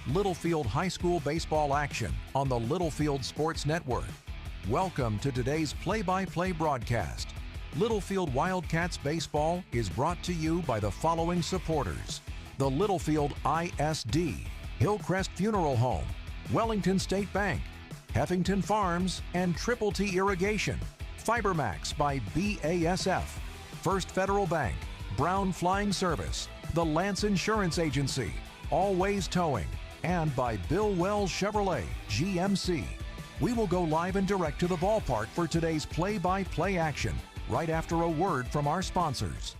Littlefield High School baseball action on the Littlefield Sports Network. Welcome to today's play-by-play broadcast. Littlefield Wildcats baseball is brought to you by the following supporters: the Littlefield ISD, Hillcrest Funeral Home, Wellington State Bank, Heffington Farms, and Triple T Irrigation, Fibermax by BASF, First Federal Bank, Brown Flying Service, the Lance Insurance Agency, Always Towing, and by Bill Wells Chevrolet, GMC. We will go live and direct to the ballpark for today's play-by-play action, right after a word from our sponsors.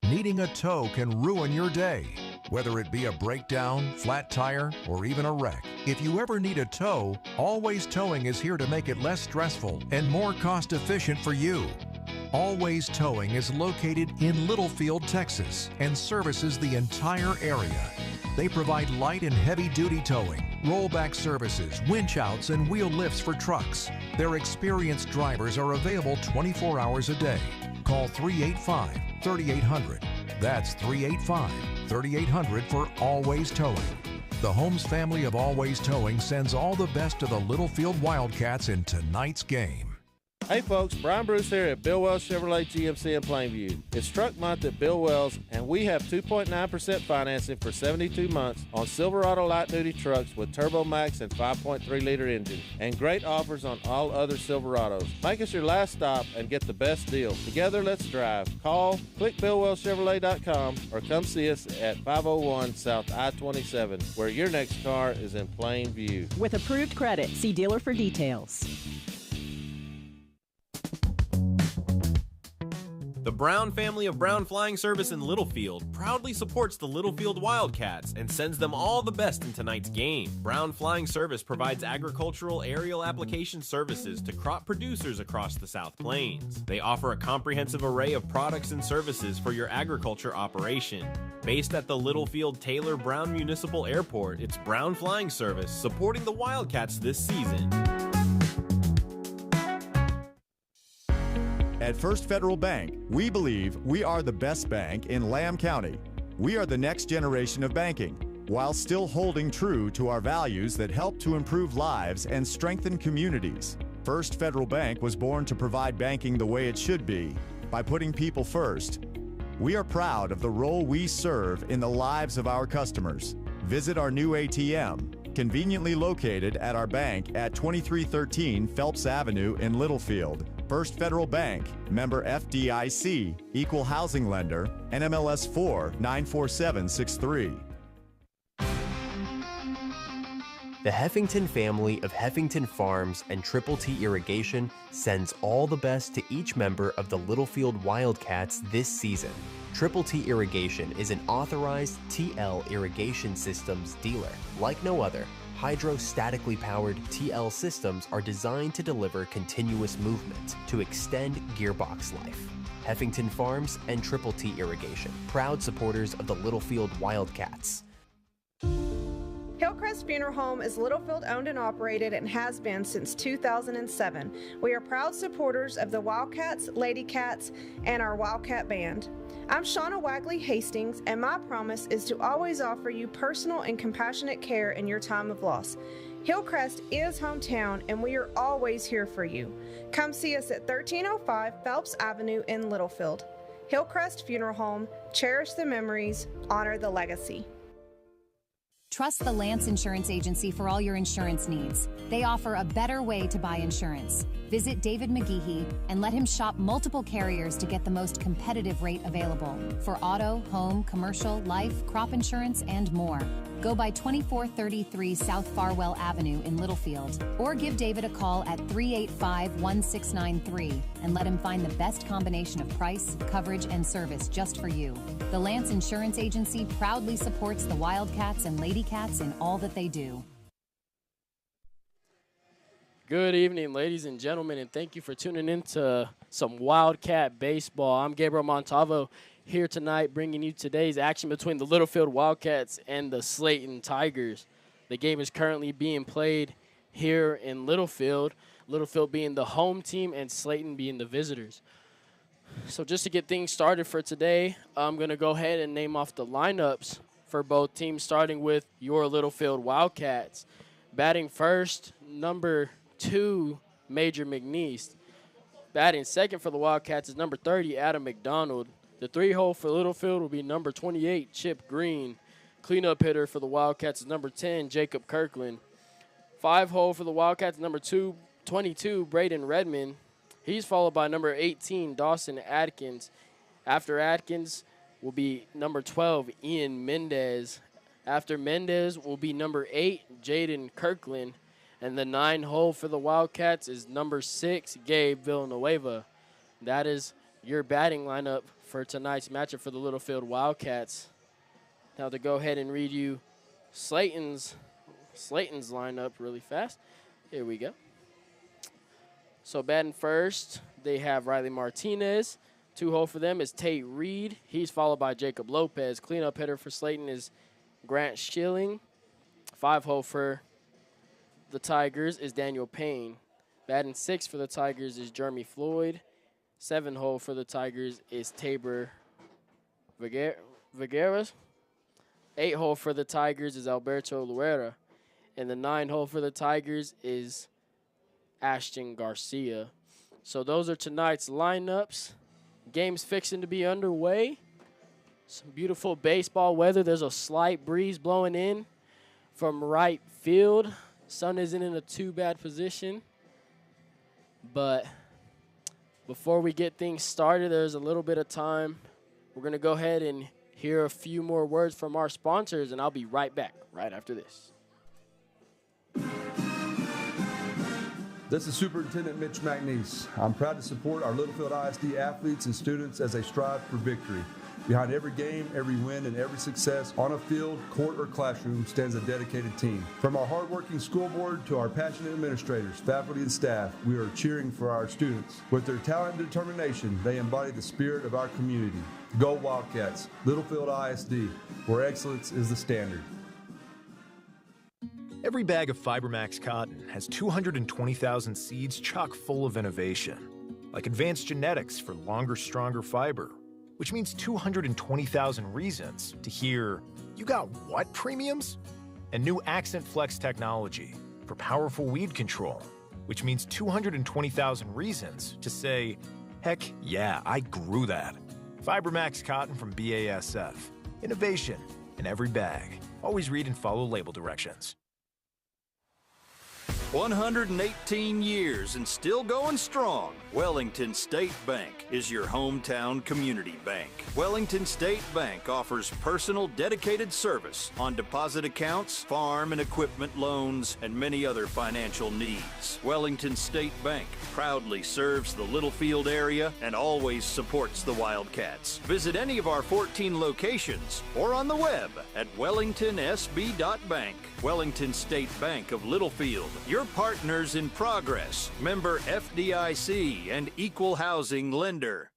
Needing a tow can ruin your day, whether it be a breakdown, flat tire, or even a wreck. If you ever need a tow, Always Towing is here to make it less stressful and more cost-efficient for you. Always Towing is located in Littlefield, Texas, and services the entire area. They provide light and heavy-duty towing, rollback services, winch outs, and wheel lifts for trucks. Their experienced drivers are available 24 hours a day. Call 385-3800. That's 385-3800 for Always Towing. The Holmes family of Always Towing sends all the best to the Littlefield Wildcats in tonight's game. Hey folks, Brian Bruce here at Bill Wells Chevrolet GMC in Plainview. It's truck month at Bill Wells, and we have 2.9% financing for 72 months on Silverado light-duty trucks with Turbo Max and 5.3-liter engine, and great offers on all other Silverados. Make us your last stop and get the best deal. Together, let's drive. Call, click BillWellsChevrolet.com, or come see us at 501 South I-27, where your next car is in plain view. With approved credit, see dealer for details. The Brown family of Brown Flying Service in Littlefield proudly supports the Littlefield Wildcats and sends them all the best in tonight's game. Brown Flying Service provides agricultural aerial application services to crop producers across the South Plains. They offer a comprehensive array of products and services for your agriculture operation. Based at the Littlefield Taylor Brown Municipal Airport, it's Brown Flying Service supporting the Wildcats this season. At First Federal Bank, we believe we are the best bank in Lamb County. We are the next generation of banking, while still holding true to our values that help to improve lives and strengthen communities. First Federal Bank was born to provide banking the way it should be, by putting people first. We are proud of the role we serve in the lives of our customers. Visit our new ATM, conveniently located at our bank at 2313 Phelps Avenue in Littlefield. First Federal Bank, member FDIC, equal housing lender, NMLS 4-94763. The Heffington family of Heffington Farms and Triple T Irrigation sends all the best to each member of the Littlefield Wildcats this season. Triple T Irrigation is an authorized TL irrigation systems dealer. Like no other, hydrostatically powered TL systems are designed to deliver continuous movement to extend gearbox life. Heffington Farms and Triple T Irrigation, proud supporters of the Littlefield Wildcats. Hillcrest Funeral Home is Littlefield owned and operated and has been since 2007. We are proud supporters of the Wildcats, Lady Cats, and our Wildcat Band. I'm Shauna Wagley Hastings, and my promise is to always offer you personal and compassionate care in your time of loss. Hillcrest is hometown, and we are always here for you. Come see us at 1305 Phelps Avenue in Littlefield. Hillcrest Funeral Home, cherish the memories, honor the legacy. Trust the Lance Insurance Agency for all your insurance needs. They offer a better way to buy insurance. Visit David McGeehee and let him shop multiple carriers to get the most competitive rate available for auto, home, commercial, life, crop insurance, and more. Go by 2433 South Farwell Avenue in Littlefield, or give David a call at 385-1693 and let him find the best combination of price, coverage, and service just for you. The Lance Insurance Agency proudly supports the Wildcats and Lady Cats in all that they do. Good evening, ladies and gentlemen, and thank you for tuning in to some Wildcat baseball. I'm Gabriel Montalvo, here tonight bringing you today's action between the Littlefield Wildcats and the Slaton Tigers. The game is currently being played here in Littlefield, Littlefield being the home team and Slaton being the visitors. So just to get things started for today, I'm going to go ahead and name off the lineups for both teams, starting with your Littlefield Wildcats. Batting first, number 2, Major McNeese. Batting second for the Wildcats is number 30, Adam McDonald. The 3-hole for Littlefield will be number 28, Chip Green. Cleanup hitter for the Wildcats is number 10, Jacob Kirkland. 5-hole for the Wildcats, number 22, Braden Redmond. He's followed by number 18, Dawson Atkins. After Atkins will be number 12, Ian Mendez. After Mendez will be number 8, Jaden Kirkland. And the 9-hole for the Wildcats is number 6, Gabe Villanueva. That is your batting lineup for tonight's matchup for the Littlefield Wildcats. Now to go ahead and read you Slaton's lineup really fast. Here we go. So batting first, they have Riley Martinez. 2-hole for them is Tate Reed. He's followed by Jacob Lopez. Cleanup hitter for Slaton is Grant Schilling. 5-hole for the Tigers is Daniel Payne. Batting 6 for the Tigers is Jeremy Floyd. 7-hole for the Tigers is Tabor Vigueras. 8-hole for the Tigers is Alberto Luera. And the 9-hole for the Tigers is Ashton Garcia. So those are tonight's lineups. Game's fixing to be underway. Some beautiful baseball weather. There's a slight breeze blowing in from right field. Sun isn't in a too bad position. But before we get things started, there's a little bit of time. We're going to go ahead and hear a few more words from our sponsors, and I'll be right back right after this. This is Superintendent Mitch McNeese. I'm proud to support our Littlefield ISD athletes and students as they strive for victory. Behind every game, every win, and every success on a field, court, or classroom stands a dedicated team. From our hardworking school board to our passionate administrators, faculty, and staff, we are cheering for our students. With their talent and determination, they embody the spirit of our community. Go Wildcats, Littlefield ISD, where excellence is the standard. Every bag of FiberMax cotton has 220,000 seeds chock full of innovation, like advanced genetics for longer, stronger fiber, which means 220,000 reasons to hear, "You got what premiums?" And new Accent Flex technology for powerful weed control, which means 220,000 reasons to say, "Heck yeah, I grew that." FiberMax cotton from BASF. Innovation in every bag. Always read and follow label directions. 118 years and still going strong. Wellington State Bank is your hometown community bank. Wellington State Bank offers personal dedicated service on deposit accounts, farm and equipment loans, and many other financial needs. Wellington State Bank proudly serves the Littlefield area and always supports the Wildcats. Visit any of our 14 locations or on the web at wellingtonsb.bank. Wellington State Bank of Littlefield, your partners in progress, member FDIC and equal housing lender.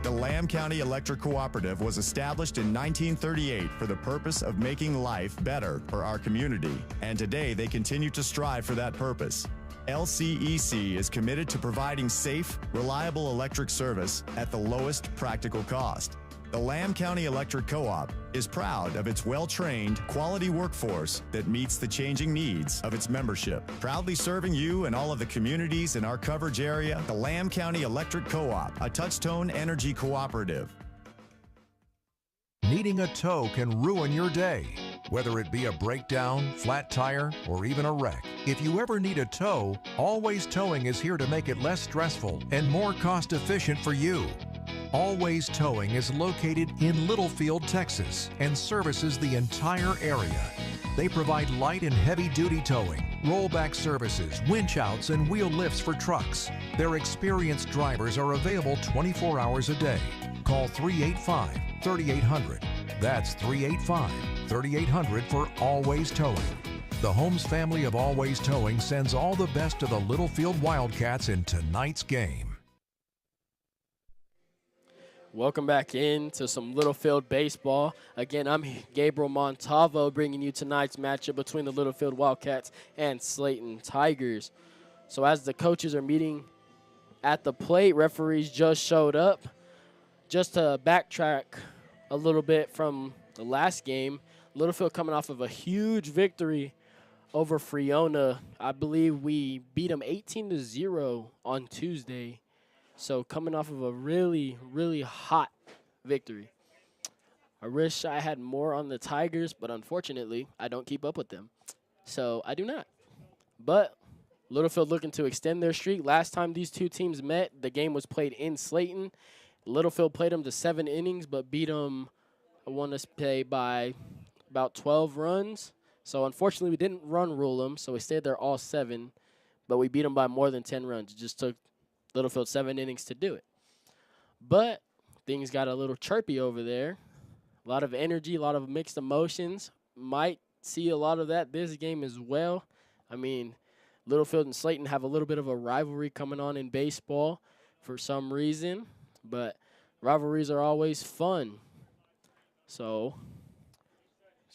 The Lamb County Electric Cooperative was established in 1938 for the purpose of making life better for our community, and today they continue to strive for that purpose. LCEC is committed to providing safe, reliable electric service at the lowest practical cost. The Lamb County Electric Co-op is proud of its well-trained, quality workforce that meets the changing needs of its membership. Proudly serving you and all of the communities in our coverage area, the Lamb County Electric Co-op, a Touchstone Energy cooperative. Needing a tow can ruin your day, whether it be a breakdown, flat tire, or even a wreck. If you ever need a tow, Always Towing is here to make it less stressful and more cost-efficient for you. Always Towing is located in Littlefield, Texas, and services the entire area. They provide light and heavy-duty towing, rollback services, winch outs, and wheel lifts for trucks. Their experienced drivers are available 24 hours a day. Call 385-3800. That's 385-3800 for Always Towing. The Holmes family of Always Towing sends all the best to the Littlefield Wildcats in tonight's game. Welcome back into some Littlefield baseball. Again, I'm Gabriel Montalvo bringing you tonight's matchup between the Littlefield Wildcats and Slaton Tigers. So as the coaches are meeting at the plate, referees just showed up. Just to backtrack a little bit from the last game, Littlefield coming off of a huge victory over Friona. I believe we beat them 18-0 on Tuesday. So coming off of a really, really hot victory. I wish I had more on the Tigers, but unfortunately, I don't keep up with them. So I do not. But Littlefield looking to extend their streak. Last time these two teams met, the game was played in Slaton. Littlefield played them to 7 innings, but beat them, I want to say, by about 12 runs. So unfortunately, we didn't run rule them, so we stayed there all 7. But we beat them by more than 10 runs. It just took Littlefield 7 innings to do it. But things got a little chirpy over there. A lot of energy, a lot of mixed emotions. Might see a lot of that this game as well. I mean, Littlefield and Slaton have a little bit of a rivalry coming on in baseball for some reason. But rivalries are always fun. So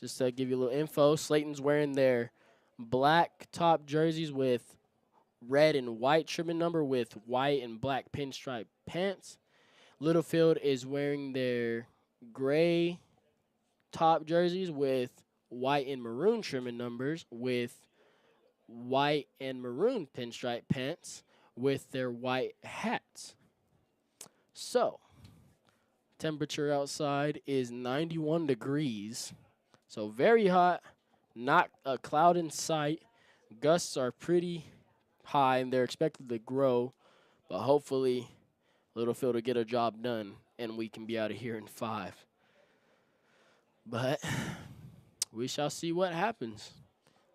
just to give you a little info, Slaton's wearing their black top jerseys with red and white trimming number with white and black pinstripe pants. Littlefield is wearing their gray top jerseys with white and maroon trimming numbers with white and maroon pinstripe pants with their white hats. So, temperature outside is 91 degrees. So very hot, not a cloud in sight. Gusts are pretty high and they're expected to grow, but hopefully Littlefield will get a job done and we can be out of here in 5. But we shall see what happens.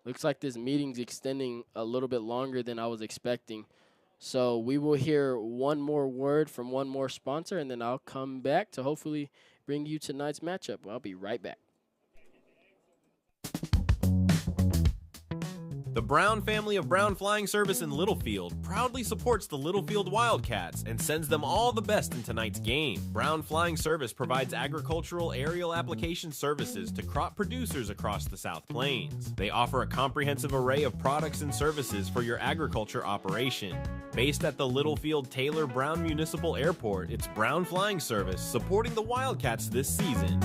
Looks like this meeting's extending a little bit longer than I was expecting. So we will hear one more word from one more sponsor, and then I'll come back to hopefully bring you tonight's matchup. I'll be right back. The Brown family of Brown Flying Service in Littlefield proudly supports the Littlefield Wildcats and sends them all the best in tonight's game. Brown Flying Service provides agricultural aerial application services to crop producers across the South Plains. They offer a comprehensive array of products and services for your agriculture operation. Based at the Littlefield Taylor Brown Municipal Airport, it's Brown Flying Service supporting the Wildcats this season.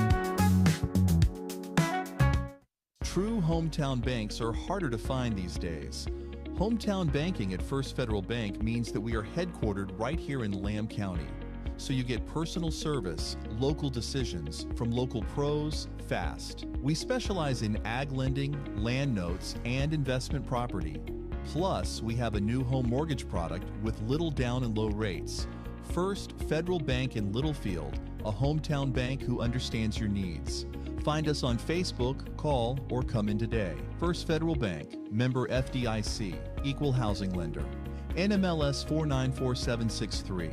True hometown banks are harder to find these days. Hometown banking at First Federal Bank means that we are headquartered right here in Lamb County. So you get personal service, local decisions from local pros, fast. We specialize in ag lending, land notes, and investment property. Plus, we have a new home mortgage product with little down and low rates. First Federal Bank in Littlefield, a hometown bank who understands your needs. Find us on Facebook, call, or come in today. First Federal Bank, member FDIC, equal housing lender. NMLS 494763.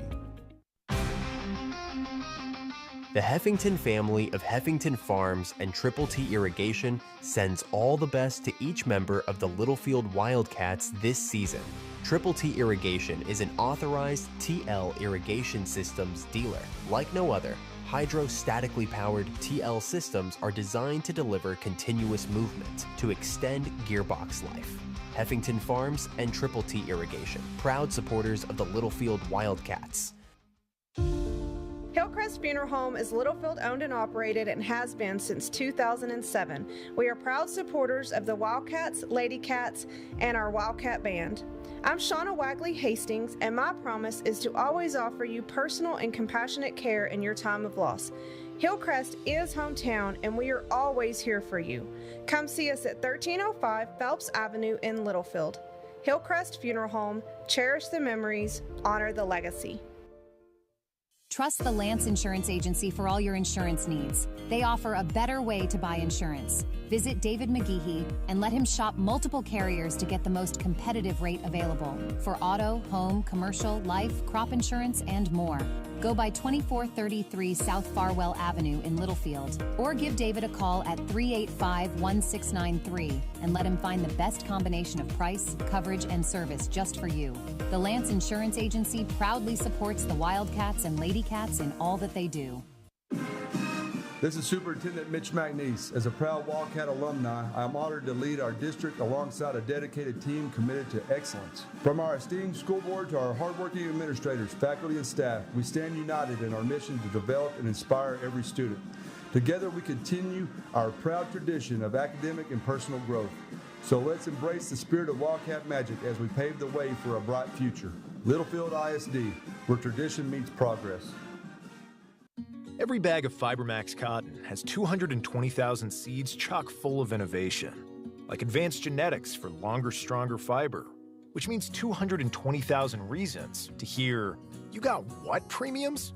The Heffington family of Heffington Farms and Triple T Irrigation sends all the best to each member of the Littlefield Wildcats this season. Triple T Irrigation is an authorized TL irrigation systems dealer. Like no other, hydrostatically powered TL systems are designed to deliver continuous movement to extend gearbox life. Heffington Farms and Triple T Irrigation, proud supporters of the Littlefield Wildcats. Hillcrest Funeral Home is Littlefield owned and operated and has been since 2007. We are proud supporters of the Wildcats, Lady Cats, and our Wildcat Band. I'm Shauna Wagley Hastings, and my promise is to always offer you personal and compassionate care in your time of loss. Hillcrest is hometown, and we are always here for you. Come see us at 1305 Phelps Avenue in Littlefield. Hillcrest Funeral Home, cherish the memories, honor the legacy. Trust the Lance Insurance Agency for all your insurance needs. They offer a better way to buy insurance. Visit David McGeehee and let him shop multiple carriers to get the most competitive rate available for auto, home, commercial, life, crop insurance, and more. Go by 2433 South Farwell Avenue in Littlefield, or give David a call at 385-1693 and let him find the best combination of price, coverage, and service just for you. The Lance Insurance Agency proudly supports the Wildcats and Lady Cats in all that they do. This is Superintendent Mitch McNeese. As a proud Wildcat alumni, I am honored to lead our district alongside a dedicated team committed to excellence. From our esteemed school board to our hardworking administrators, faculty, and staff, we stand united in our mission to develop and inspire every student. Together we continue our proud tradition of academic and personal growth. So let's embrace the spirit of Wildcat magic as we pave the way for a bright future. Littlefield ISD, where tradition meets progress. Every bag of FiberMax cotton has 220,000 seeds chock full of innovation, like advanced genetics for longer, stronger fiber, which means 220,000 reasons to hear, "You got what premiums?"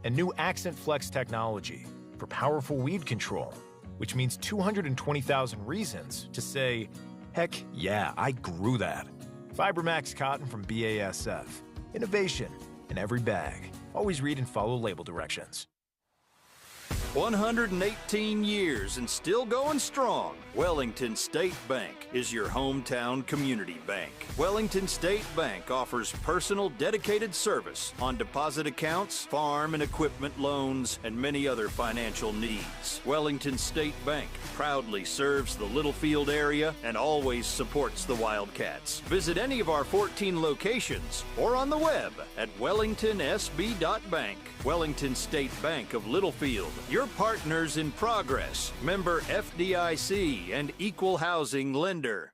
And new Accent Flex technology for powerful weed control, which means 220,000 reasons to say, "Heck yeah, I grew that." FiberMax cotton from BASF. Innovation in every bag. Always read and follow label directions. 118 years and still going strong. Wellington State Bank is your hometown community bank. Wellington State Bank offers personal dedicated service on deposit accounts, farm and equipment loans, and many other financial needs. Wellington State Bank proudly serves the Littlefield area and always supports the Wildcats. Visit any of our 14 locations or on the web at wellingtonsb.bank. Wellington State Bank of Littlefield, your partners in progress, member FDIC and equal housing lender.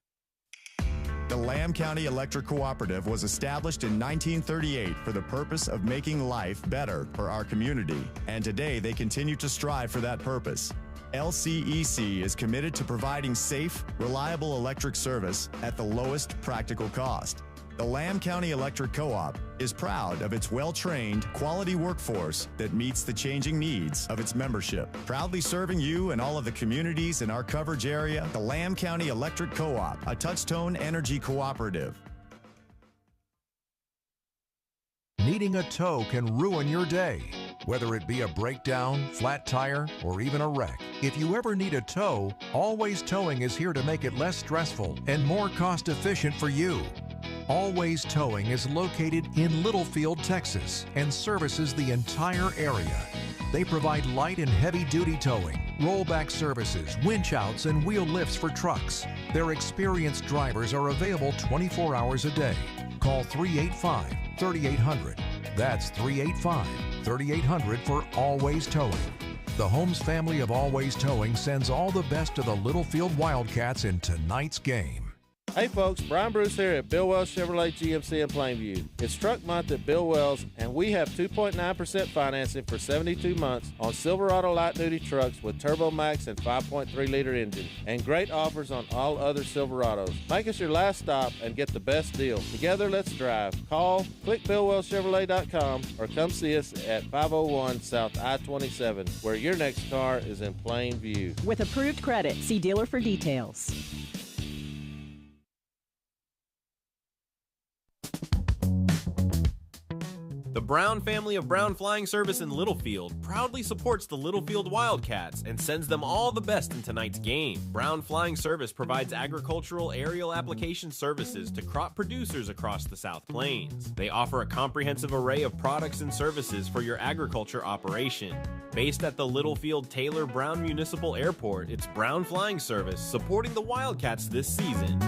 The Lamb County Electric Cooperative was established in 1938 for the purpose of making life better for our community, and today they continue to strive for that purpose. LCEC is committed to providing safe, reliable electric service at the lowest practical cost. The Lamb County Electric Co-op is proud of its well-trained, quality workforce that meets the changing needs of its membership. Proudly serving you and all of the communities in our coverage area, the Lamb County Electric Co-op, a Touchstone Energy cooperative. Needing a tow can ruin your day, whether it be a breakdown, flat tire, or even a wreck. If you ever need a tow, Always Towing is here to make it less stressful and more cost-efficient for you. Always Towing is located in Littlefield, Texas, and services the entire area. They provide light and heavy-duty towing, rollback services, winch outs, and wheel lifts for trucks. Their experienced drivers are available 24 hours a day. Call 385-3800. That's 385-3800 for Always Towing. The Holmes family of Always Towing sends all the best to the Littlefield Wildcats in tonight's game. Hey folks, Brian Bruce here at Bill Wells Chevrolet GMC in Plainview. It's truck month at Bill Wells, and we have 2.9% financing for 72 months on Silverado light-duty trucks with Turbo Max and 5.3-liter engine, and great offers on all other Silverados. Make us your last stop and get the best deal. Together, let's drive. Call, click BillWellsChevrolet.com, or come see us at 501 South I-27, where your next car is in plain view. With approved credit, see dealer for details. The Brown family of Brown Flying Service in Littlefield proudly supports the Littlefield Wildcats and sends them all the best in tonight's game. Brown Flying Service provides agricultural aerial application services to crop producers across the South Plains. They offer a comprehensive array of products and services for your agriculture operation. Based at the Littlefield Taylor Brown Municipal Airport, it's Brown Flying Service supporting the Wildcats this season.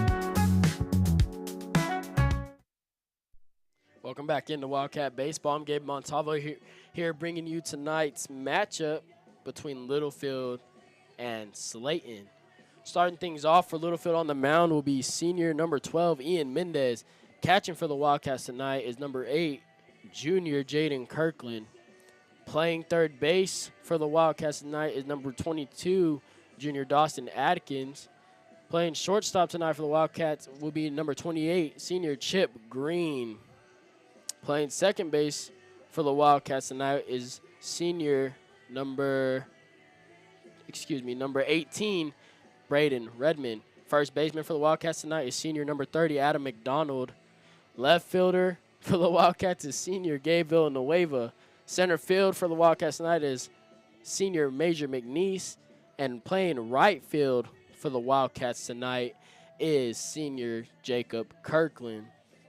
Welcome back into Wildcat Baseball. I'm Gabe Montalvo here bringing you tonight's matchup between Littlefield and Slaton. Starting things off for Littlefield on the mound will be senior number 12, Ian Mendez. Catching for the Wildcats tonight is number 8, junior Jaden Kirkland. Playing third base for the Wildcats tonight is number 22, junior Dawson Adkins. Playing shortstop tonight for the Wildcats will be number 28, senior Chip Green. Playing second base for the Wildcats tonight is senior number 18, Braden Redmond. First baseman for the Wildcats tonight is senior number 30, Adam McDonald. Left fielder for the Wildcats is senior Gabe Villanueva. Center field for the Wildcats tonight is senior Major McNeese. And playing right field for the Wildcats tonight is senior Jacob Kirkland.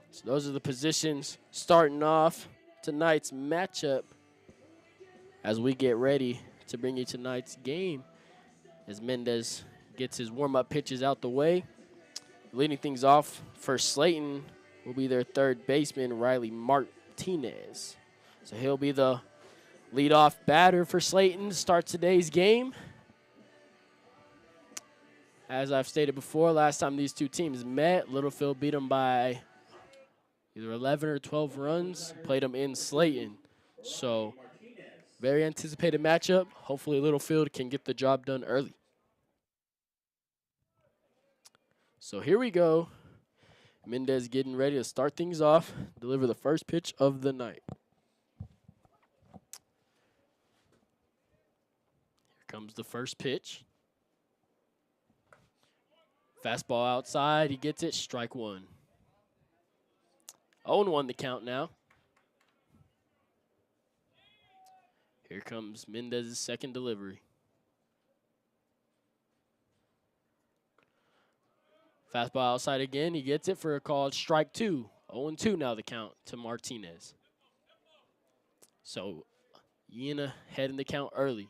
So those are the positions starting off tonight's matchup as we get ready to bring you tonight's game as Mendez gets his warm-up pitches out the way. Leading things off for Slaton will be their third baseman, Riley Martinez. So he'll be the Leadoff batter for Slaton starts today's game. As I've stated before, last time these two teams met, Littlefield beat them by either 11 or 12 runs, played them in Slaton. So, very anticipated matchup. Hopefully Littlefield can get the job done early. So here we go. Mendez getting ready to start things off, deliver the first pitch of the night. Here comes the first pitch. Fastball outside, he gets it, strike one. 0-1 the count now. Here comes Mendez's second delivery. Fastball outside again, he gets it for a called strike two. 0-2 now the count to Martinez. So, Yena heading the count early.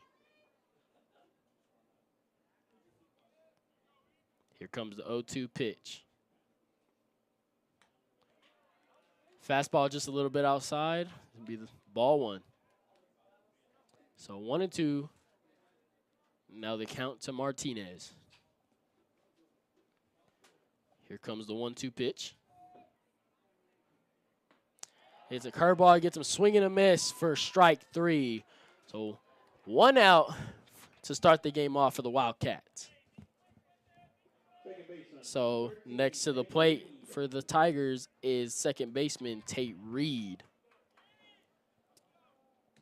Here comes the 0-2 pitch. Fastball just a little bit outside. It'll be the ball one. So 1-2. Now the count to Martinez. Here comes the 1-2 pitch. It's a curveball. Gets him swinging a miss for strike three. So 1 out to start the game off for the Wildcats. So next to the plate for the Tigers is second baseman Tate Reed.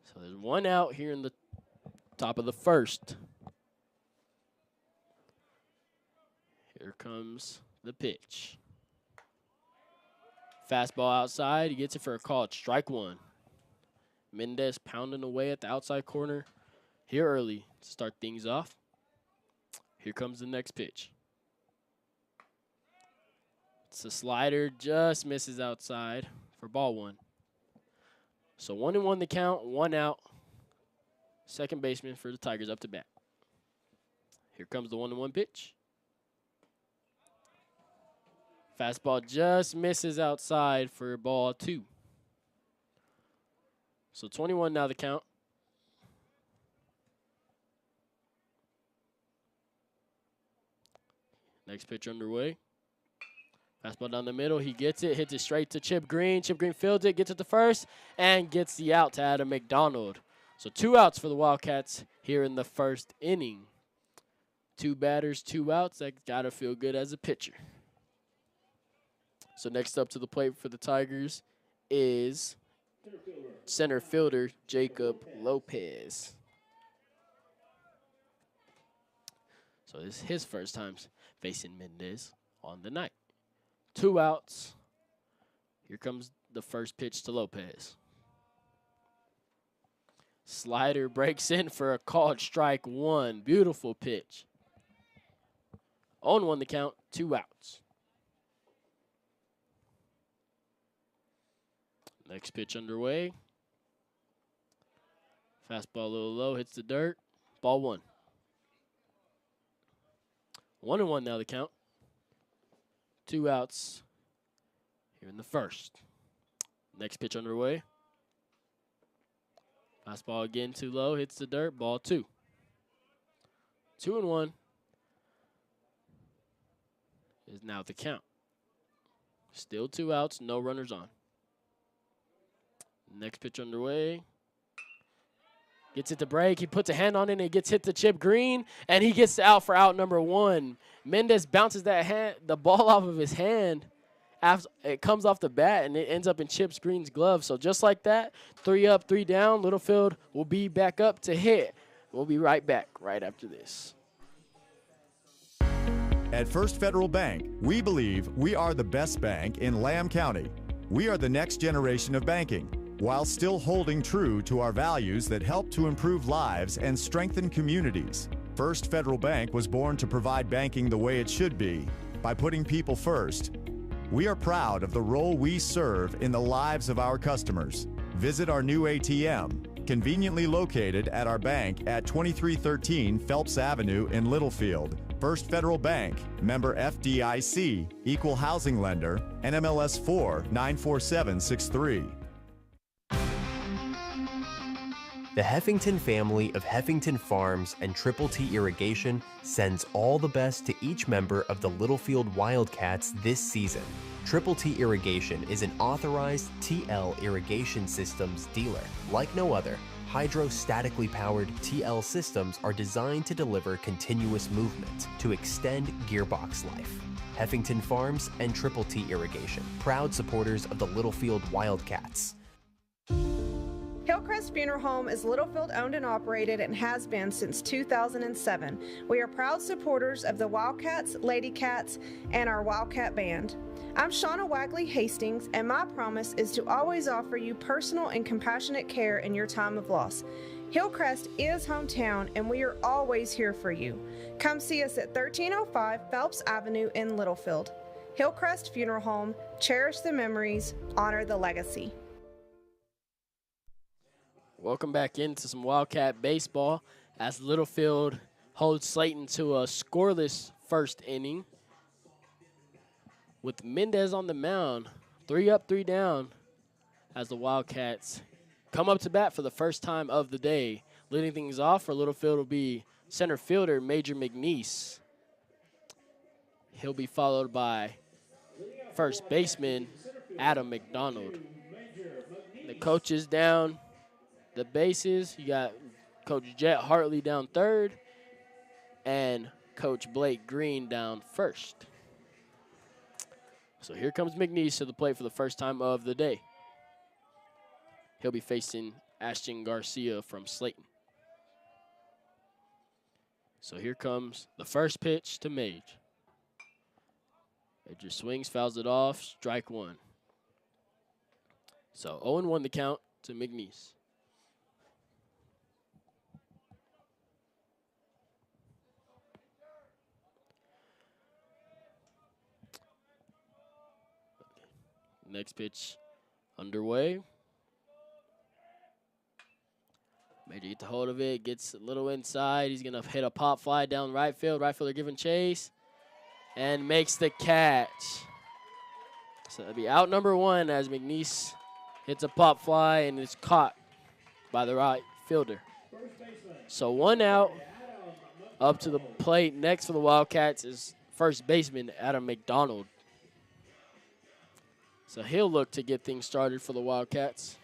So there's 1 out here in the top of the first. Here comes the pitch. Fastball outside. He gets it for a called strike one. Mendez pounding away at the outside corner here early to start things off. Here comes the next pitch. It's a slider, just misses outside for ball one. So 1-1 the count, 1 out. Second baseman for the Tigers up to bat. Here comes the 1-1 pitch. Fastball just misses outside for ball two. So 21 now the count. Next pitch underway. Fastball down the middle. He gets it, hits it straight to Chip Green. Chip Green fields it, gets it to first, and gets the out to Adam McDonald. So 2 outs for the Wildcats here in the first inning. 2 batters, 2 outs. That gotta feel good as a pitcher. So next up to the plate for the Tigers is center fielder Jacob Lopez. So this is his first time facing Mendez on the night. 2 outs. Here comes the first pitch to Lopez. Slider breaks in for a called strike one. Beautiful pitch. 0-1 the count, 2 outs. Next pitch underway. Fastball a little low, hits the dirt. Ball one. 1-1 now the count. 2 outs here in the first. Next pitch underway. Fastball again too low, hits the dirt, ball 2. 2-1 is now the count. Still 2 outs, no runners on. Next pitch underway. Gets it to break. He puts a hand on it, and it gets hit to Chip Green, and he gets out for out number 1. Mendez bounces the ball off of his hand. It comes off the bat, and it ends up in Chip Green's glove. So just like that, 3 up, 3 down. Littlefield will be back up to hit. We'll be right back right after this. At First Federal Bank, we believe we are the best bank in Lamb County. We are the next generation of banking, while still holding true to our values that help to improve lives and strengthen communities. First Federal Bank was born to provide banking the way it should be, by putting people first. We are proud of the role we serve in the lives of our customers. Visit our new ATM, conveniently located at our bank at 2313 Phelps Avenue in Littlefield. First Federal Bank, member FDIC, equal housing lender, NMLS 4 94763. The Heffington family of Heffington Farms and Triple T Irrigation sends all the best to each member of the Littlefield Wildcats this season. Triple T Irrigation is an authorized TL irrigation systems dealer. Like no other, hydrostatically powered TL systems are designed to deliver continuous movement to extend gearbox life. Heffington Farms and Triple T Irrigation, proud supporters of the Littlefield Wildcats. Hillcrest Funeral Home is Littlefield owned and operated and has been since 2007. We are proud supporters of the Wildcats, Lady Cats, and our Wildcat Band. I'm Shauna Wagley Hastings, and my promise is to always offer you personal and compassionate care in your time of loss. Hillcrest is hometown, and we are always here for you. Come see us at 1305 Phelps Avenue in Littlefield. Hillcrest Funeral Home, cherish the memories, honor the legacy. Welcome back into some Wildcat baseball as Littlefield holds Slaton to a scoreless first inning with Mendez on the mound. 3 up, 3 down as the Wildcats come up to bat for the first time of the day. Leading things off for Littlefield will be center fielder Major McNeese. He'll be followed by first baseman Adam McDonald. The coaches down the bases. You got Coach Jet Hartley down third and Coach Blake Green down first. So here comes McNeese to the plate for the first time of the day. He'll be facing Ashton Garcia from Slaton. So here comes the first pitch to Mage. Major swings, fouls it off, strike one. So 0-1 the count to McNeese. Next pitch underway. Major gets a hold of it, gets a little inside. He's going to hit a pop fly down right field. Right fielder giving chase and makes the catch. So that'll be out number 1 as McNeese hits a pop fly and is caught by the right fielder. So 1 out. Up to the plate next for the Wildcats is first baseman Adam McDonald. So he'll look to get things started for the Wildcats.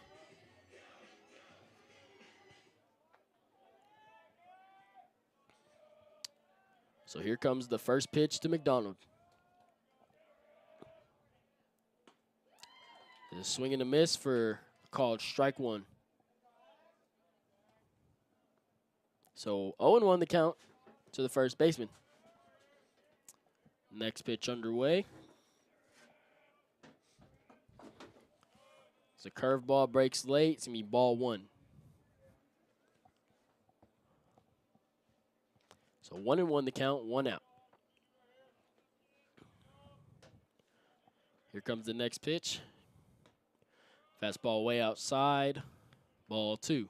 So here comes the first pitch to McDonald. It's a swing and a miss for called strike one. So 0-1 the count to the first baseman. Next pitch underway. The curveball breaks late. It's going to be ball 1. So 1-1 the count, 1 out. Here comes the next pitch. Fastball way outside. Ball 2.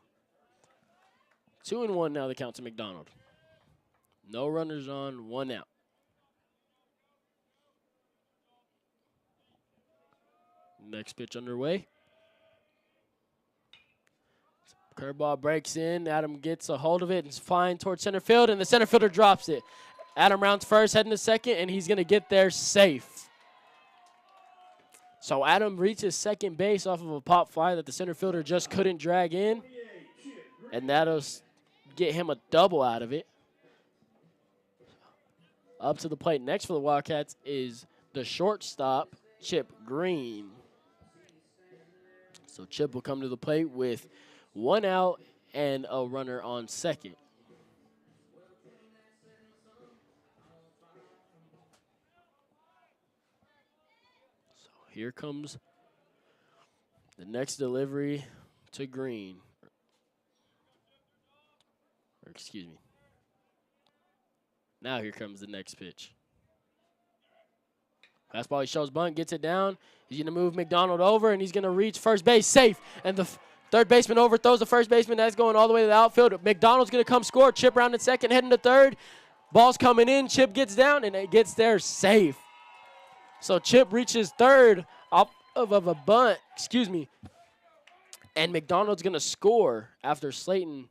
2-1 now the count to McDonald. No runners on, 1 out. Next pitch underway. Curveball breaks in. Adam gets a hold of it and is flying towards center field, and the center fielder drops it. Adam rounds first, heading to second, and he's going to get there safe. So Adam reaches second base off of a pop fly that the center fielder just couldn't drag in, and that'll get him a double out of it. Up to the plate next for the Wildcats is the shortstop, Chip Green. So Chip will come to the plate with 1 out and a runner on second. So here comes the next delivery to Green. Or excuse me. Now here comes the next pitch. Fastball, he shows bunt, gets it down. He's going to move McDonald over, and he's going to reach first base safe. And the third baseman overthrows the first baseman. That's going all the way to the outfield. McDonald's going to come score. Chip round at second, heading to third. Ball's coming in. Chip gets down, and it gets there safe. So Chip reaches third off of a bunt. Excuse me. And McDonald's going to score after Slaton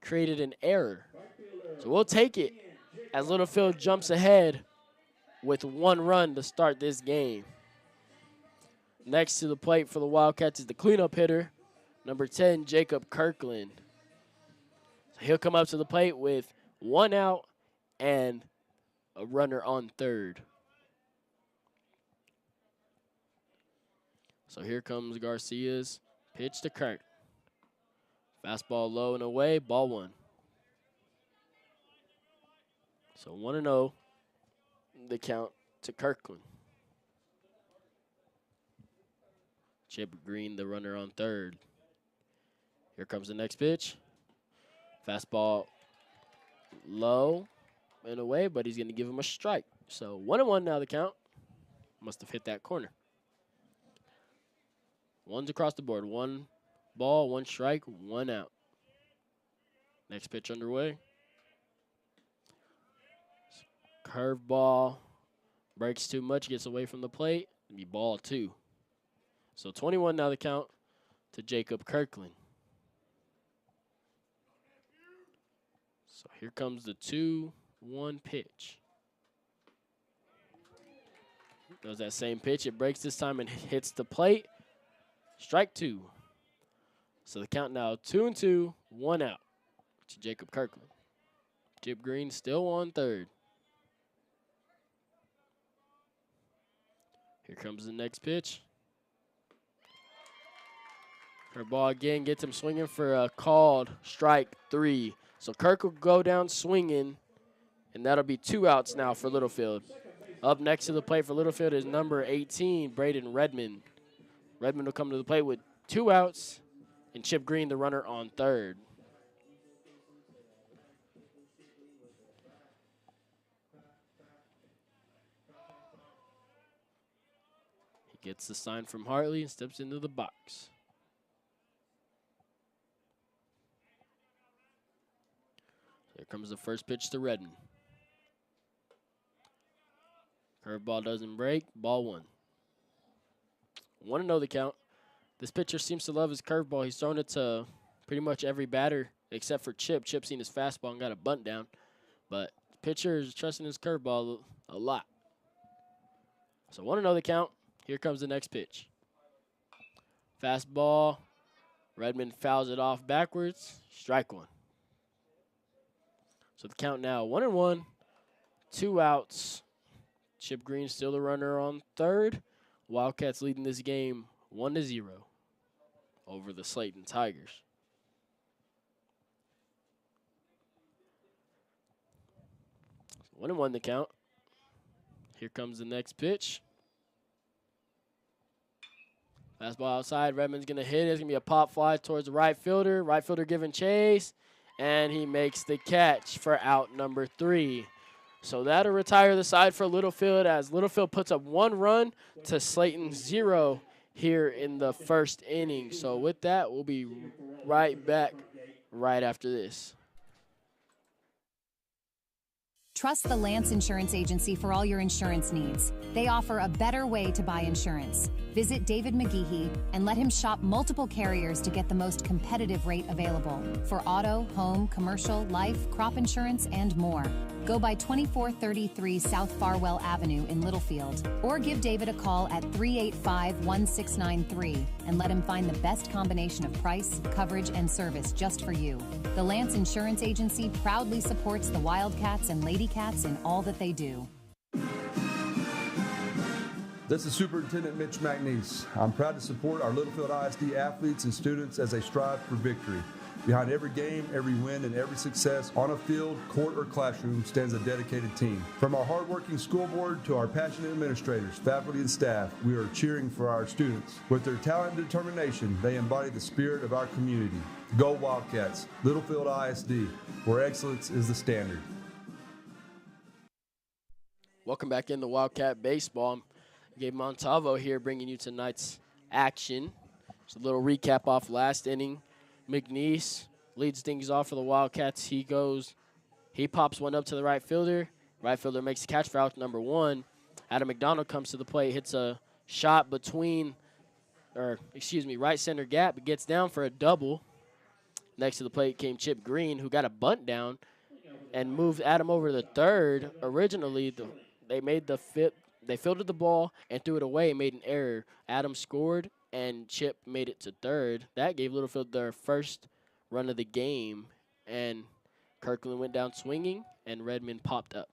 created an error. So we'll take it as Littlefield jumps ahead with 1 run to start this game. Next to the plate for the Wildcats is the cleanup hitter, number 10, Jacob Kirkland. So he'll come up to the plate with 1 out and a runner on third. So here comes Garcia's pitch to Kirk. Fastball low and away, ball 1. So 1-0, the count to Kirkland. Chip Green, the runner on third. Here comes the next pitch. Fastball low and away, but he's going to give him a strike. So 1-1 now the count. Must have hit that corner. 1's across the board. 1 ball, 1 strike, 1 out. Next pitch underway. Curveball. Breaks too much, gets away from the plate. It'll be ball 2. So 21 now the count to Jacob Kirkland. So here comes the 2-1 pitch. Does that same pitch. It breaks this time and hits the plate. Strike 2. So the count now 2-2, 1 out to Jacob Kirkland. Chip Green still on third. Here comes the next pitch. Curveball again gets him swinging for a called strike 3. So Kirk will go down swinging, and that'll be 2 outs now for Littlefield. Up next to the plate for Littlefield is number 18, Braden Redmond. Redmond will come to the plate with 2 outs, and Chip Green, the runner, on third. He gets the sign from Hartley and steps into the box. Here comes the first pitch to Redmond. Curveball doesn't break, ball 1. 1-0 the count. This pitcher seems to love his curveball. He's thrown it to pretty much every batter except for Chip. Chip's seen his fastball and got a bunt down. But the pitcher is trusting his curveball a lot. So 1-0 the count. Here comes the next pitch. Fastball. Redmond fouls it off backwards. Strike 1. So the count now 1-1. 2 outs. Chip Green still the runner on third. Wildcats leading this game 1-0 over the Slaton Tigers. So 1-1 the count. Here comes the next pitch. Fastball outside. Redmond's going to hit it. It's going to be a pop fly towards the right fielder. Right fielder giving chase. And he makes the catch for out number 3. So that'll retire the side for Littlefield as Littlefield puts up 1 run to Slaton 0 here in the first inning. So with that, we'll be right back right after this. Trust the Lance Insurance Agency for all your insurance needs. They offer a better way to buy insurance. Visit David McGeehee and let him shop multiple carriers to get the most competitive rate available for auto, home, commercial, life, crop insurance, and more. Go by 2433 South Farwell Avenue in Littlefield or give David a call at 385-1693 and let him find the best combination of price, coverage, and service just for you. The Lance Insurance Agency proudly supports the Wildcats and Lady Cats in all that they do. This is Superintendent Mitch McNeese. I'm proud to support our Littlefield ISD athletes and students as they strive for victory. Behind every game, every win, and every success on a field, court, or classroom stands a dedicated team. From our hardworking school board to our passionate administrators, faculty, and staff, we are cheering for our students. With their talent and determination, they embody the spirit of our community. Go Wildcats, Littlefield ISD, where excellence is the standard. Welcome back into Wildcat Baseball. Gabe Montalvo here bringing you tonight's action. Just a little recap off last inning. McNeese leads things off for the Wildcats. He pops one up to the right fielder. Right fielder makes the catch for out number 1. Adam McDonald comes to the plate, hits a shot between right center gap, but gets down for a double. Next to the plate came Chip Green, who got a bunt down and moved Adam over to the third. Originally, they fielded the ball and threw it away and made an error. Adam scored, and Chip made it to third. That gave Littlefield their first run of the game, and Kirkland went down swinging, and Redmond popped up.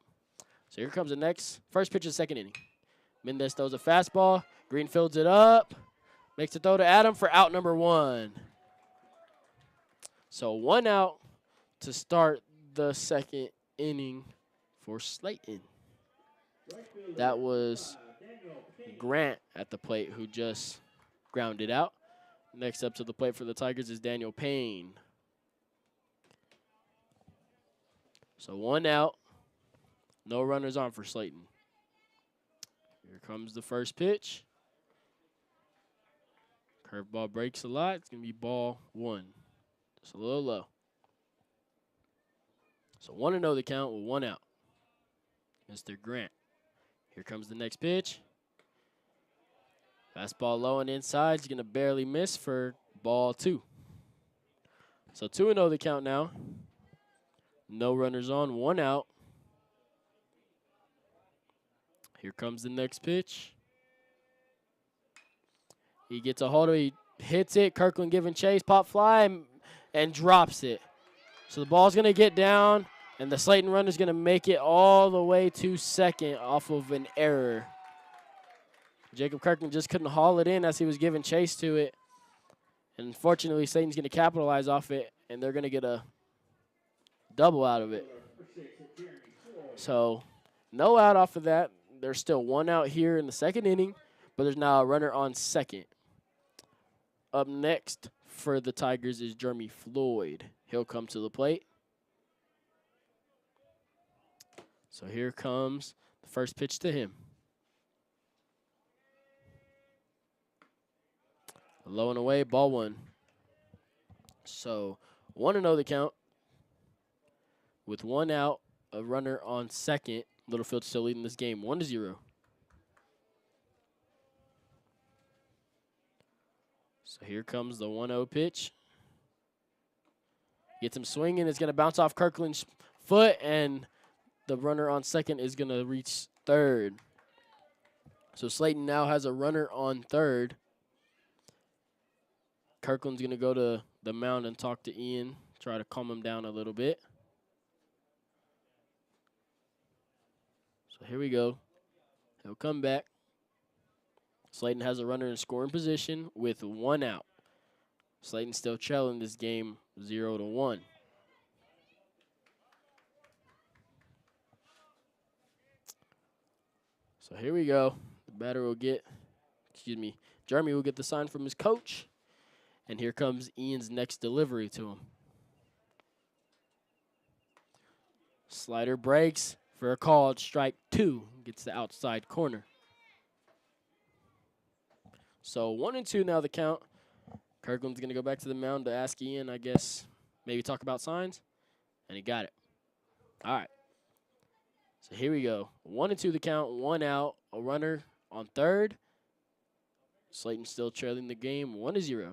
So here comes the first pitch of the second inning. Mendez throws a fastball. Green fields it up. Makes a throw to Adam for out number 1. So 1 out to start the second inning for Slaton. That was Grant at the plate who just grounded out. Next up to the plate for the Tigers is Daniel Payne. So 1 out. No runners on for Slaton. Here comes the first pitch. Curveball breaks a lot. It's going to be ball 1. Just a little low. So 1-0 the count with 1 out. Mr. Grant. Here comes the next pitch. Fastball low and inside. He's going to barely miss for ball 2. So 2-0 the count now. No runners on, 1 out. Here comes the next pitch. He gets a hold of it, he hits it. Kirkland giving chase, pop fly, and drops it. So the ball's going to get down, and the Slaton runner's going to make it all the way to second off of an error. Jacob Kirkland just couldn't haul it in as he was giving chase to it. And unfortunately, Slaton's going to capitalize off it, and they're going to get a double out of it. So no out off of that. There's still 1 out here in the second inning, but there's now a runner on second. Up next for the Tigers is Jeremy Floyd. He'll come to the plate. So here comes the first pitch to him. Low and away, ball 1. So 1-0 the count. With 1 out, a runner on second. Littlefield still leading this game 1-0. So here comes the 1-0 pitch. Gets him swinging. It's going to bounce off Kirkland's foot, and the runner on second is going to reach third. So Slaton now has a runner on third. Kirkland's going to go to the mound and talk to Ian, try to calm him down a little bit. So here we go. He'll come back. Slaton has a runner in scoring position with 1 out. Slaton still trailing this game 0-1. So here we go. The batter will get, Jeremy will get the sign from his coach. And here comes Ian's next delivery to him. Slider breaks for a called strike 2. Gets the outside corner. So 1-2 now the count. Kirkland's going to go back to the mound to ask Ian, I guess, maybe talk about signs. And he got it. All right. So here we go. 1-2 the count, 1 out, a runner on third. Slaton still trailing the game 1-0.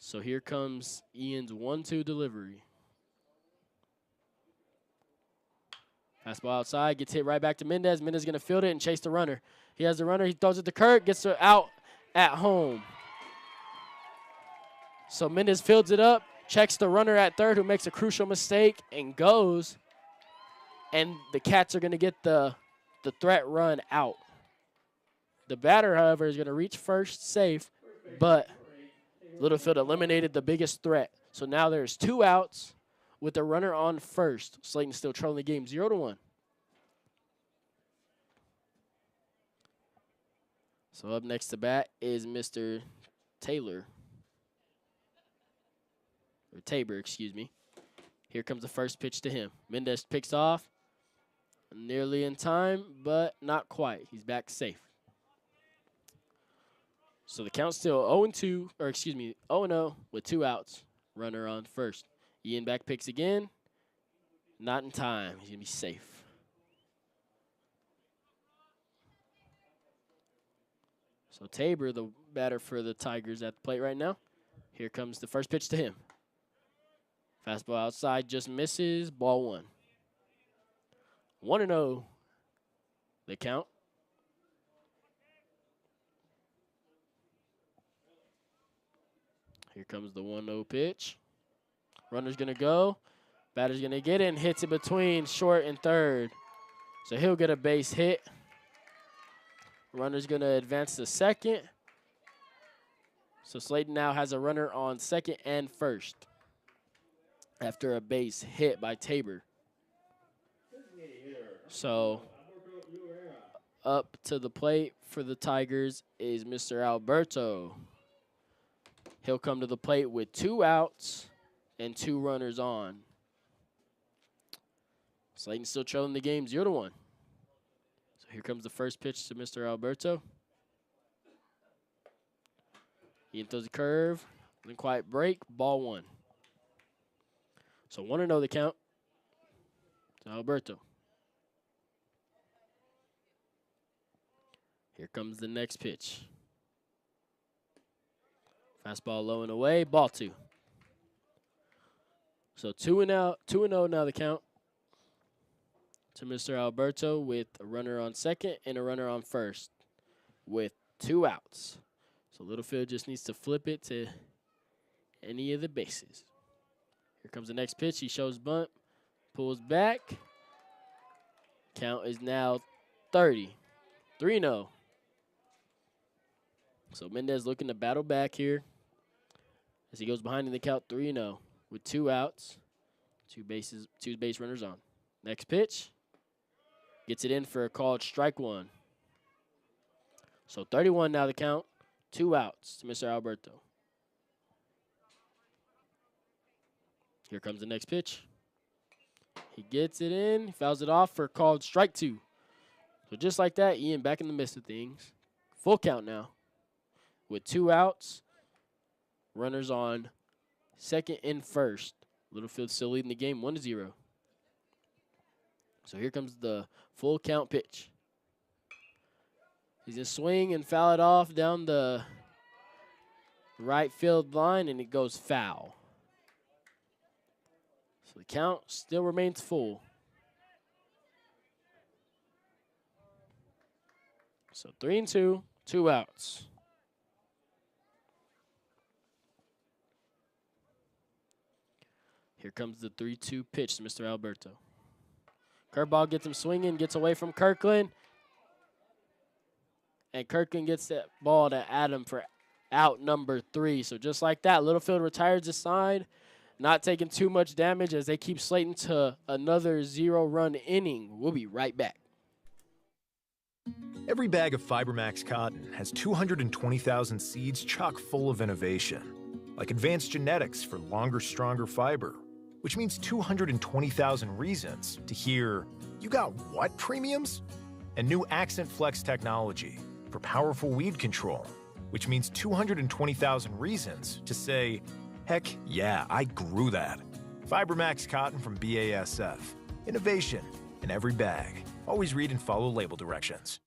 So here comes Ian's 1-2 delivery. Fastball outside, gets hit right back to Mendez. Mendez going to field it and chase the runner. He has the runner. He throws it to Kirk, gets her out at home. So Mendez fields it up, checks the runner at third who makes a crucial mistake and goes. And the Cats are going to get the threat run out. The batter, however, is going to reach first safe, but Littlefield eliminated the biggest threat. So now there's 2 outs with the runner on first. Slaton still trailing the game 0-1. So up next to bat is Mr. Taylor. Or Tabor, excuse me. Here comes the first pitch to him. Mendez picks off. Nearly in time, but not quite. He's back safe. So the count's still 0-2, or excuse me, 0-0 with 2 outs. Runner on first. Ian back picks again. Not in time. He's going to be safe. So Tabor, the batter for the Tigers, at the plate right now. Here comes the first pitch to him. Fastball outside, just misses, ball one. 1-0, the count. Here comes the 1-0 pitch. Runner's going to go. Batter's going to get it and hits it between short and third. So he'll get a base hit. Runner's going to advance to second. So Slaton now has a runner on second and first after a base hit by Tabor. So up to the plate for the Tigers is Mr. Alberto. He'll come to the plate with 2 outs and 2 runners on. Slaton still trailing the game 0-1. So here comes the first pitch to Mr. Alberto. He throws a curve, didn't quite break, ball one. So 1-0 the count to Alberto. Here comes the next pitch. Fastball low and away, ball 2. So 2-0 now the count to Mr. Alberto with a runner on second and a runner on first with 2 outs. So Littlefield just needs to flip it to any of the bases. Here comes the next pitch. He shows bunt, pulls back. Count is now 30. 3-0. So Mendez looking to battle back here as he goes behind in the count 3-0 with 2 outs, 2 base runners on. Next pitch. Gets it in for a called strike one. So 31 now the count. 2 outs to Mr. Alberto. Here comes the next pitch. He gets it in, fouls it off for a called strike 2. So just like that, Ian back in the midst of things. Full count now with 2 outs. Runners on second and first. Littlefield still leading the game 1-0. So here comes the full count pitch. He's going to swing and foul it off down the right field line, and it goes foul. So the count still remains full. So 3-2, 2 outs. Here comes the 3-2 pitch to Mr. Alberto. Curveball gets him swinging, gets away from Kirkland. And Kirkland gets that ball to Adam for out number 3. So just like that, Littlefield retires his side, not taking too much damage as they keep Slaton to another 0-run inning. We'll be right back. Every bag of FiberMax cotton has 220,000 seeds chock full of innovation, like advanced genetics for longer, stronger fiber, which means 220,000 reasons to hear, "You got what premiums?" And new Accent Flex technology for powerful weed control, which means 220,000 reasons to say, "Heck yeah, I grew that." FiberMax cotton from BASF. Innovation in every bag. Always read and follow label directions.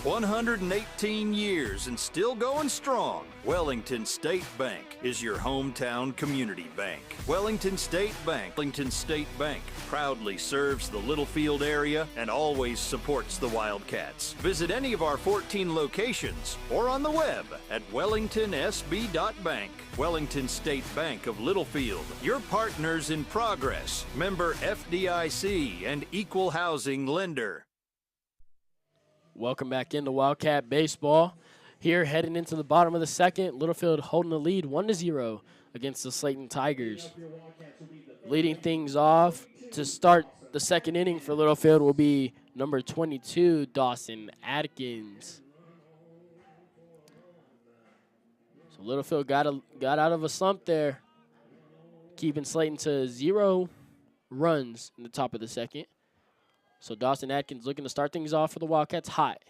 118 years and still going strong. Wellington State Bank is your hometown community bank. Wellington State Bank proudly serves the Littlefield area and always supports the Wildcats. Visit any of our 14 locations or on the web at wellingtonsb.bank. Wellington State Bank of Littlefield, your partners in progress. Member FDIC and equal housing lender. Welcome back into Wildcat Baseball. Here, heading into the bottom of the second, Littlefield holding the lead 1-0 against the Slaton Tigers. Leading things off to start the second inning for Littlefield will be number 22, Dawson Atkins. So Littlefield got out of a slump there, keeping Slaton to 0 runs in the top of the second. So Dawson Atkins looking to start things off for the Wildcats hot.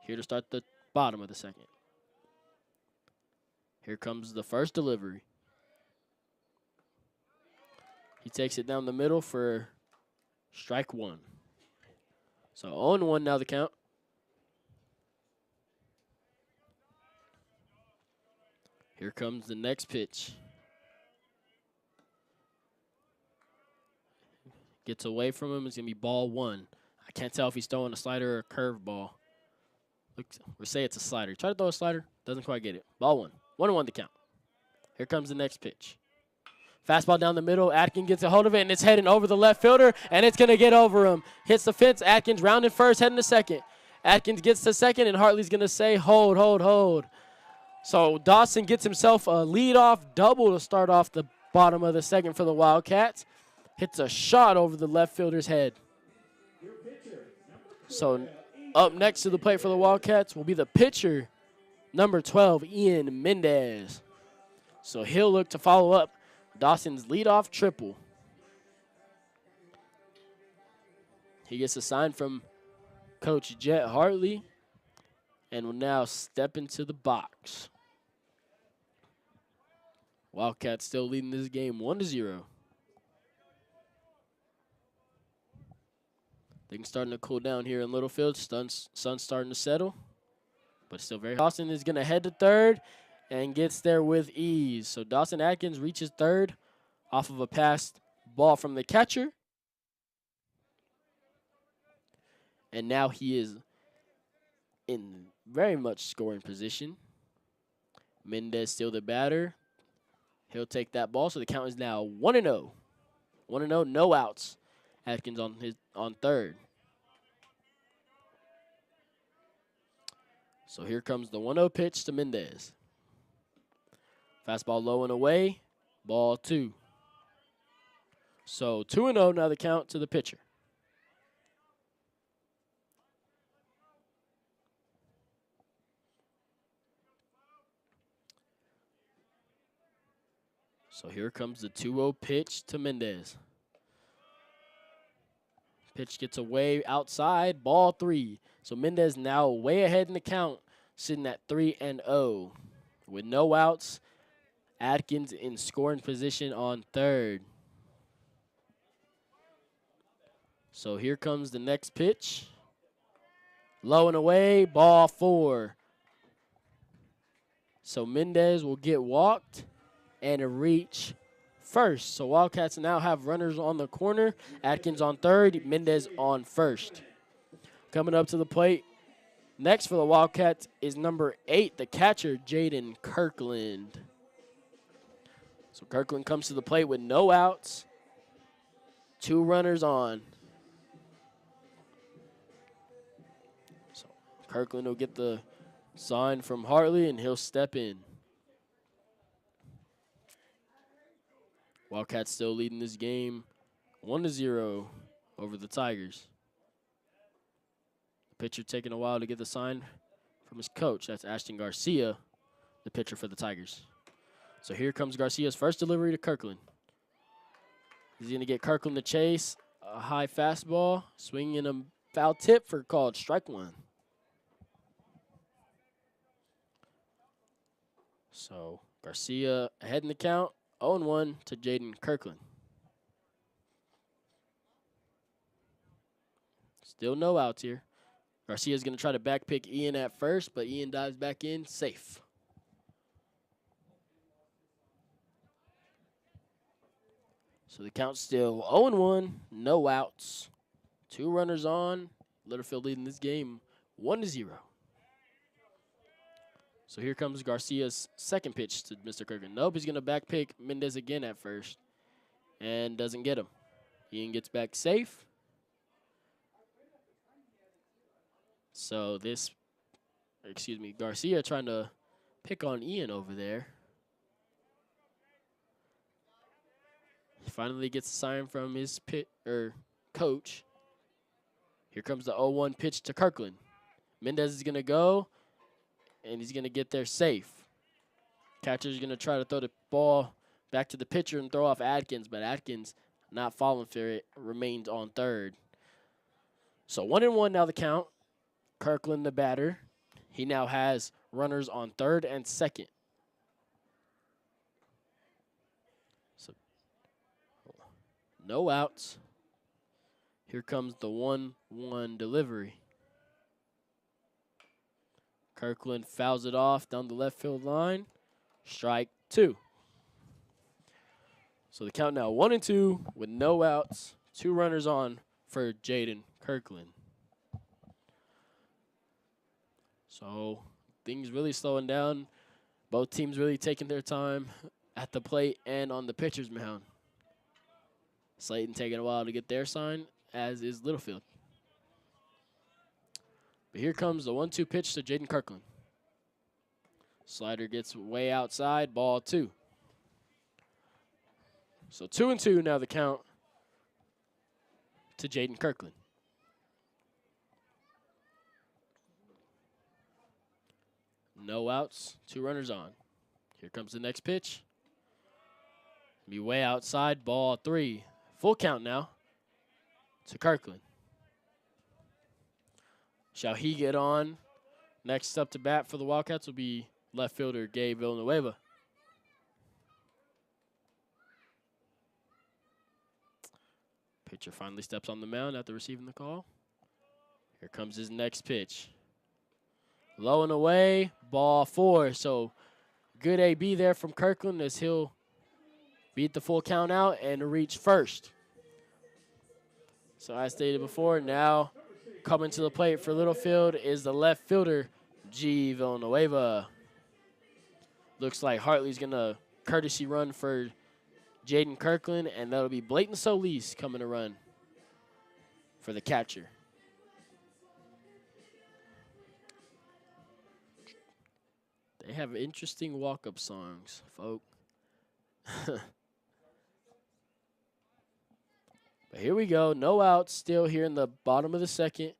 Here to start the bottom of the second. Here comes the first delivery. He takes it down the middle for strike 1. So 0-1 now the count. Here comes the next pitch. Gets away from him. It's going to be ball 1. I can't tell if he's throwing a slider or a curveball. We'll say it's a slider. Try to throw a slider. Doesn't quite get it. Ball 1. 1-1 to count. Here comes the next pitch. Fastball down the middle. Atkins gets a hold of it, and it's heading over the left fielder, and it's going to get over him. Hits the fence. Atkins rounding first, heading to second. Atkins gets to second, and Hartley's going to say, hold, hold, hold. So Dawson gets himself a leadoff double to start off the bottom of the second for the Wildcats. Hits a shot over the left fielder's head. So up next to the plate for the Wildcats will be the pitcher, number 12, Ian Mendez. So he'll look to follow up Dawson's leadoff triple. He gets a sign from Coach Jet Hartley and will now step into the box. Wildcats still leading this game 1-0. Things starting to cool down here in Littlefield. Sun's starting to settle, but still very. Dawson is going to head to third and gets there with ease. So Dawson Atkins reaches third off of a passed ball from the catcher. And now he is in very much scoring position. Mendez still the batter. He'll take that ball, so the count is now 1-0. 1-0, no outs. Atkins on third. So here comes the 1-0 pitch to Mendez. Fastball low and away, ball 2. So 2-0 now the count to the pitcher. So here comes the 2-0 pitch to Mendez. Pitch gets away outside, ball 3. So Mendez now way ahead in the count, sitting at 3-0. With no outs, Atkins in scoring position on third. So here comes the next pitch. Low and away, ball 4. So Mendez will get walked and reach first. So Wildcats now have runners on the corner. Atkins on third, Mendez on first. Coming up to the plate next for the Wildcats is number 8, the catcher, Jaden Kirkland. So Kirkland comes to the plate with no outs. 2 runners on. So Kirkland will get the sign from Hartley, and he'll step in. Wildcats still leading this game 1-0 over the Tigers. The pitcher taking a while to get the sign from his coach. That's Ashton Garcia, the pitcher for the Tigers. So here comes Garcia's first delivery to Kirkland. He's going to get Kirkland to chase. A high fastball, swinging a foul tip for called strike 1. So Garcia ahead in the count. 0-1 to Jaden Kirkland. Still no outs here. Garcia's going to try to back pick Ian at first, but Ian dives back in safe. So the count's still 0-1, no outs. 2 runners on. Littlefield leading this game 1-0. So here comes Garcia's second pitch to Mr. Kirkland. Nope, he's going to back pick Mendez again at first and doesn't get him. Ian gets back safe. So Garcia trying to pick on Ian over there. He finally gets a sign from his coach. Here comes the 0-1 pitch to Kirkland. Mendez is going to go, and he's going to get there safe. Catcher's going to try to throw the ball back to the pitcher and throw off Atkins, but Atkins, not falling for it, remains on third. So 1-1 now the count. Kirkland the batter. He now has runners on third and second. So no outs. Here comes the 1-1 delivery. Kirkland fouls it off down the left field line. Strike 2. So the count now 1-2 with no outs. 2 runners on for Jaden Kirkland. So things really slowing down. Both teams really taking their time at the plate and on the pitcher's mound. Slaton taking a while to get their sign, as is Littlefield. But here comes the 1-2 pitch to Jaden Kirkland. Slider gets way outside, ball 2. So 2-2 now the count to Jaden Kirkland. No outs, 2 runners on. Here comes the next pitch. Be way outside, ball 3. Full count now to Kirkland. Shall he get on? Next up to bat for the Wildcats will be left fielder Gabe Villanueva. Pitcher finally steps on the mound after receiving the call. Here comes his next pitch. Low and away, ball 4. So good AB there from Kirkland as he'll beat the full count out and reach first. So as stated before, now coming to the plate for Littlefield is the left fielder, G. Villanueva. Looks like Hartley's going to courtesy run for Jaden Kirkland, and that'll be Blayton Solis coming to run for the catcher. They have interesting walk-up songs, folk. But here we go. No outs still here in the bottom of the second.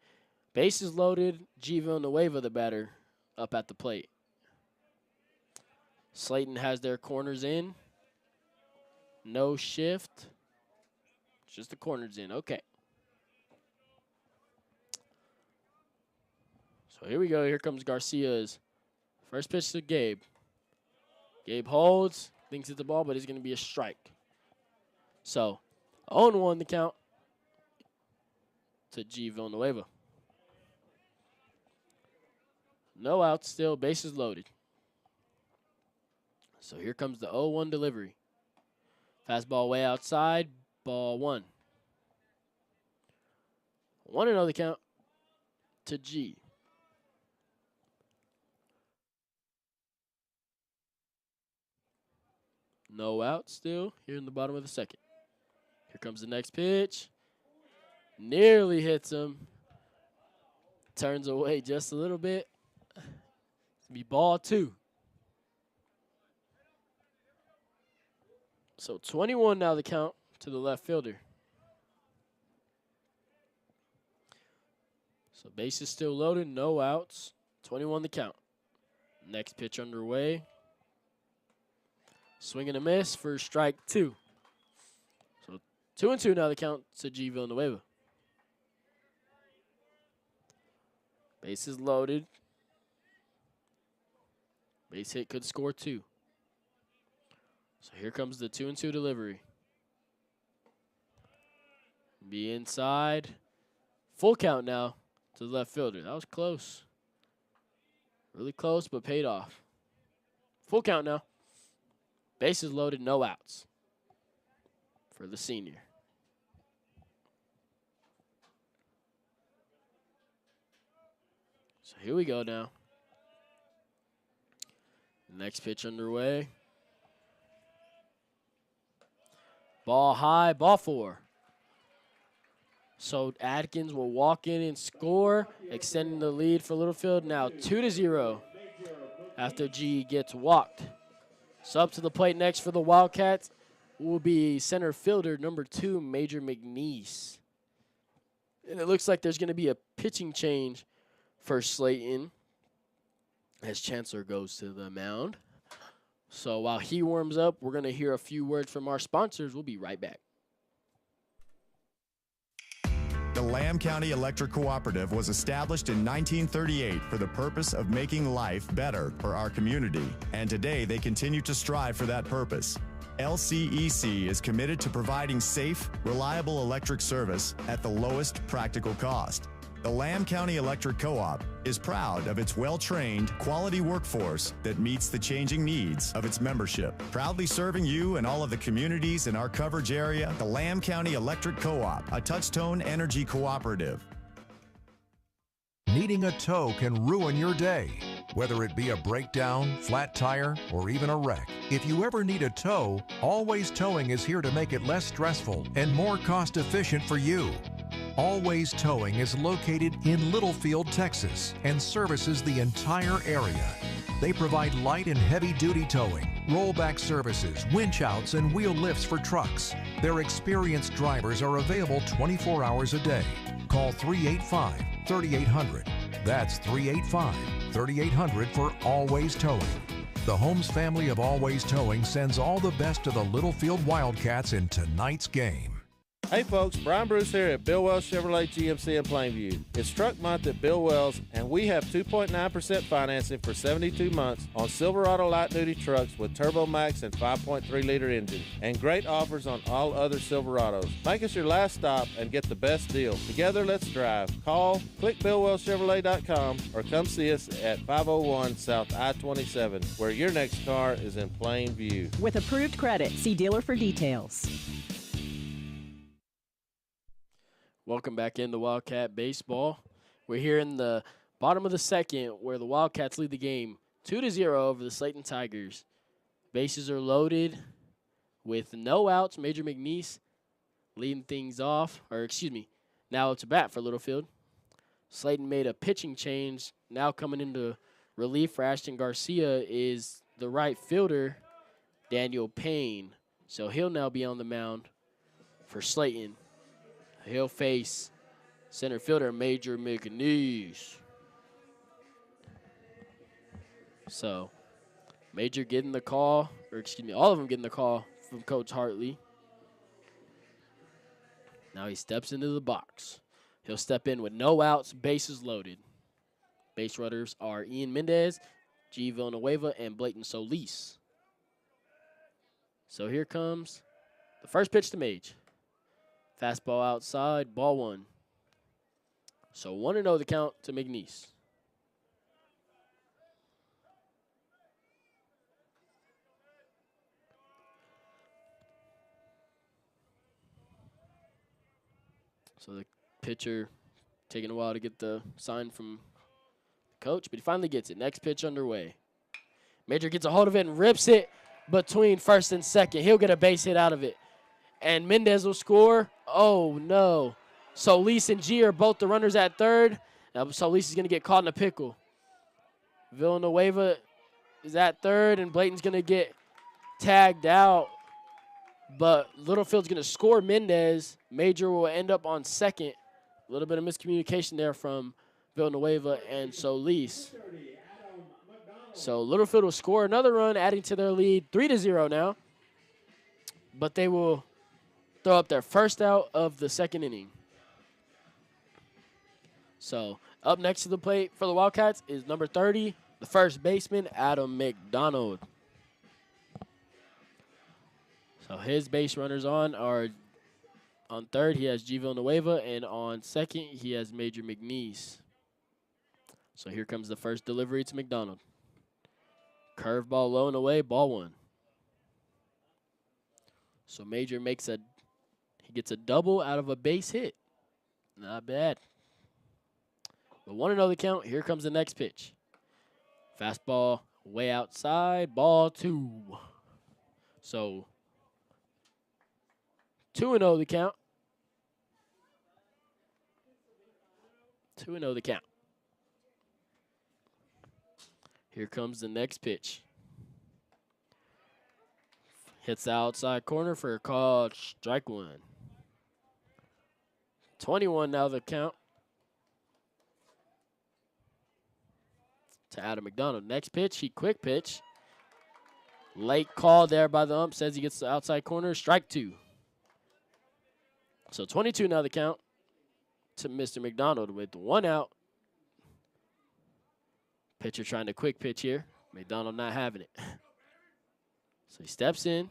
Bases loaded. G. Villanueva, the batter, up at the plate. Slaton has their corners in. No shift. Just the corners in. Okay. So here we go. Here comes Garcia's first pitch to Gabe. Gabe holds. Thinks it's the ball, but it's going to be a strike. So 0-1 the count to G. Villanueva. No outs still. Bases loaded. So here comes the 0-1 delivery. Fastball way outside. Ball 1. 1-0 the count to G. No out still here in the bottom of the second. Here comes the next pitch. Nearly hits him. Turns away just a little bit. It's going to be ball 2. So 21 now the count to the left fielder. So bases still loaded, no outs. 21 the count. Next pitch underway. Swing and a miss for strike 2. So 2-2 now the count to G. Villanueva. Bases loaded. Base hit could score 2. So here comes the 2-2 delivery. Be inside. Full count now to the left fielder. That was close. Really close, but paid off. Full count now. Bases loaded, no outs for the senior. So here we go now. Next pitch underway. Ball high, ball 4. So Adkins will walk in and score, extending the lead for Littlefield. Now 2-0 after G gets walked. So up to the plate next for the Wildcats will be center fielder number 2, Major McNeese. And it looks like there's going to be a pitching change for Slaton as Chancellor goes to the mound. So while he warms up, we're going to hear a few words from our sponsors. We'll be right back. The Lamb County Electric Cooperative was established in 1938 for the purpose of making life better for our community, and today they continue to strive for that purpose. LCEC is committed to providing safe, reliable electric service at the lowest practical cost. The Lamb County Electric Co-op is proud of its well-trained, quality workforce that meets the changing needs of its membership. Proudly serving you and all of the communities in our coverage area, the Lamb County Electric Co-op, a touch-tone energy cooperative. Needing a tow can ruin your day, whether it be a breakdown, flat tire, or even a wreck. If you ever need a tow, Always Towing is here to make it less stressful and more cost-efficient for you. Always Towing is located in Littlefield, Texas, and services the entire area. They provide light and heavy-duty towing, rollback services, winch outs, and wheel lifts for trucks. Their experienced drivers are available 24 hours a day. Call 385-3800. That's 385-3800 for Always Towing. The Holmes family of Always Towing sends all the best to the Littlefield Wildcats in tonight's game. Hey folks, Brian Bruce here at Bill Wells Chevrolet GMC in Plainview. It's truck month at Bill Wells, and we have 2.9% financing for 72 months on Silverado light-duty trucks with Turbo Max and 5.3-liter engines, and great offers on all other Silverados. Make us your last stop and get the best deal. Together, let's drive. Call, click BillWellsChevrolet.com, or come see us at 501 South I-27, where your next car is in plain view. With approved credit, see dealer for details. Welcome back into Wildcat Baseball. We're here in the bottom of the second where the Wildcats lead the game 2-0 over the Slaton Tigers. Bases are loaded with no outs. Major McNeese leading things off, now up to bat for Littlefield. Slaton made a pitching change. Now coming into relief for Ashton Garcia is the right fielder, Daniel Payne. So he'll now be on the mound for Slaton. He'll face center fielder Major McNeese. So, Major getting the call, all of them getting the call from Coach Hartley. Now he steps into the box. He'll step in with no outs, bases loaded. Base runners are Ian Mendez, G. Villanueva, and Blayton Solis. So here comes the first pitch to Mage. Fastball outside, ball one. So 1-0 the count to McNeese. So the pitcher taking a while to get the sign from the coach, but he finally gets it. Next pitch underway. Major gets a hold of it and rips it between first and second. He'll get a base hit out of it. And Mendez will score. Oh, no. Solis and G are both the runners at third. Now Solis is going to get caught in a pickle. Villanueva is at third, and Blayton's going to get tagged out. But Littlefield's going to score Mendez. Major will end up on second. A little bit of miscommunication there from Villanueva and Solis. So Littlefield will score another run, adding to their lead 3-0 now. But they will throw up their first out of the second inning. So up next to the plate for the Wildcats is number 30, the first baseman, Adam McDonald. So his base runners are on third, he has G. Villanueva, and on second, he has Major McNeese. So here comes the first delivery to McDonald. Curveball low and away, ball one. So Major gets a double out of a base hit. Not bad. But 1-0 the count. Here comes the next pitch. Fastball way outside. Ball two. So 2-0 the count. 2-0 the count. Here comes the next pitch. Hits the outside corner for a called strike one. 21 now the count to Adam McDonald. Next pitch, he quick pitch. Late call there by the ump. Says he gets the outside corner. Strike two. So 22 now the count to Mr. McDonald with one out. Pitcher trying to quick pitch here. McDonald not having it. So he steps in.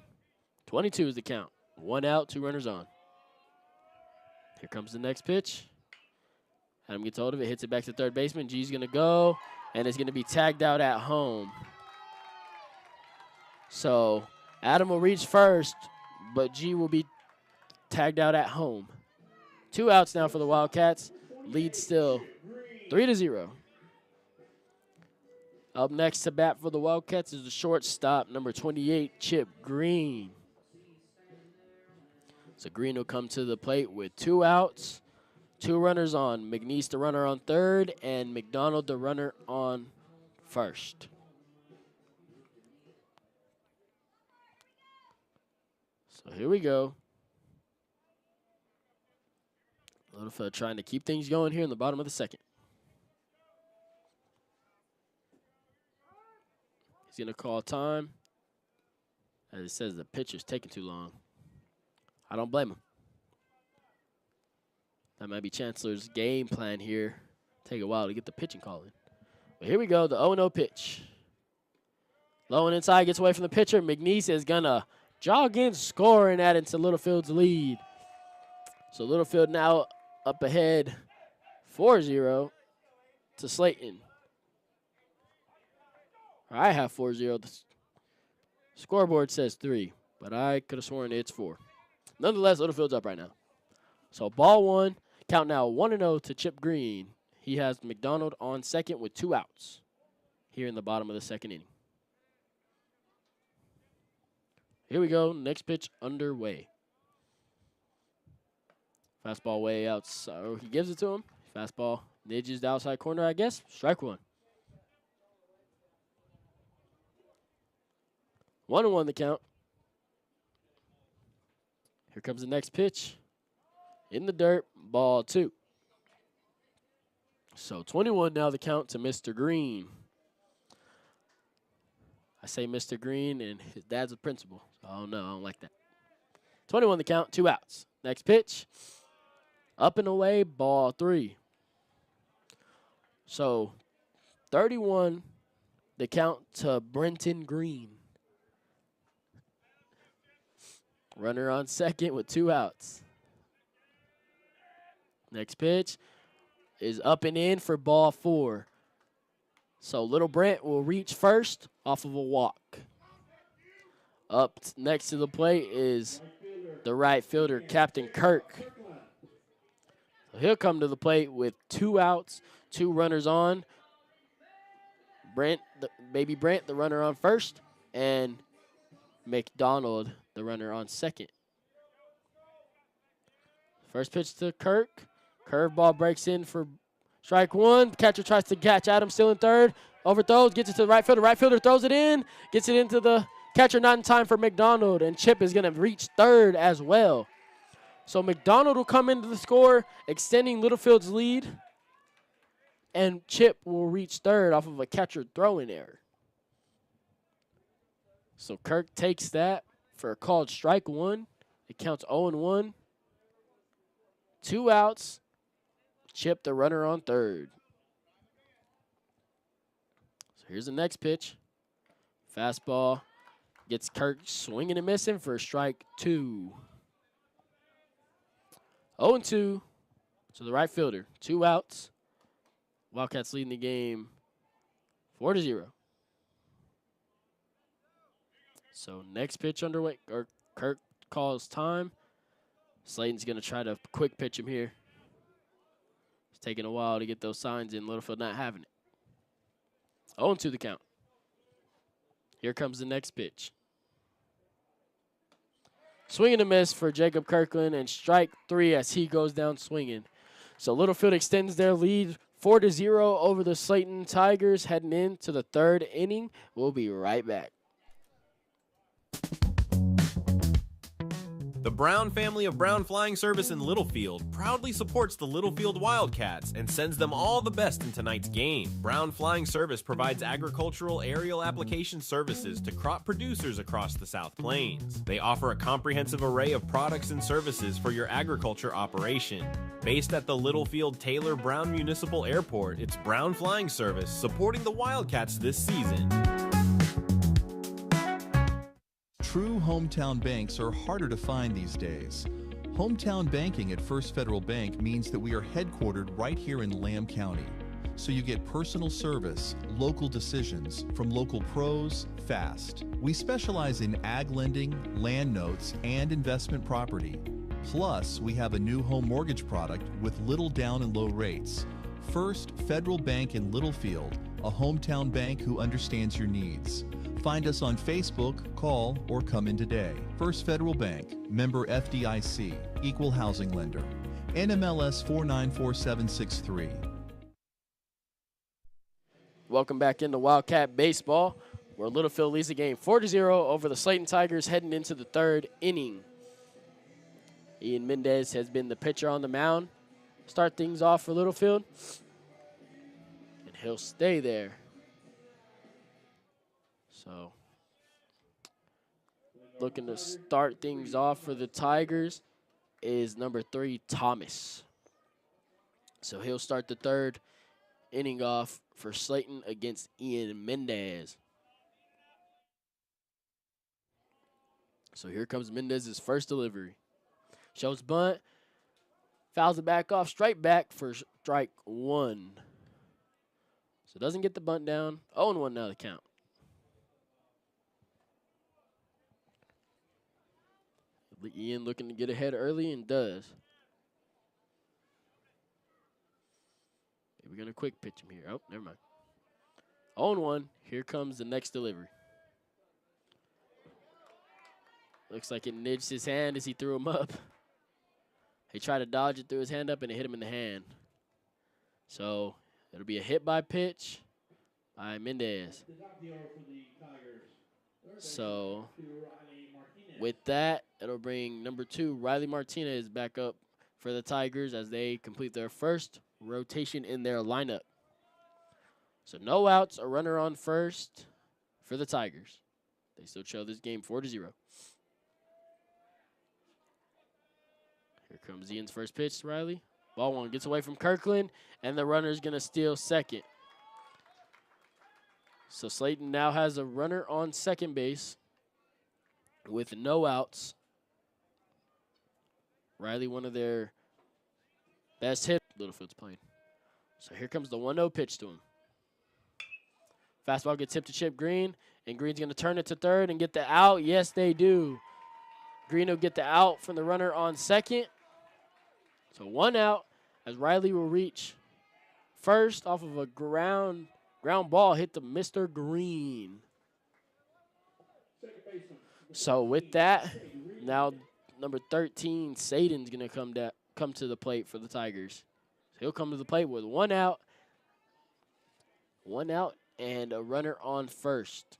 22 is the count. One out, two runners on. Here comes the next pitch. Adam gets hold of it, hits it back to third baseman. G's going to go, and it's going to be tagged out at home. So Adam will reach first, but G will be tagged out at home. 2 outs now for the Wildcats. Lead still 3-0. Up next to bat for the Wildcats is the shortstop, number 28, Chip Green. So Green will come to the plate with 2 outs, 2 runners on. McNeese, the runner on third, and McDonald, the runner on first. So here we go. Littlefield trying to keep things going here in the bottom of the second. He's going to call time. As it says, the pitcher's taking too long. I don't blame him. That might be Chancellor's game plan here. Take a while to get the pitching call in. But here we go, the 0-0 pitch. Low and inside, gets away from the pitcher. McNeese is going to jog in, score, and add into Littlefield's lead. So Littlefield now up ahead 4-0 to Slaton. I have 4-0. The scoreboard says 3, but I could have sworn it's 4. Nonetheless, Littlefield's up right now. So ball 1, count now 1-0 to Chip Green. He has McDonald on second with 2 outs here in the bottom of the second inning. Here we go, next pitch underway. Fastball way outside, or he gives it to him. Fastball nudges the outside corner, I guess. Strike 1. 1-1 the count. Here comes the next pitch. In the dirt, ball 2. So 21 now the count to Mr. Green. I say Mr. Green, and his dad's a principal. So I don't like that. 21 the count, 2 outs. Next pitch. Up and away, ball 3. So 31 the count to Brenton Green. Runner on second with 2 outs. Next pitch is up and in for ball 4. So Little Brent will reach first off of a walk. Up next to the plate is the right fielder, Captain Kirk. So he'll come to the plate with 2 outs, 2 runners on. Baby Brent, the runner on first, and McDonald, the runner on second. First pitch to Kirk. Curveball breaks in for strike 1. Catcher tries to catch Adam, still in third. Overthrows, gets it to the right fielder. Right fielder throws it in, gets it into the catcher, not in time for McDonald, and Chip is going to reach third as well. So McDonald will come into the score, extending Littlefield's lead, and Chip will reach third off of a catcher throwing error. So Kirk takes that for a called strike 1. It counts 0-1. 2 outs. Chip, the runner on third. So here's the next pitch. Fastball gets Kirk swinging and missing for strike 2. 0-2 to the right fielder. 2 outs. Wildcats leading the game 4-0. So next pitch underway, or Kirk calls time. Slaton's going to try to quick pitch him here. It's taking a while to get those signs in. Littlefield not having it. 0-2 the count. Here comes the next pitch. Swing and a miss for Jacob Kirkland, and strike 3 as he goes down swinging. So Littlefield extends their lead 4-0 over the Slaton Tigers heading into the 3rd inning. We'll be right back. The Brown family of Brown Flying Service in Littlefield proudly supports the Littlefield Wildcats and sends them all the best in tonight's game. Brown Flying Service provides agricultural aerial application services to crop producers across the South Plains. They offer a comprehensive array of products and services for your agriculture operation. Based at the Littlefield Taylor Brown Municipal Airport, it's Brown Flying Service supporting the Wildcats this season. True hometown banks are harder to find these days. Hometown banking at First Federal Bank means that we are headquartered right here in Lamb County. So you get personal service, local decisions from local pros, fast. We specialize in ag lending, land notes, and investment property. Plus, we have a new home mortgage product with little down and low rates. First Federal Bank in Littlefield, a hometown bank who understands your needs. Find us on Facebook, call, or come in today. First Federal Bank, member FDIC, equal housing lender. NMLS 494763. Welcome back into Wildcat Baseball, where Littlefield leads the game 4-0 over the Slaton Tigers heading into the third inning. Ian Mendez has been the pitcher on the mound. Start things off for Littlefield, and he'll stay there. So, looking to start things off for the Tigers is number 3, Thomas. So he'll start the third inning off for Slaton against Ian Mendez. So here comes Mendez's first delivery. Shows bunt, fouls it back off, straight back for strike 1. So doesn't get the bunt down. 0-1 now the count. Ian looking to get ahead early and does. We're going to quick pitch him here. Oh, never mind. 0-1. Here comes the next delivery. Looks like it nudged his hand as he threw him up. He tried to dodge it, threw his hand up, and it hit him in the hand. So it'll be a hit by pitch by Mendez. So with that, it'll bring number 2, Riley Martinez, back up for the Tigers as they complete their first rotation in their lineup. So no outs, a runner on first for the Tigers. They still trail this game 4-0. Here comes Ian's first pitch to Riley. Ball 1 gets away from Kirkland, and the runner's going to steal second. So Slaton now has a runner on second base with no outs. Riley, one of their best hit Littlefield's played. So here comes the 1-0 pitch to him. Fastball gets tipped to Chip Green, and Green's going to turn it to third and get the out. Yes, they do. Green will get the out from the runner on second. So 1 out as Riley will reach first off of a ground ball hit to Mr. Green. So with that, now number 13, Satan's going to come to the plate for the Tigers. So he'll come to the plate with 1 out. 1 out and a runner on first.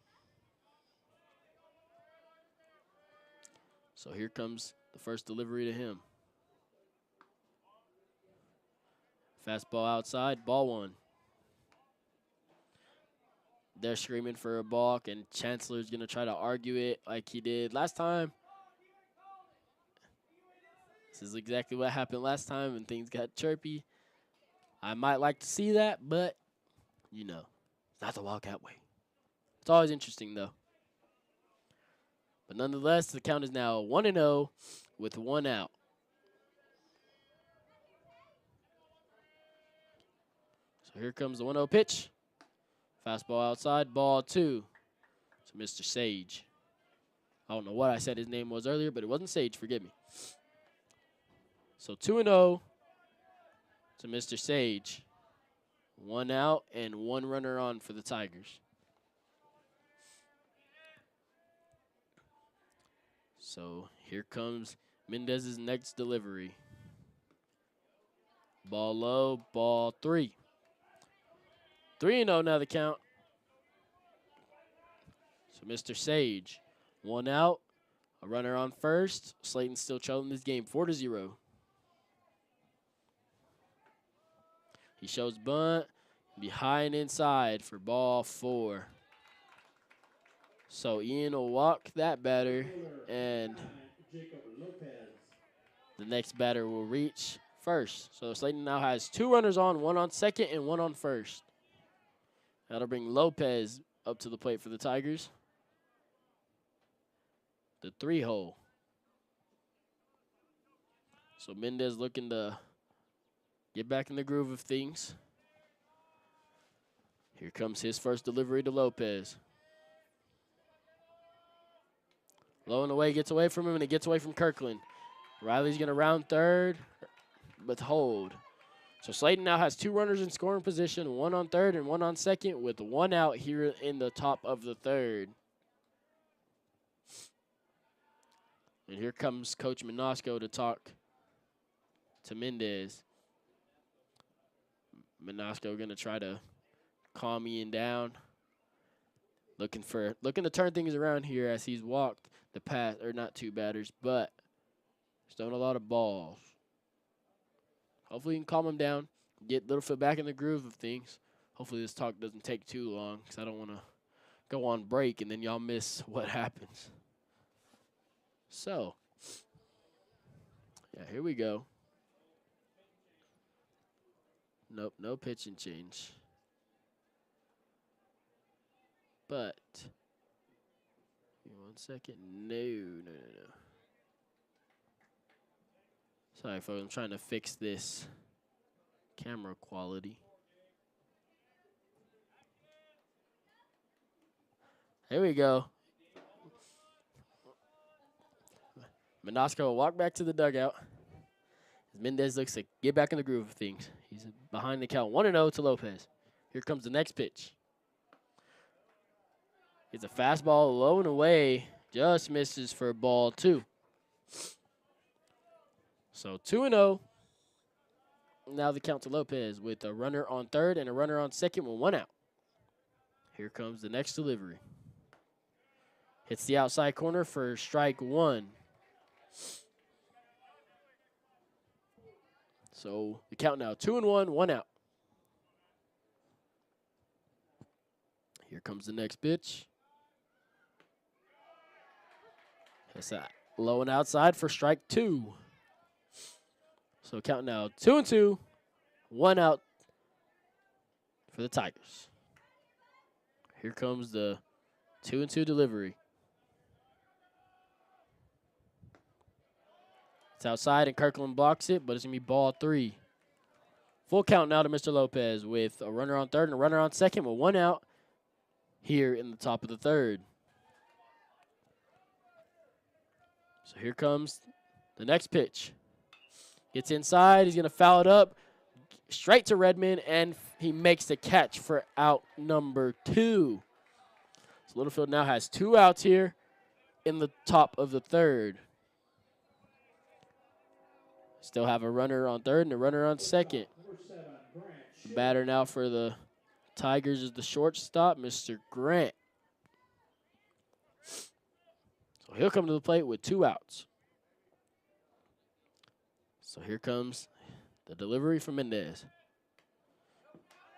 So here comes the first delivery to him. Fastball outside, ball 1. They're screaming for a balk, and Chancellor's going to try to argue it like he did last time. This is exactly what happened last time when things got chirpy. I might like to see that, but, you know, it's not the Wildcat way. It's always interesting, though. But nonetheless, the count is now 1-0 with 1 out. So here comes the 1-0 pitch. Fastball outside, ball 2 to Mr. Sage. I don't know what I said his name was earlier, but it wasn't Sage, forgive me. So 2-0 to Mr. Sage. 1 out and 1 runner on for the Tigers. So here comes Mendez's next delivery. Ball low, ball 3. 3-0 now the count. So Mr. Sage, 1 out, a runner on first. Slaton's still trailing this game 4-0. He shows bunt behind inside for ball 4. So Ian will walk that batter, and the next batter will reach first. So Slaton now has 2 runners on, 1 on second and 1 on first. That'll bring Lopez up to the plate for the Tigers. The 3-hole. So Mendez looking to get back in the groove of things. Here comes his first delivery to Lopez. Low and away, gets away from him, and it gets away from Kirkland. Riley's going to round third, but hold. So Slaton now has 2 runners in scoring position, 1 on third and 1 on second, with 1 out here in the top of the third. And here comes Coach Minosco to talk to Mendez. Minosco going to try to calm Ian down. Looking to turn things around here as he's walked the path, or not 2 batters, but he's throwing a lot of balls. Hopefully you can calm him down, get Littlefield back in the groove of things. Hopefully this talk doesn't take too long because I don't want to go on break and then y'all miss what happens. So, yeah, here we go. Nope, no pitch and change. But, give me 1 second. No. Sorry, folks, I'm trying to fix this camera quality. Here we go. Minosco will walk back to the dugout. Mendez looks to get back in the groove of things. He's behind the count 1-0 to Lopez. Here comes the next pitch. It's a fastball low and away. Just misses for ball 2. So 2-0. Now the count to Lopez with a runner on third and a runner on second with 1 out. Here comes the next delivery. Hits the outside corner for strike 1. So the count now 2-1, 1 out. Here comes the next pitch. Hits that low and outside for strike 2. So count now 2-2, 1 out for the Tigers. Here comes the 2-2 delivery. It's outside and Kirkland blocks it, but it's going to be ball 3. Full count now to Mr. Lopez with a runner on third and a runner on second with 1 out here in the top of the third. So here comes the next pitch. Gets inside. He's going to foul it up straight to Redmond, and he makes the catch for out number 2. So Littlefield now has 2 outs here in the top of the third. Still have a runner on third and a runner on second. The batter now for the Tigers is the shortstop, Mr. Grant. So he'll come to the plate with 2 outs. So here comes the delivery from Mendez.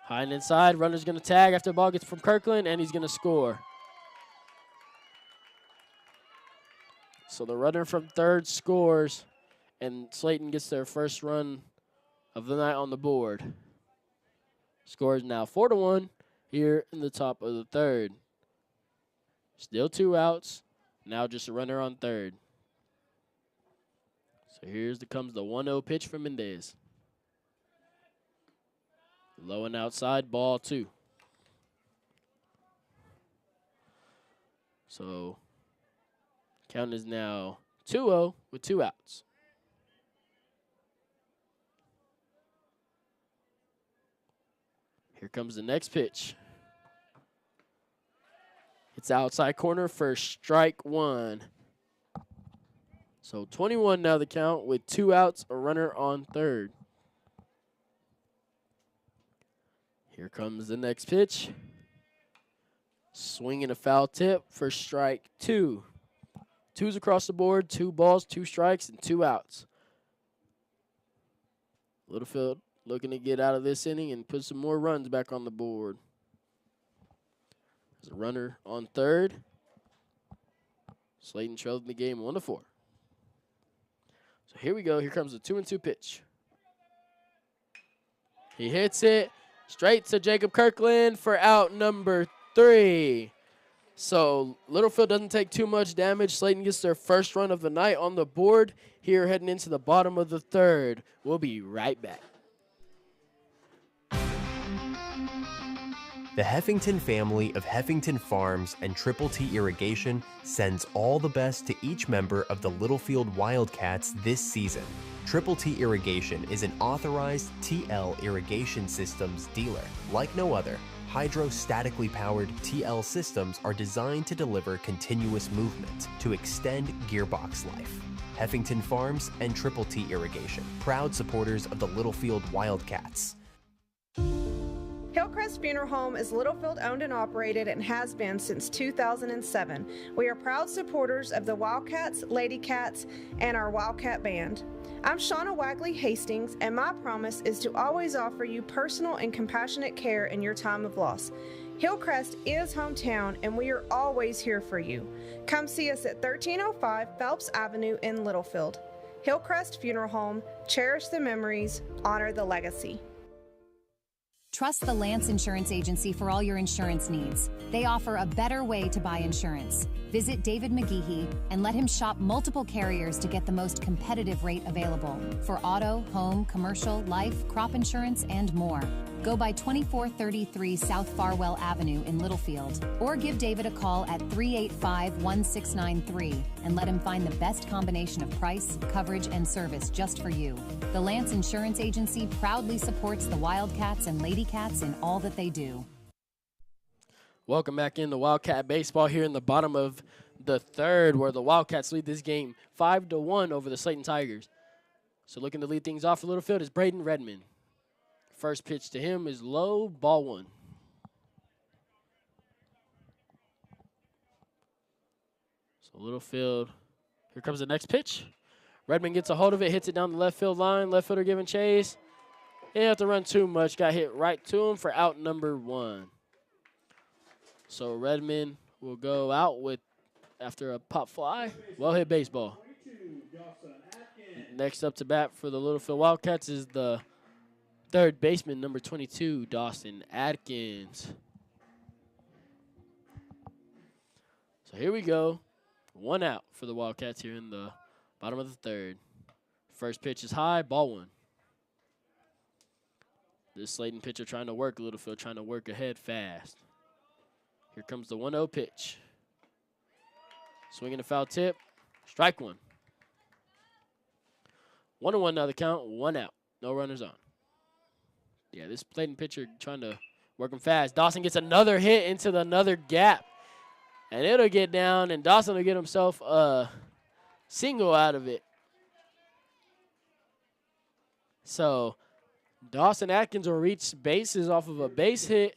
High and inside, runner's going to tag after the ball gets from Kirkland, and he's going to score. So the runner from third scores, and Slaton gets their first run of the night on the board. Score is now 4-1 here in the top of the third. Still 2 outs, now just a runner on third. So comes the 1-0 pitch from Mendez. Low and outside, ball 2. So count is now 2-0 with 2 outs. Here comes the next pitch. It's outside corner for strike 1. So 21 now the count with 2 outs, a runner on third. Here comes the next pitch. Swing and a foul tip for strike 2. 2s across the board, 2 balls, 2 strikes, and 2 outs. Littlefield looking to get out of this inning and put some more runs back on the board. There's a runner on third. Slaton trailing the game 1-4. So here we go. Here comes the 2-2 pitch. He hits it straight to Jacob Kirkland for out number 3. So Littlefield doesn't take too much damage. Slaton gets their first run of the night on the board here heading into the bottom of the third. We'll be right back. The Heffington family of Heffington Farms and Triple T Irrigation sends all the best to each member of the Littlefield Wildcats this season. Triple T Irrigation is an authorized TL irrigation systems dealer. Like no other, hydrostatically powered TL systems are designed to deliver continuous movement to extend gearbox life. Heffington Farms and Triple T Irrigation, proud supporters of the Littlefield Wildcats. Hillcrest Funeral Home is Littlefield owned and operated and has been since 2007. We are proud supporters of the Wildcats, Lady Cats, and our Wildcat Band. I'm Shauna Wagley Hastings, and my promise is to always offer you personal and compassionate care in your time of loss. Hillcrest is hometown, and we are always here for you. Come see us at 1305 Phelps Avenue in Littlefield. Hillcrest Funeral Home, cherish the memories, honor the legacy. Trust the Lance Insurance Agency for all your insurance needs. They offer a better way to buy insurance. Visit David McGeehee and let him shop multiple carriers to get the most competitive rate available for auto, home, commercial, life, crop insurance, and more. Go by 2433 South Farwell Avenue in Littlefield, or give David a call at 385-1693 and let him find the best combination of price, coverage, and service just for you. The Lance Insurance Agency proudly supports the Wildcats and Lady Cats in all that they do. Welcome back into Wildcat Baseball here in the bottom of the third, where the Wildcats lead this game 5-1 over the Slaton Tigers. So looking to lead things off for Littlefield is Braden Redmond. First pitch to him is low, ball one. So Littlefield, here comes the next pitch. Redmond gets a hold of it, hits it down the left field line. Left fielder giving chase. He didn't have to run too much. Got hit right to him for out number one. So Redmond will go out with, after a pop fly, well hit baseball. Next up to bat for the Littlefield Wildcats is the third baseman, number 22, Dawson Atkins. So here we go. One out for the Wildcats here in the bottom of the third. First pitch is high, ball one. This Slaton pitcher trying to work Littlefield, trying to work ahead fast. Here comes the 1-0 pitch. Swinging a foul tip, strike one. 1-1 now the count, one out. No runners on. Yeah, this Slaton pitcher trying to work him fast. Dawson gets another hit into another gap. And it'll get down, and Dawson will get himself a single out of it. So Dawson Atkins will reach bases off of a base hit.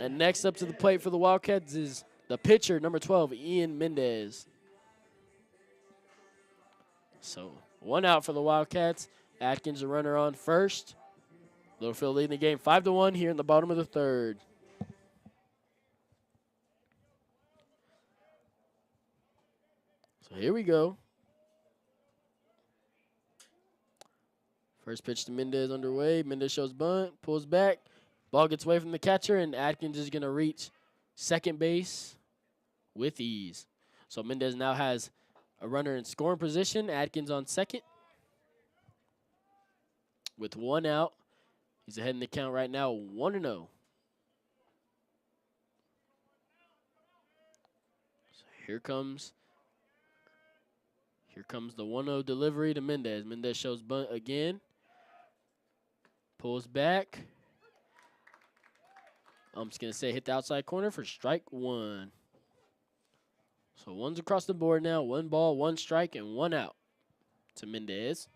And next up to the plate for the Wildcats is the pitcher, number 12, Ian Mendez. So one out for the Wildcats. Atkins, a runner on first. Littlefield leading the game 5-1 here in the bottom of the third. So here we go. First pitch to Mendez underway. Mendez shows bunt, pulls back. Ball gets away from the catcher, and Atkins is going to reach second base with ease. So Mendez now has a runner in scoring position. Atkins on second. With one out, he's ahead in the count right now, 1-0. So here comes the 1-0 delivery to Mendez. Mendez shows bunt again. Pulls back. I'm just going to say hit the outside corner for strike one. So one's across the board now. One ball, one strike, and one out to Mendez.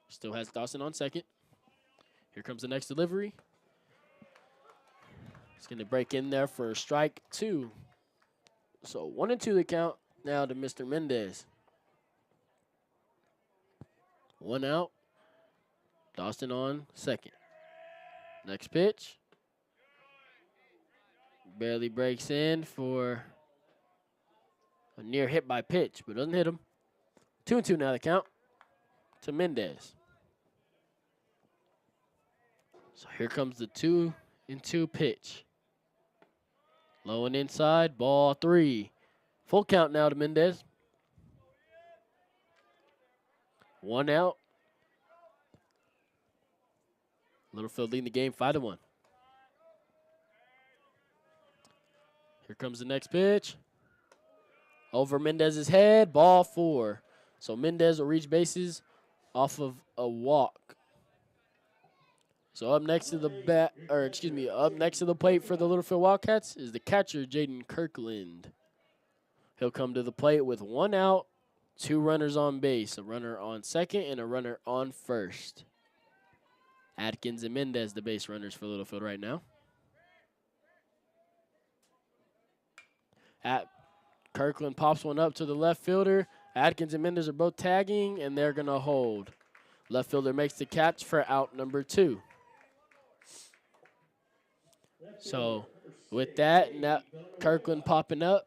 Still has Dawson on second. Here comes the next delivery. He's going to break in there for strike two. So 1-2 the count now to Mr. Mendez. One out. Dawson on second. Next pitch. Barely breaks in for a near hit by pitch, but doesn't hit him. 2-2 now the count to Mendez. So here comes the 2-2 pitch. Low and inside, ball 3. Full count now to Mendez. 1 out. Littlefield leading the game 5-1. Here comes the next pitch. Over Mendez's head, ball 4. So Mendez will reach bases off of a walk. So up next to the up next to the plate for the Littlefield Wildcats is the catcher, Jaden Kirkland. He'll come to the plate with 1 out, 2 runners on base, a runner on second and a runner on first. Atkins and Mendez, the base runners for Littlefield right now. Kirkland pops one up to the left fielder. Atkins and Mendez are both tagging, and they're going to hold. Left fielder makes the catch for out number 2. So with that, now Kirkland popping out,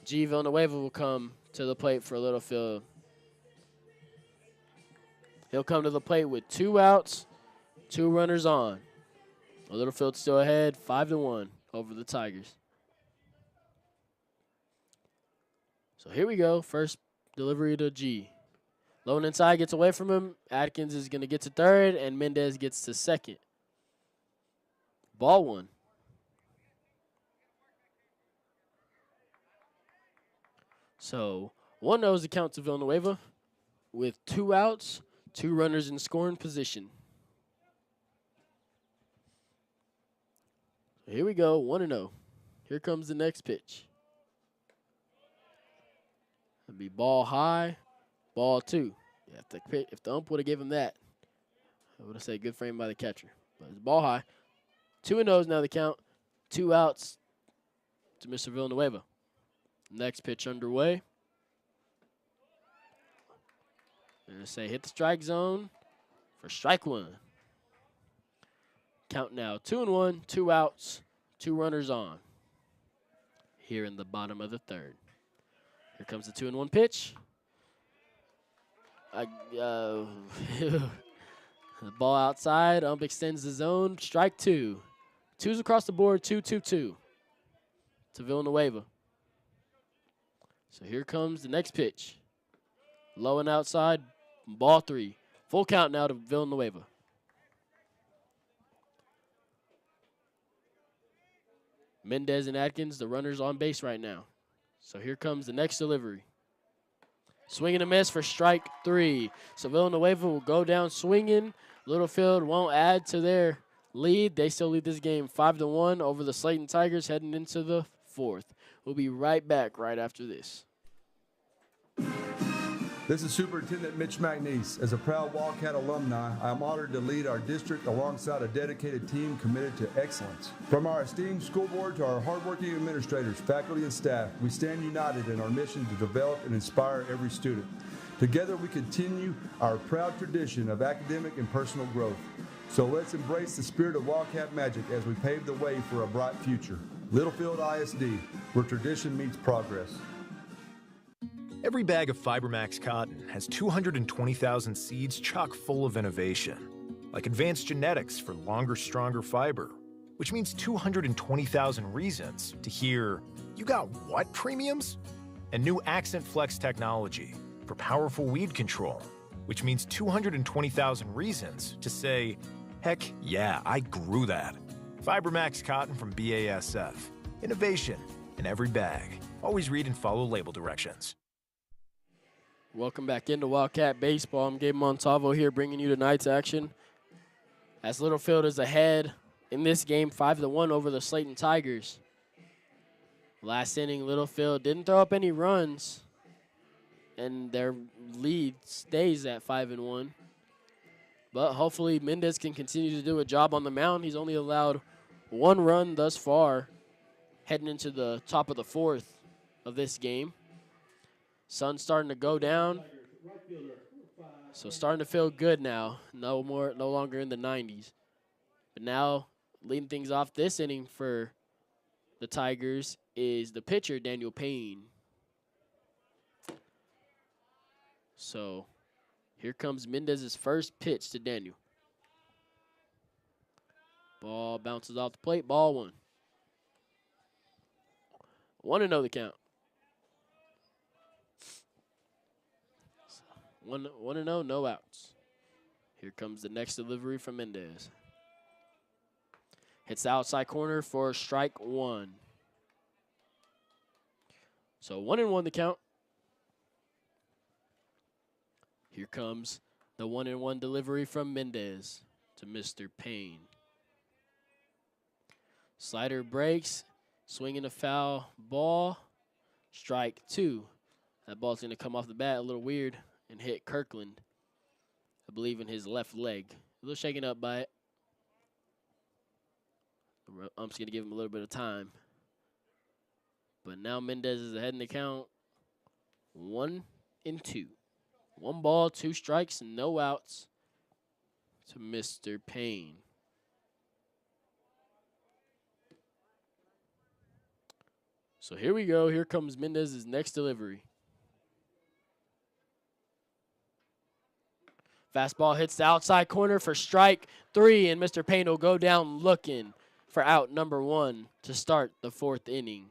G. Villanueva will come to the plate for Littlefield. He'll come to the plate with 2 outs, 2 runners on. Littlefield still ahead, 5-1 over the Tigers. So here we go, first delivery to G. Low and inside, gets away from him. Atkins is going to get to third, and Mendez gets to second. Ball 1. So 1-0 is the count to Villanueva with 2 outs, 2 runners in scoring position. Here we go, 1-0. Here comes the next pitch. It'll be ball high, ball 2. If the ump would have given him that, I would have said good frame by the catcher. But it's ball high. 2-0 is now the count. 2 outs to Mr. Villanueva. Next pitch underway. I'm going to say hit the strike zone for strike 1. Count now 2-1, 2 outs, 2 runners on. Here in the bottom of the 3rd. Here comes the 2-1 pitch. The ball outside. Ump extends the zone. Strike 2. 2's across the board. 2-2-2 to Villanueva. So here comes the next pitch. Low and outside. Ball 3. Full count now to Villanueva. Mendez and Atkins, the runners on base right now. So here comes the next delivery. Swing and a miss for strike 3. So Villanueva will go down swinging. Littlefield won't add to their lead. They still lead this game 5-1 over the Slaton Tigers heading into the 4th. We'll be right back right after this. This is Superintendent Mitch McNeese. As a proud Wildcat alumni, I am honored to lead our district alongside a dedicated team committed to excellence. From our esteemed school board to our hardworking administrators, faculty, and staff, we stand united in our mission to develop and inspire every student. Together, we continue our proud tradition of academic and personal growth. So let's embrace the spirit of Wildcat magic as we pave the way for a bright future. Littlefield ISD, where tradition meets progress. Every bag of Fibermax cotton has 220,000 seeds chock full of innovation, like advanced genetics for longer, stronger fiber, which means 220,000 reasons to hear, "You got what premiums?" And new Accent Flex technology for powerful weed control, which means 220,000 reasons to say, "Heck yeah, I grew that." Fibermax cotton from BASF. Innovation in every bag. Always read and follow label directions. Welcome back into Wildcat Baseball. I'm Gabe Montalvo here bringing you tonight's action. As Littlefield is ahead in this game 5-1 over the Slaton Tigers. Last inning, Littlefield didn't throw up any runs, and their lead stays at 5-1. But hopefully Mendez can continue to do a job on the mound. He's only allowed 1 run thus far, heading into the top of the 4th of this game. Sun's starting to go down, so starting to feel good now. No longer in the 90s. But now, leading things off this inning for the Tigers is the pitcher, Daniel Payne. So here comes Mendez's first pitch to Daniel. Ball bounces off the plate, ball 1. 1-0 the count. 1-0, no outs. Here comes the next delivery from Mendez. Hits the outside corner for strike one. So 1-1 the count. Here comes the 1-1 delivery from Mendez to Mr. Payne. Slider breaks, swinging a foul ball. Strike two. That ball's going to come off the bat a little weird and hit Kirkland, I believe, in his left leg. A little shaken up by it. I'm just going to give him a little bit of time. But now Mendez is ahead in the count. 1-2. 1 ball, 2 strikes, no outs to Mr. Payne. So here we go. Here comes Mendez's next delivery. Fastball hits the outside corner for strike 3, and Mr. Payne will go down looking for out number 1 to start the 4th inning.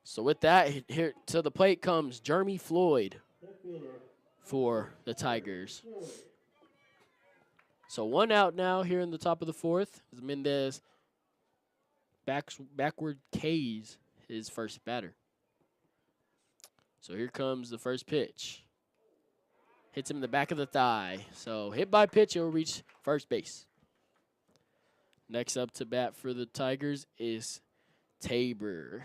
So with that, here to the plate comes Jeremy Floyd for the Tigers. So 1 out now here in the top of the 4th as Mendez backward K's his first batter. So here comes the first pitch. Hits him in the back of the thigh. So hit by pitch, he'll reach first base. Next up to bat for the Tigers is Tabor.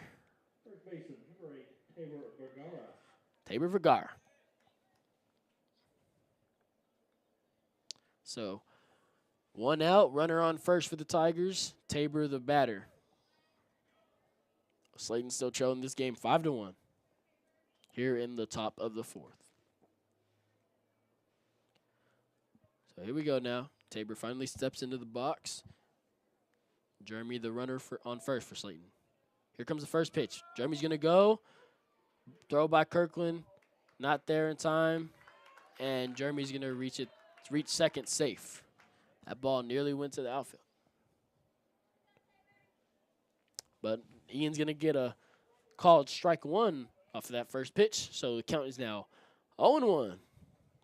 First baseman, number 8, Tabor Vergara. Tabor Vergara. So 1 out, runner on first for the Tigers. Tabor the batter. Slaton still trailing this game 5-1 here in the top of the 4th. So here we go now. Tabor finally steps into the box. Jeremy the runner on first for Slaton. Here comes the first pitch. Jeremy's going to go. Throw by Kirkland. Not there in time. And Jeremy's going to reach second safe. That ball nearly went to the outfield. But Ian's going to get a called strike 1 off of that first pitch. So the count is now 0-1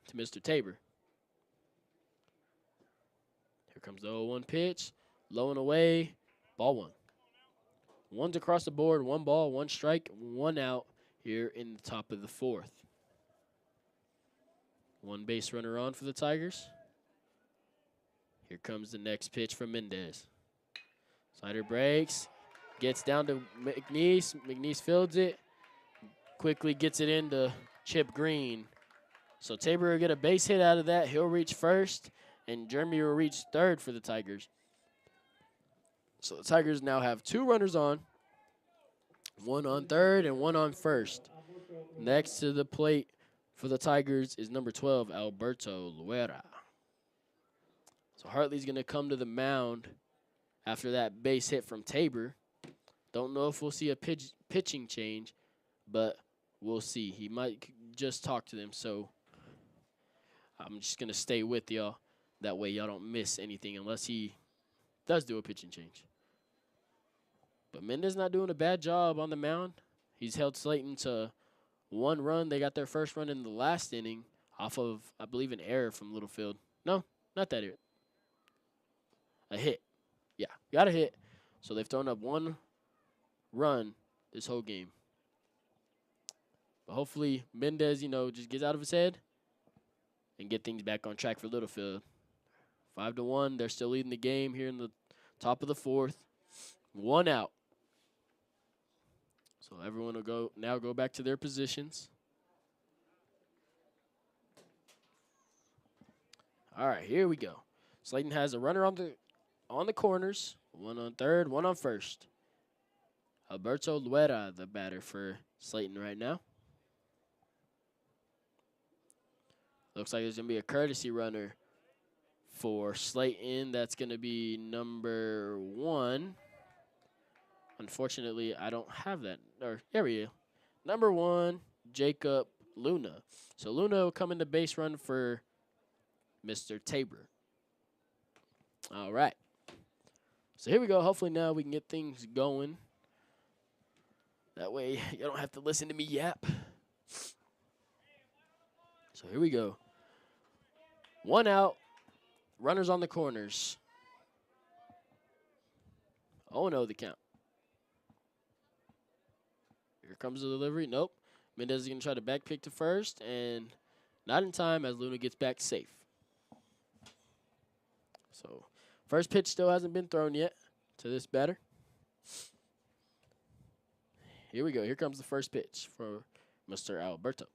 to Mr. Tabor. Here comes the 0-1 pitch. Low and away. Ball 1. 1's across the board. 1 ball, 1 strike, 1 out here in the top of the 4th. 1 base runner on for the Tigers. Here comes the next pitch from Mendez. Slider breaks. Gets down to McNeese. McNeese fields it. Quickly gets it into Chip Green. So Tabor will get a base hit out of that. He'll reach first, and Jeremy will reach third for the Tigers. So the Tigers now have 2 runners on. 1 on third and 1 on first. Next to the plate for the Tigers is number 12, Alberto Luera. So Hartley's going to come to the mound after that base hit from Tabor. Don't know if we'll see a pitching change, but we'll see. He might just talk to them, so I'm just going to stay with y'all. That way y'all don't miss anything unless he does do a pitching change. But Mendez not doing a bad job on the mound. He's held Slaton to 1 run. They got their first run in the last inning off of, I believe, an error from Littlefield. No, not that error. A hit. Yeah, got a hit. So they've thrown up 1 run this whole game. But hopefully Mendez, just gets out of his head and get things back on track for Littlefield. 5-1. They're still leading the game here in the top of the 4th. 1 out. So everyone will go back to their positions. All right, here we go. Slaton has a runner on the corners. 1 on third, 1 on first. Alberto Luera, the batter for Slaton right now. Looks like there's going to be a courtesy runner for Slaton. That's going to be number 1. Unfortunately, I don't have that. Or there we go. Number 1, Jacob Luna. So Luna will come into base run for Mr. Tabor. All right. So here we go. Hopefully now we can get things going. That way you don't have to listen to me yap. So here we go. 1 out. Runners on the corners. 0-0 the count. Here comes the delivery. Nope. Mendez is going to try to back pick to first, and not in time as Luna gets back safe. So first pitch still hasn't been thrown yet to this batter. Here we go. Here comes the first pitch for Mr. Alberto.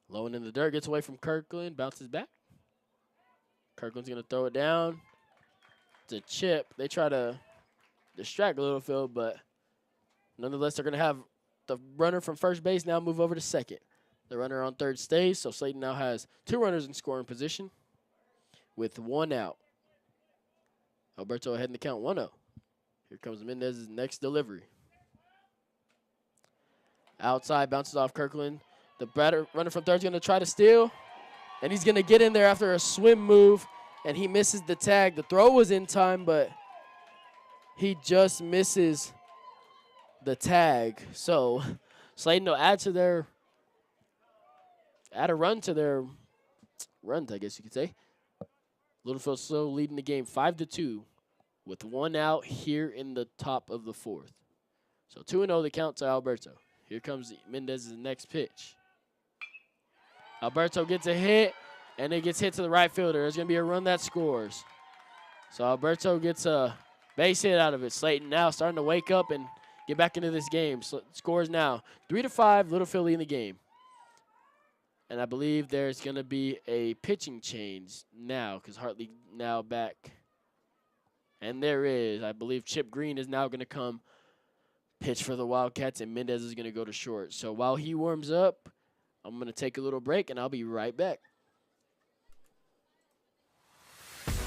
Low and in the dirt, gets away from Kirkland, bounces back. Kirkland's going to throw it down. It's a chip. They try to distract Littlefield, but nonetheless, they're going to have the runner from first base now move over to second. The runner on third stays, so Slaton now has 2 runners in scoring position with 1 out. Alberto ahead in the count 1-0. Here comes Mendez's next delivery. Outside, bounces off Kirkland. The runner from third is going to try to steal, and he's going to get in there after a swim move, and he misses the tag. The throw was in time, but he just misses the tag. So Slaton will add a run to their runs, I guess you could say. Littlefield still leading the game 5-2 with 1 out here in the top of the 4th. So 2-0 the count to Alberto. Here comes Mendez's next pitch. Alberto gets a hit, and it gets hit to the right fielder. There's going to be a run that scores. So Alberto gets a base hit out of it. Slaton now starting to wake up and get back into this game. So scores now 3-5, Littlefield in the game. And I believe there's going to be a pitching change now because Hartley now back. And there is. I believe Chip Green is now going to come pitch for the Wildcats, and Mendez is going to go to short. So while he warms up, I'm going to take a little break, and I'll be right back.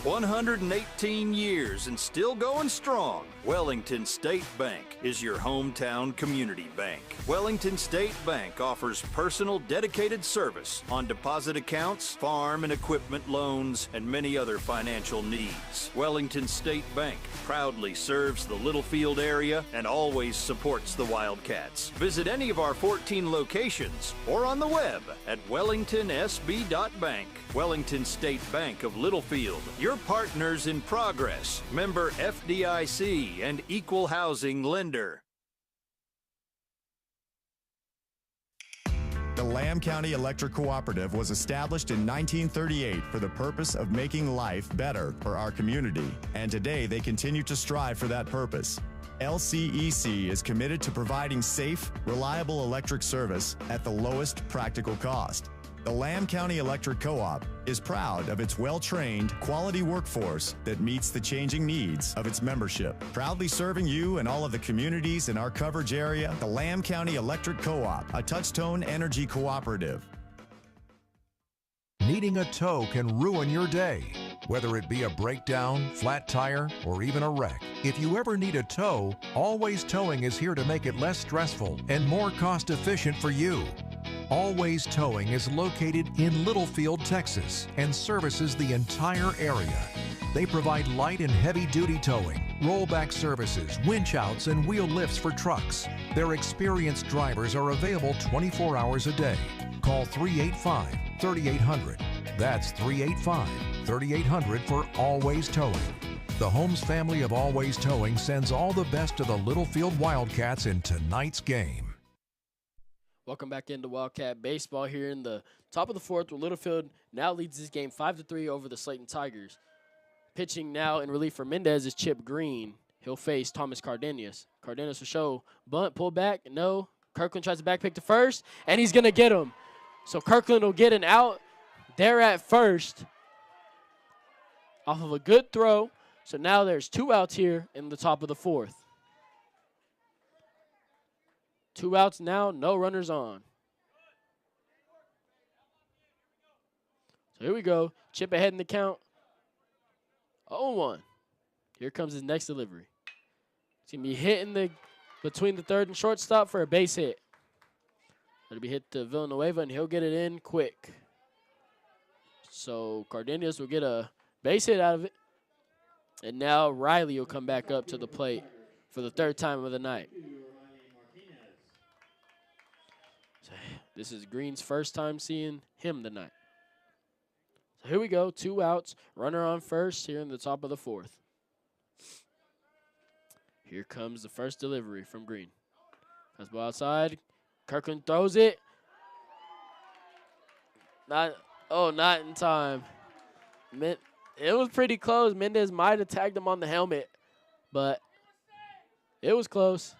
118 years and still going strong. Wellington State Bank is your hometown community bank. Wellington State Bank offers personal dedicated service on deposit accounts, farm and equipment loans, and many other financial needs. Wellington State Bank proudly serves the Littlefield area and always supports the Wildcats. Visit any of our 14 locations or on the web at wellingtonsb.bank. Wellington State Bank of Littlefield, your partners in progress, member FDIC and equal housing lender. The Lamb County Electric Cooperative was established in 1938 for the purpose of making life better for our community, and today they continue to strive for that purpose. LCEC is committed to providing safe, reliable electric service at the lowest practical cost. The Lamb County Electric Co-op is proud of its well-trained, quality workforce that meets the changing needs of its membership. Proudly serving you and all of the communities in our coverage area, the Lamb County Electric Co-op, a Touchtone Energy cooperative. Needing a tow can ruin your day, whether it be a breakdown, flat tire, or even a wreck. If you ever need a tow, Always Towing is here to make it less stressful and more cost-efficient for you. Always Towing is located in Littlefield, Texas, and services the entire area. They provide light and heavy-duty towing, rollback services, winch outs, and wheel lifts for trucks. Their experienced drivers are available 24 hours a day. Call 385-3800. That's 385-3800 for Always Towing. The Holmes family of Always Towing sends all the best to the Littlefield Wildcats in tonight's game. Welcome back into Wildcat Baseball here in the top of the 4th, where Littlefield now leads this game 5-3 over the Slaton Tigers. Pitching now in relief for Mendez is Chip Green. He'll face Thomas Cardenas. Cardenas will show bunt, pull back, no. Kirkland tries to back pick to first, and he's going to get him. So Kirkland will get an out there at first off of a good throw. So now there's 2 outs here in the top of the 4th. 2 outs now, no runners on. So here we go. Chip ahead in the count. 0-1. Here comes his next delivery. It's going to be hit between the third and shortstop for a base hit. It'll be hit to Villanueva, and he'll get it in quick. So Cardenas will get a base hit out of it. And now Riley will come back up to the plate for the third time of the night. So this is Green's first time seeing him tonight. So here we go, 2 outs, runner on first here in the top of the 4th. Here comes the first delivery from Green. Fastball outside. Kirkland throws it. Not in time. It was pretty close. Mendez might have tagged him on the helmet, but it was close.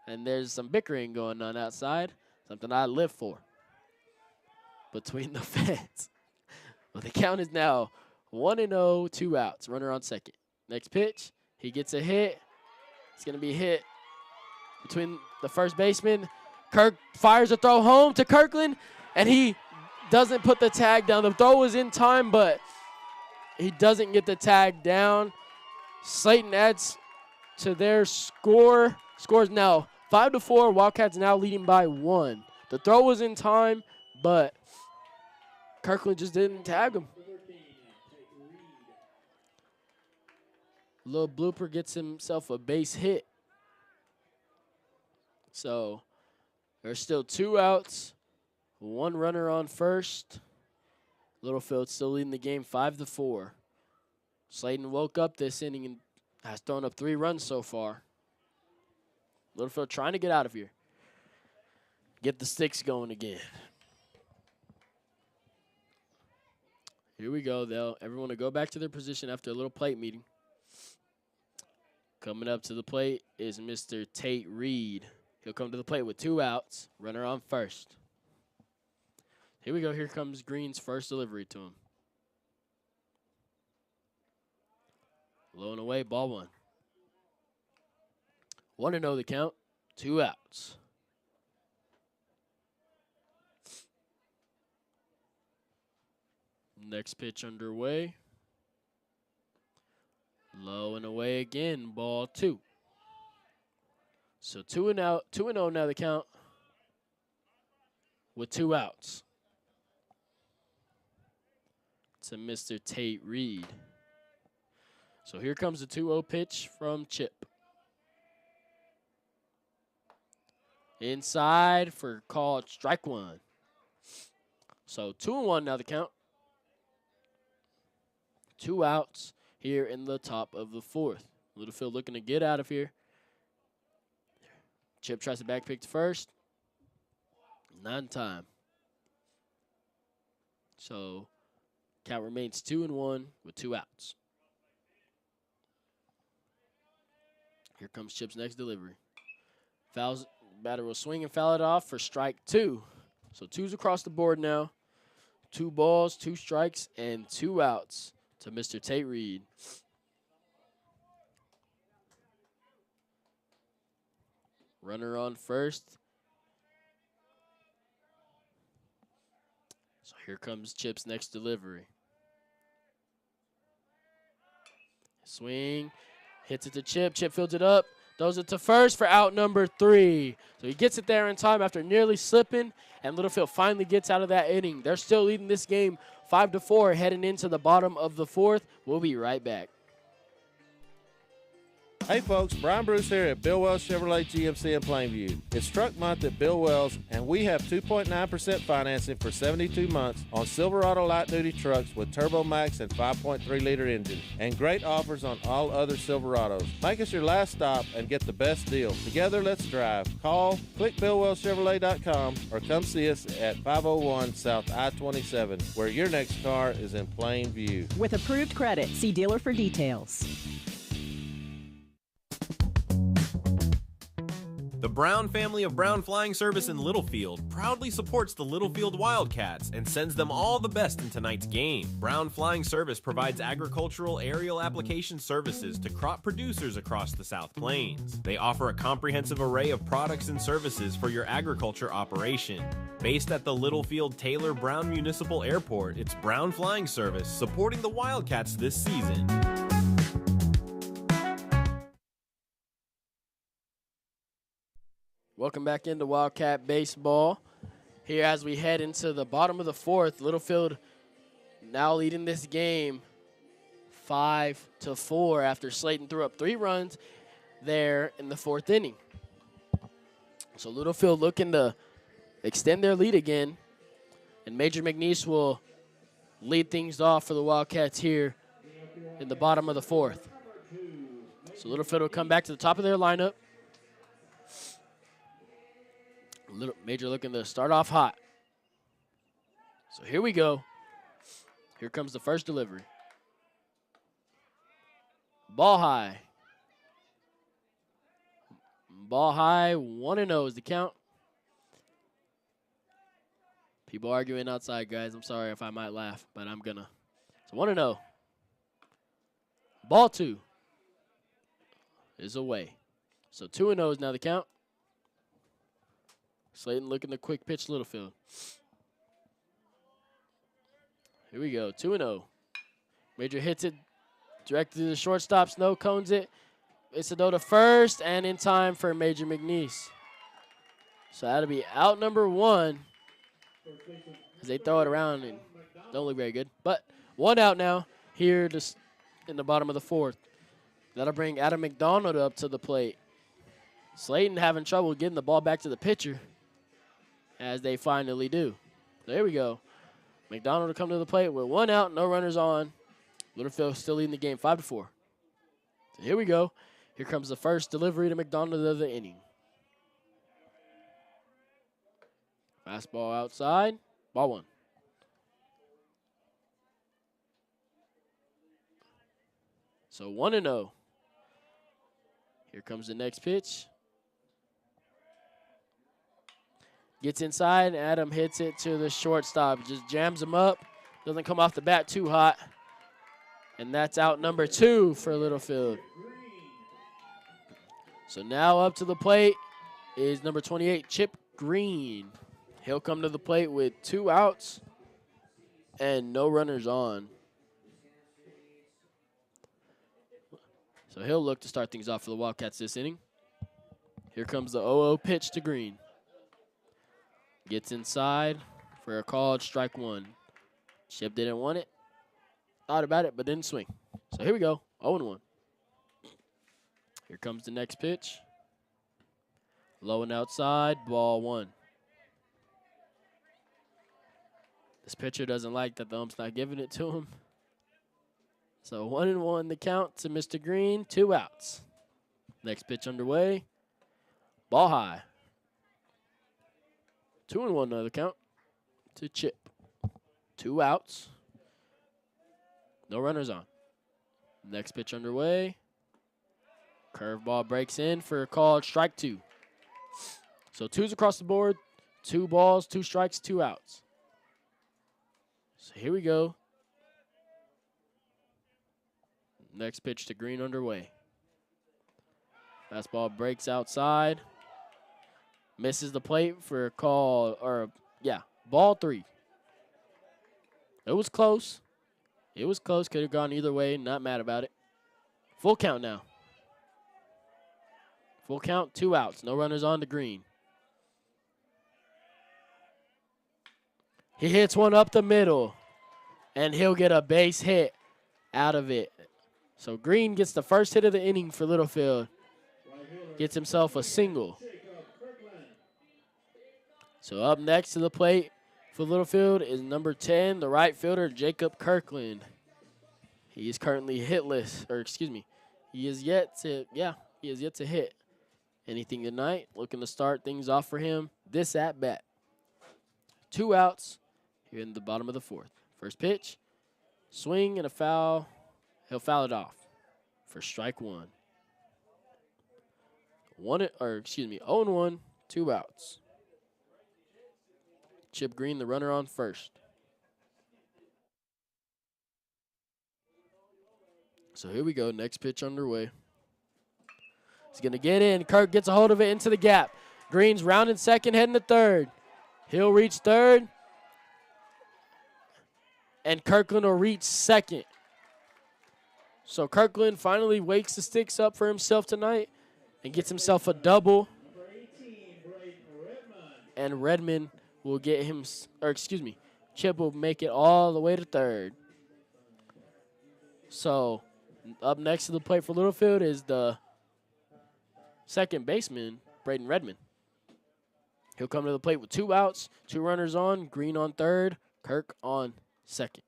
And there's some bickering going on outside, something I live for, between the fans. But the count is now 1-0, 2 outs. Runner on second. Next pitch, he gets a hit. It's going to be hit between the first baseman. Kirk fires a throw home to Kirkland, and he doesn't put the tag down. The throw was in time, but he doesn't get the tag down. Slaton adds to their score. Scores now 5-4. Wildcats now leading by 1. The throw was in time, but Kirkland just didn't tag him. Little blooper gets himself a base hit. So there's still 2 outs, 1 runner on first. Littlefield still leading the game 5-4. Slaton woke up this inning and has thrown up 3 runs so far. Littlefield trying to get out of here. Get the sticks going again. Here we go. Everyone will go back to their position after a little plate meeting. Coming up to the plate is Mr. Tate Reed. He'll come to the plate with 2 outs. Runner on first. Here we go. Here comes Green's first delivery to him. Low and away, ball 1. 1-0 the count. 2 outs. Next pitch underway. Low and away again, ball 2. So 2-0 now the count with 2 outs. To Mr. Tate Reed. So here comes the 2-0 pitch from Chip. Inside for called strike 1. So 2-1 now the count. 2 outs here in the top of the 4th. Littlefield looking to get out of here. Chip tries to back pick to first. Not in time. So count remains 2-1 with 2 outs. Here comes Chip's next delivery. Fouls, batter will swing and foul it off for strike 2. So 2's across the board now. 2 balls, 2 strikes, and 2 outs to Mr. Tate Reed. Runner on first. So here comes Chip's next delivery. Swing, hits it to Chip. Chip fields it up, throws it to first for out number 3. So he gets it there in time after nearly slipping, and Littlefield finally gets out of that inning. They're still leading this game 5-4, heading into the bottom of the 4th. We'll be right back. Hey folks, Brian Bruce here at Bill Wells Chevrolet GMC in Plainview. It's truck month at Bill Wells, and we have 2.9% financing for 72 months on Silverado light duty trucks with Turbo Max and 5.3-liter engines, and great offers on all other Silverados. Make us your last stop and get the best deal. Together, let's drive. Call, click BillWellsChevrolet.com, or come see us at 501 South I-27, where your next car is in plain view. With approved credit, see dealer for details. The Brown family of Brown Flying Service in Littlefield proudly supports the Littlefield Wildcats and sends them all the best in tonight's game. Brown Flying Service provides agricultural aerial application services to crop producers across the South Plains. They offer a comprehensive array of products and services for your agriculture operation. Based at the Littlefield Taylor Brown Municipal Airport, it's Brown Flying Service supporting the Wildcats this season. Welcome back into Wildcat Baseball. Here as we head into the bottom of the 4th, Littlefield now leading this game 5-4 after Slaton threw up 3 runs there in the 4th inning. So Littlefield looking to extend their lead again, and Major McNeese will lead things off for the Wildcats here in the bottom of the 4th. So Littlefield will come back to the top of their lineup. Major looking to start off hot. So here we go. Here comes the first delivery. Ball high. Ball high, 1-0 is the count. People arguing outside, guys. I'm sorry if I might laugh, but I'm gonna. So 1-0. Ball 2 is away. So 2-0 is now the count. Slaton looking to quick pitch Littlefield. Here we go, 2-0. Major hits it directly to the shortstop. Snow cones it. It's a no to first, and in time for Major McNeese. So that'll be out number 1. As they throw it around and don't look very good. But 1 out now here just in the bottom of the 4th. That'll bring Adam McDonald up to the plate. Slaton having trouble getting the ball back to the pitcher, as they finally do. There we go. McDonald will come to the plate with 1 out, no runners on. Littlefield still leading the game 5-4. So here we go. Here comes the first delivery to McDonald of the inning. Fastball outside, ball 1. So 1-0. Here comes the next pitch. Gets inside, Adam hits it to the shortstop. Just jams him up. Doesn't come off the bat too hot. And that's out number 2 for Littlefield. So now up to the plate is number 28, Chip Green. He'll come to the plate with 2 outs and no runners on. So he'll look to start things off for the Wildcats this inning. Here comes the 0-0 pitch to Green. Gets inside for a called strike 1. Chip didn't want it. Thought about it, but didn't swing. So here we go, 0-1. Here comes the next pitch. Low and outside, ball 1. This pitcher doesn't like that the ump's not giving it to him. So 1-1 the count to Mr. Green, 2 outs. Next pitch underway. Ball high. 2-1 another count to Chip. 2 outs. No runners on. Next pitch underway. Curveball breaks in for a called strike 2. So 2s across the board, 2 balls, 2 strikes, 2 outs. So here we go. Next pitch to Green underway. Fastball breaks outside. Misses the plate for a call, ball 3. It was close. It was close. Could have gone either way. Not mad about it. Full count now. Full count, 2 outs. No runners on to Green. He hits one up the middle, and he'll get a base hit out of it. So Green gets the first hit of the inning for Littlefield. Gets himself a single. So up next to the plate for Littlefield is number 10, the right fielder, Jacob Kirkland. He is currently hitless, he is yet to hit anything tonight. Looking to start things off for him this at bat. 2 outs here in the bottom of the 4th. First pitch, swing and a foul. He'll foul it off for strike 1. 0-1, 2 outs. Chip Green, the runner on first. So here we go, next pitch underway. He's going to get in. Kirk gets a hold of it into the gap. Green's rounding second, heading to third. He'll reach third. And Kirkland will reach second. So Kirkland finally wakes the sticks up for himself tonight and gets himself a double. And Redmond will get him, Chip will make it all the way to third. So up next to the plate for Littlefield is the second baseman, Braden Redmond. He'll come to the plate with 2 outs, 2 runners on, Green on third, Kirk on second.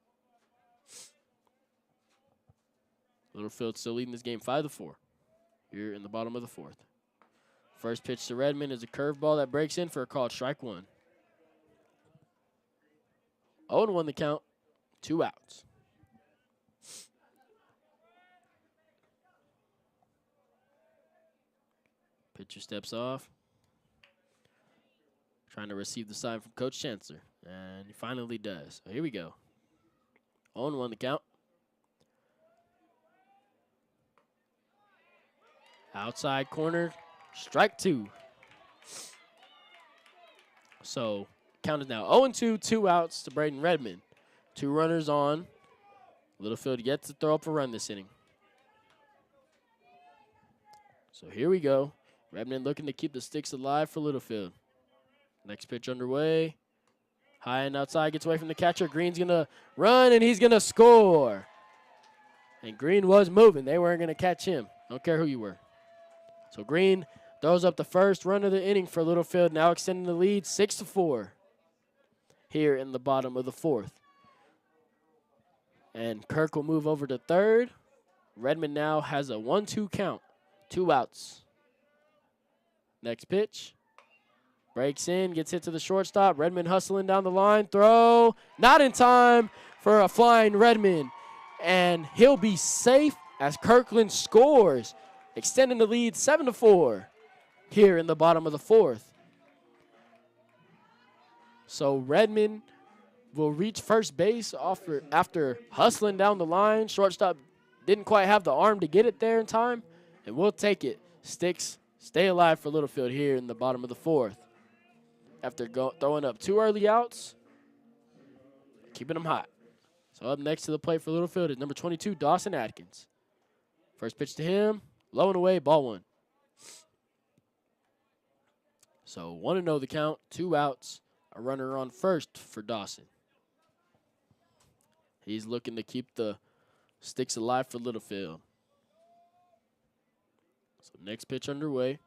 Littlefield still leading this game 5-4 here in the bottom of the 4th. First pitch to Redmond is a curveball that breaks in for a called strike 1. 0-1 the count, 2 outs. Pitcher steps off. Trying to receive the sign from Coach Chancellor, and he finally does. So here we go. 0-1 the count. Outside corner, strike 2. So count is now 0-2, 2 outs to Braden Redmond. 2 runners on. Littlefield gets to throw up a run this inning. So here we go. Redmond looking to keep the sticks alive for Littlefield. Next pitch underway. High and outside, gets away from the catcher. Green's going to run, and he's going to score. And Green was moving. They weren't going to catch him. Don't care who you were. So Green throws up the first run of the inning for Littlefield, now extending the lead 6-4 here in the bottom of the 4th. And Kirk will move over to third. Redmond now has a 1-2 count, 2 outs. Next pitch. Breaks in, gets hit to the shortstop. Redmond hustling down the line. Throw, not in time for a flying Redmond. And he'll be safe as Kirkland scores, extending the lead 7-4 here in the bottom of the 4th. So Redmond will reach first base after hustling down the line. Shortstop didn't quite have the arm to get it there in time, and we'll take it. Sticks stay alive for Littlefield here in the bottom of the 4th. After throwing up 2 early outs, keeping them hot. So up next to the plate for Littlefield is number 22, Dawson Atkins. First pitch to him, low and away, ball 1. So 1-0 the count, 2 outs, a runner on first for Dawson. He's looking to keep the sticks alive for Littlefield. So next pitch underway.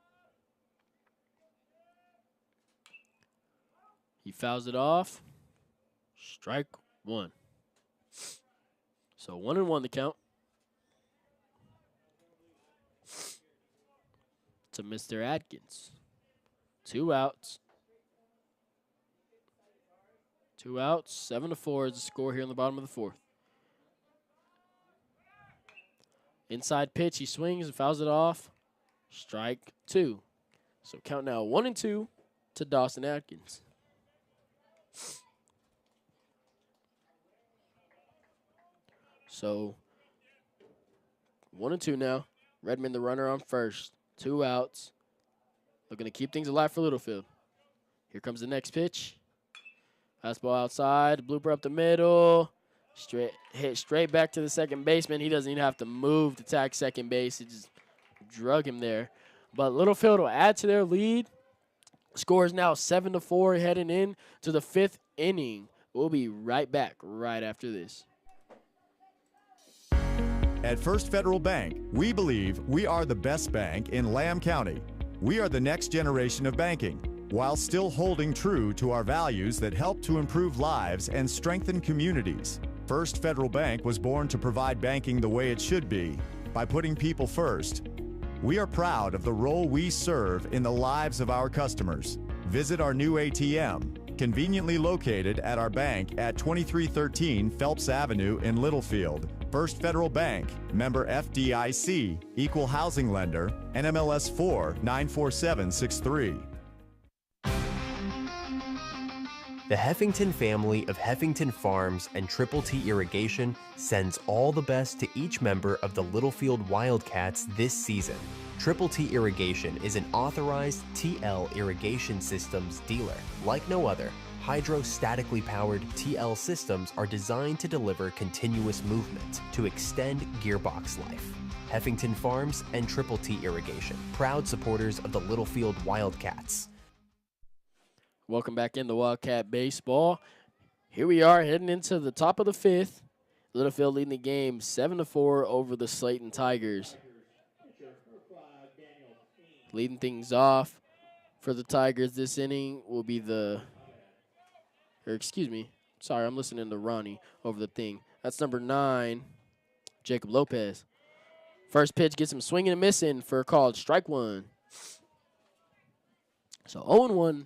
He fouls it off. Strike 1. So 1-1 the count. To Mr. Atkins. 2 outs. 2 outs. 7-4 is the score here in the bottom of the 4th. Inside pitch. He swings and fouls it off. Strike 2. So count now 1-2 to Dawson Atkins. So 1-2 now. Redmond the runner on first. 2 outs. Looking to keep things alive for Littlefield. Here comes the next pitch. Fastball outside. Blooper up the middle. Hit straight back to the second baseman. He doesn't even have to move to tag second base. It just drug him there. But Littlefield will add to their lead. Score is now 7-4 heading in to the 5th inning. We'll be right back right after this. At First Federal Bank, we believe we are the best bank in Lamb County. We are the next generation of banking, while still holding true to our values that help to improve lives and strengthen communities. First Federal Bank was born to provide banking the way it should be, by putting people first. We are proud of the role we serve in the lives of our customers. Visit our new ATM, conveniently located at our bank at 2313 Phelps Avenue in Littlefield. First Federal Bank, member FDIC, equal housing lender, NMLS 4 94763. The Heffington family of Heffington Farms and Triple T Irrigation sends all the best to each member of the Littlefield Wildcats this season. Triple T Irrigation is an authorized TL irrigation systems dealer. Like no other, hydrostatically powered TL systems are designed to deliver continuous movement to extend gearbox life. Heffington Farms and Triple T Irrigation, proud supporters of the Littlefield Wildcats. Welcome back into Wildcat Baseball. Here we are heading into the top of the 5th. Littlefield leading the game 7-4 over the Slaton Tigers. Leading things off for the Tigers this inning will be sorry, I'm listening to Ronnie over the thing. That's number 9, Jacob Lopez. First pitch gets him swinging and missing for a called strike one. So 0-1.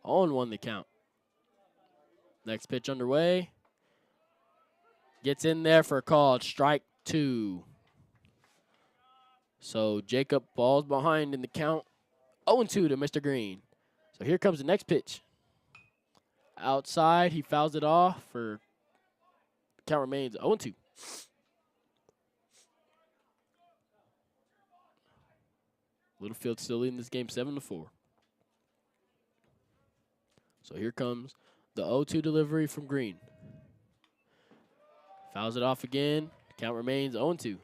0-1 the count. Next pitch underway. Gets in there for a called strike 2. So Jacob falls behind in the count. 0-2 to Mr. Green. So here comes the next pitch. Outside, he fouls it off for count remains 0-2. Littlefield still leading this game 7-4. So here comes the 0-2 delivery from Green. Fouls it off again. Count remains 0-2.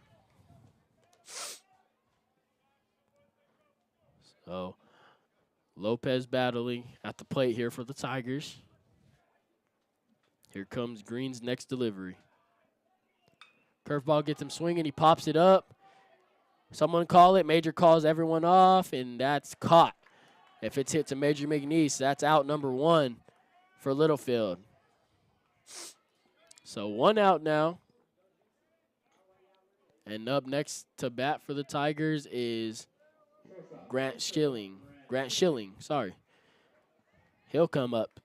So Lopez battling at the plate here for the Tigers. Here comes Green's next delivery. Curveball gets him swinging. He pops it up. Someone call it. Major calls everyone off, and that's caught. If it's hit to Major McNeese, that's out number 1 for Littlefield. So 1 out now. And up next to bat for the Tigers is Grant Schilling, sorry. He'll come up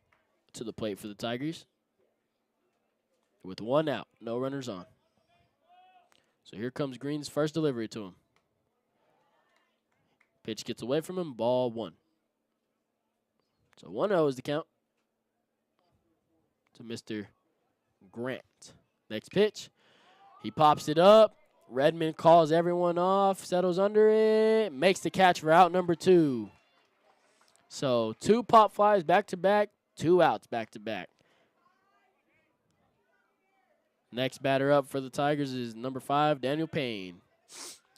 to the plate for the Tigers with 1 out, no runners on. So here comes Green's first delivery to him. Pitch gets away from him, ball 1. So 1-0 is the count to Mr. Grant. Next pitch, he pops it up. Redmond calls everyone off, settles under it, makes the catch for out number 2. So 2 pop flies back-to-back, 2 outs back-to-back. Next batter up for the Tigers is number 5, Daniel Payne.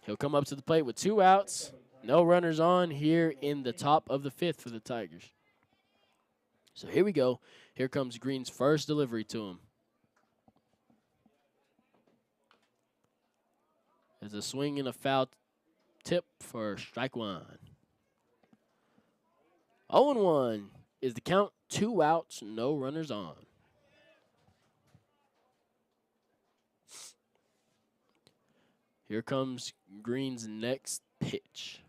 He'll come up to the plate with 2 outs, no runners on here in the top of the 5th for the Tigers. So here we go. Here comes Green's first delivery to him. There's a swing and a foul tip for strike 1. 0-1 is the count. 2 outs, no runners on. Here comes Green's next pitch.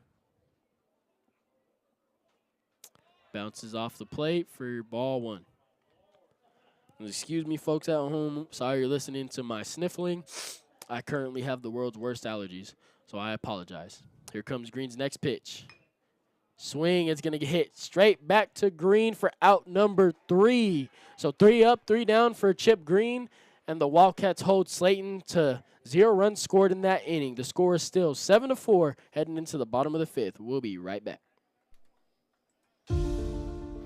Bounces off the plate for ball 1. Excuse me, folks at home. Sorry you're listening to my sniffling. I currently have the world's worst allergies, so I apologize. Here comes Green's next pitch. Swing, it's going to get hit straight back to Green for out number 3. So 3 up, 3 down for Chip Green, and the Wildcats hold Slaton to 0 runs scored in that inning. The score is still 7-4 heading into the bottom of the 5th. We'll be right back.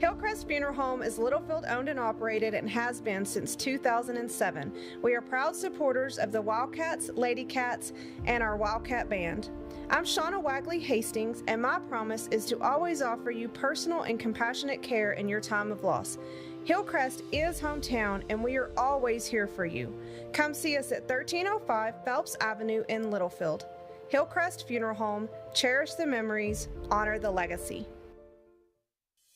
Hillcrest Funeral Home is Littlefield owned and operated and has been since 2007. We are proud supporters of the Wildcats, Lady Cats, and our Wildcat Band. I'm Shauna Wagley Hastings, and my promise is to always offer you personal and compassionate care in your time of loss. Hillcrest is hometown, and we are always here for you. Come see us at 1305 Phelps Avenue in Littlefield. Hillcrest Funeral Home, cherish the memories, honor the legacy.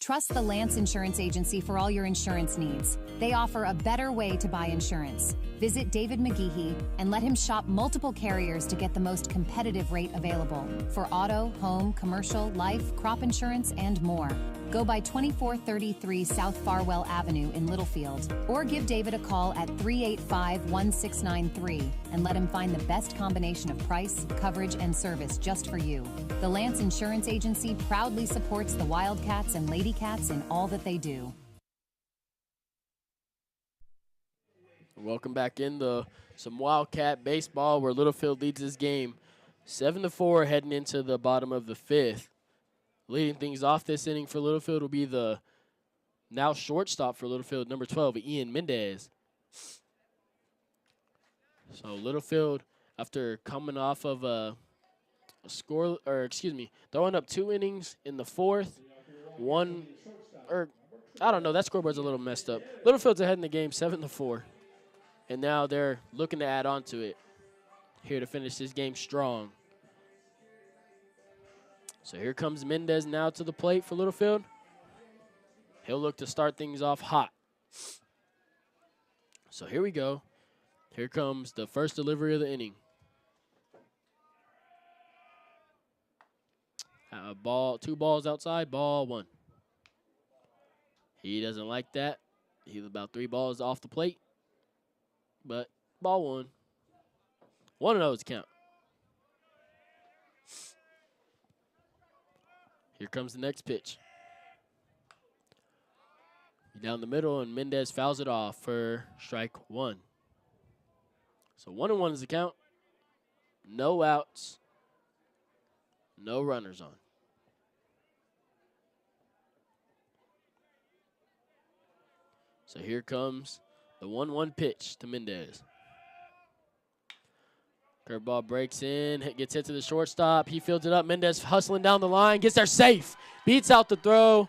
Trust the Lance Insurance Agency for all your insurance needs. They offer a better way to buy insurance. Visit David McGeehee and let him shop multiple carriers to get the most competitive rate available for auto, home, commercial, life, crop insurance, and more. Go by 2433 South Farwell Avenue in Littlefield, or give David a call at 385-1693 and let him find the best combination of price, coverage, and service just for you. The Lance Insurance Agency proudly supports the Wildcats and Lady Cats in all that they do. Welcome back into some Wildcat baseball where Littlefield leads this game 7-4 heading into the bottom of the 5th. Leading things off this inning for Littlefield will be the now shortstop for Littlefield, number 12, Ian Mendez. So Littlefield, after coming off of throwing up 2 innings in the 4th, I don't know. That scoreboard's a little messed up. Littlefield's ahead in the game, 7-4. And now they're looking to add on to it here to finish this game strong. So here comes Mendez now to the plate for Littlefield. He'll look to start things off hot. So here we go. Here comes the first delivery of the inning. Two balls outside, ball one. He doesn't like that. He's about 3 balls off the plate. But ball one. 1-0 is count. Here comes the next pitch. Down the middle, and Mendez fouls it off for strike 1. So 1-1 is the count. No outs. No runners on. So here comes the 1-1 pitch to Mendez. Curveball breaks in, gets hit to the shortstop. He fields it up. Mendez hustling down the line, gets there safe. Beats out the throw.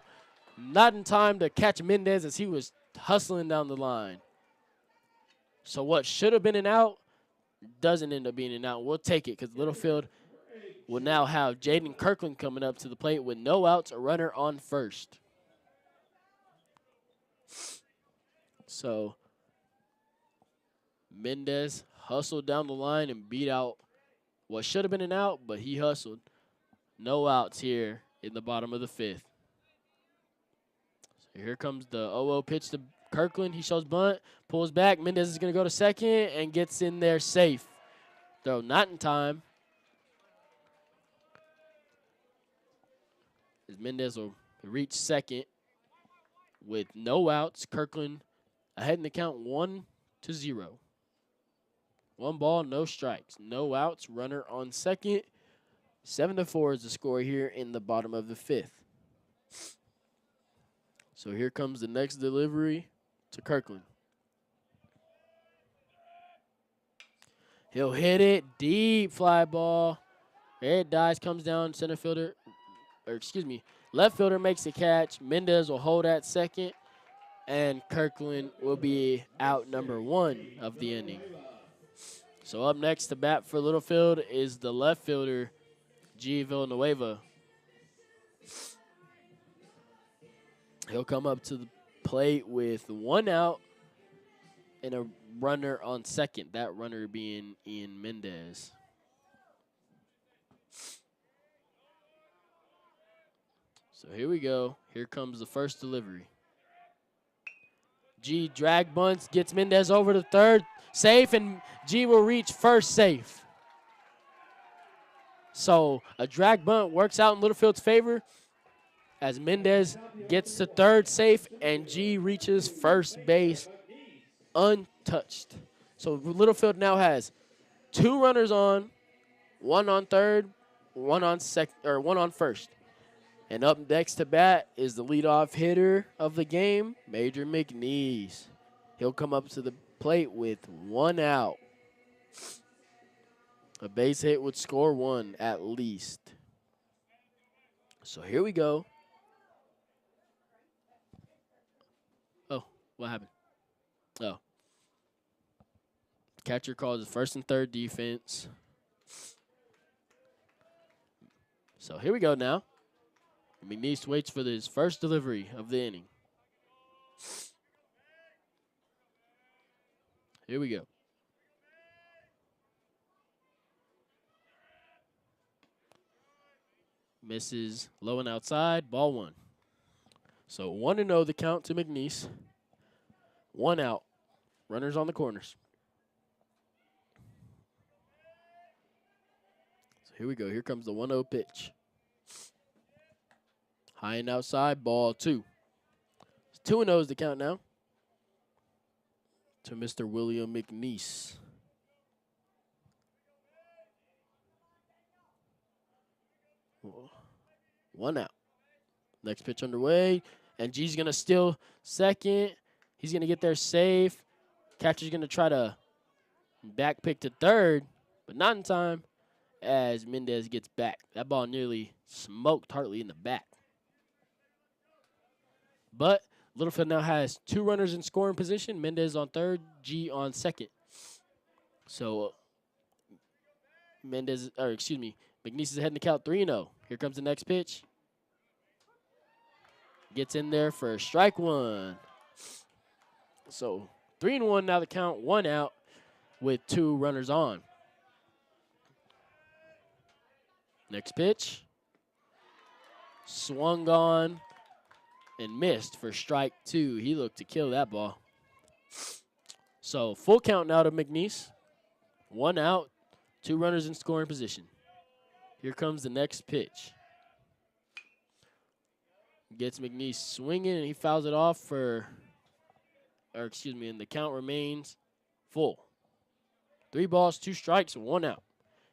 Not in time to catch Mendez as he was hustling down the line. So what should have been an out doesn't end up being an out. We'll take it because Littlefield will now have Jaden Kirkland coming up to the plate with no outs, a runner on first. So Mendez hustled down the line and beat out what should have been an out, but he hustled. No outs here in the bottom of the 5th. So here comes the 0-0 pitch to Kirkland. He shows bunt, pulls back. Mendez is going to go to second and gets in there safe. Throw not in time. As Mendez will reach second with no outs. Kirkland ahead in the count 1-0. 1 ball, no strikes, no outs, runner on second. 7-4 is the score here in the bottom of the 5th. So here comes the next delivery to Kirkland. He'll hit it, deep fly ball. There it dies, comes down, center fielder, left fielder makes the catch. Mendez will hold at second, and Kirkland will be out number 1 of the inning. So up next to bat for Littlefield is the left fielder, G. Villanueva. He'll come up to the plate with 1 out and a runner on second, that runner being Ian Mendez. So here we go. Here comes the first delivery. G drag bunts, gets Mendez over to third, safe, and G will reach first safe. So a drag bunt works out in Littlefield's favor as Mendez gets to third safe and G reaches first base untouched. So Littlefield now has 2 runners on, 1 on third, 1 on first. And up next to bat is the leadoff hitter of the game, Major McNeese. He'll come up to the plate with 1 out. A base hit would score 1 at least. So here we go. Oh, what happened? Oh. Catcher calls the first and third defense. So here we go now. McNeese waits for his first delivery of the inning. Here we go. Misses low and outside, ball 1. So 1-0 the count to McNeese. 1 out. Runners on the corners. So here we go. Here comes the 1-0 pitch. High and outside, ball 2. 2-0 is the count now to Mr. William McNeese. One out. Next pitch underway, and G's going to steal second. He's going to get there safe. Catcher's going to try to back pick to third, but not in time as Mendez gets back. That ball nearly smoked Hartley in the back. But Littlefield now has 2 runners in scoring position. Mendez on third, G on second. So McNeese is heading to count 3-0. Here comes the next pitch. Gets in there for strike 1. So 3-1 now the count, 1 out with 2 runners on. Next pitch. Swung on and missed for strike 2. He looked to kill that ball. So full count now to McNeese. 1 out, 2 runners in scoring position. Here comes the next pitch. Gets McNeese swinging, and he fouls it off and the count remains full. 3 balls, 2 strikes, 1 out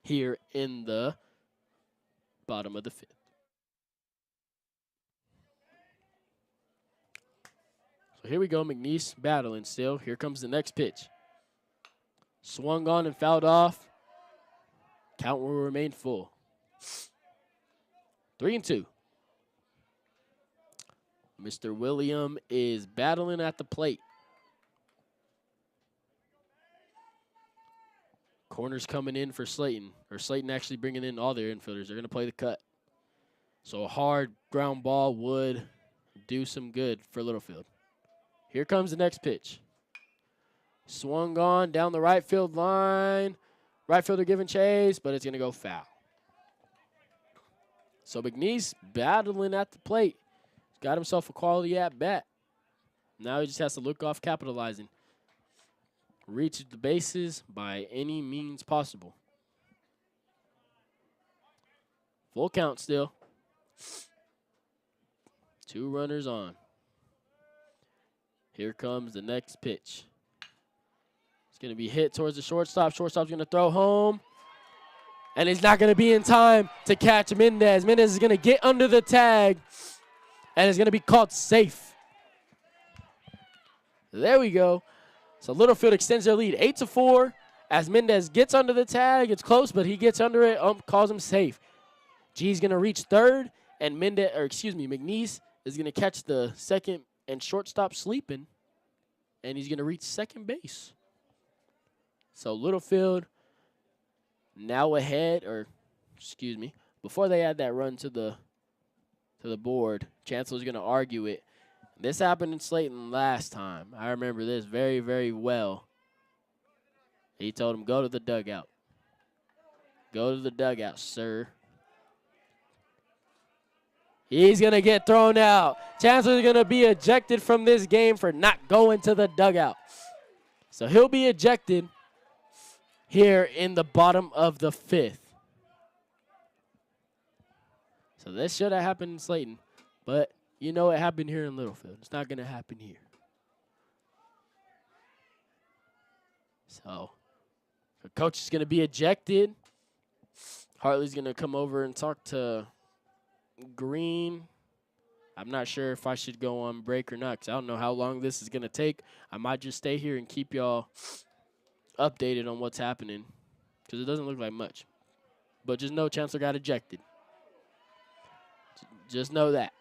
here in the bottom of the 5th. So here we go, McNeese battling still. Here comes the next pitch. Swung on and fouled off. Count will remain full. 3-2. Mr. William is battling at the plate. Corners coming in for Slaton, or Slaton actually bringing in all their infielders. They're going to play the cut. So a hard ground ball would do some good for Littlefield. Here comes the next pitch. Swung on down the right field line. Right fielder giving chase, but it's going to go foul. So McNeese battling at the plate. He's got himself a quality at bat. Now he just has to look off capitalizing. Reach the bases by any means possible. Full count still. 2 runners on. Here comes the next pitch. It's going to be hit towards the shortstop. Shortstop's going to throw home. And he's not going to be in time to catch Mendez. Mendez is going to get under the tag. And it's going to be called safe. There we go. So Littlefield extends their lead 8-4. As Mendez gets under the tag, it's close, but he gets under it. Calls him safe. G's going to reach third. And McNeese is going to catch the second and shortstop sleeping. And he's going to reach second base. So Littlefield now ahead, before they add that run to the board, Chancellor's going to argue it. This happened in Slaton last time. I remember this very, very well. He told him, go to the dugout. Go to the dugout, sir. He's going to get thrown out. Chancellor's going to be ejected from this game for not going to the dugout. So he'll be ejected here in the bottom of the 5th. So this should have happened in Slaton, but you know it happened here in Littlefield. It's not going to happen here. So the coach is going to be ejected. Hartley's going to come over and talk to Green. I'm not sure if I should go on break or not because I don't know how long this is going to take. I might just stay here and keep y'all updated on what's happening because it doesn't look like much. But just know Chancellor got ejected. Just know that.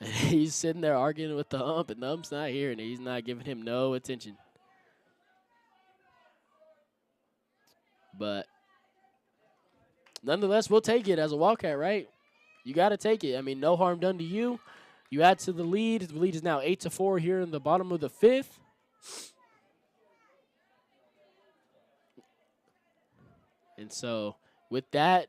And he's sitting there arguing with the ump, and the ump's not here, and he's not giving him no attention. But nonetheless, we'll take it as a Wildcat, right? You got to take it. I mean, no harm done to you. You add to the lead. The lead is now 8-4 here in the bottom of the 5th. And so with that,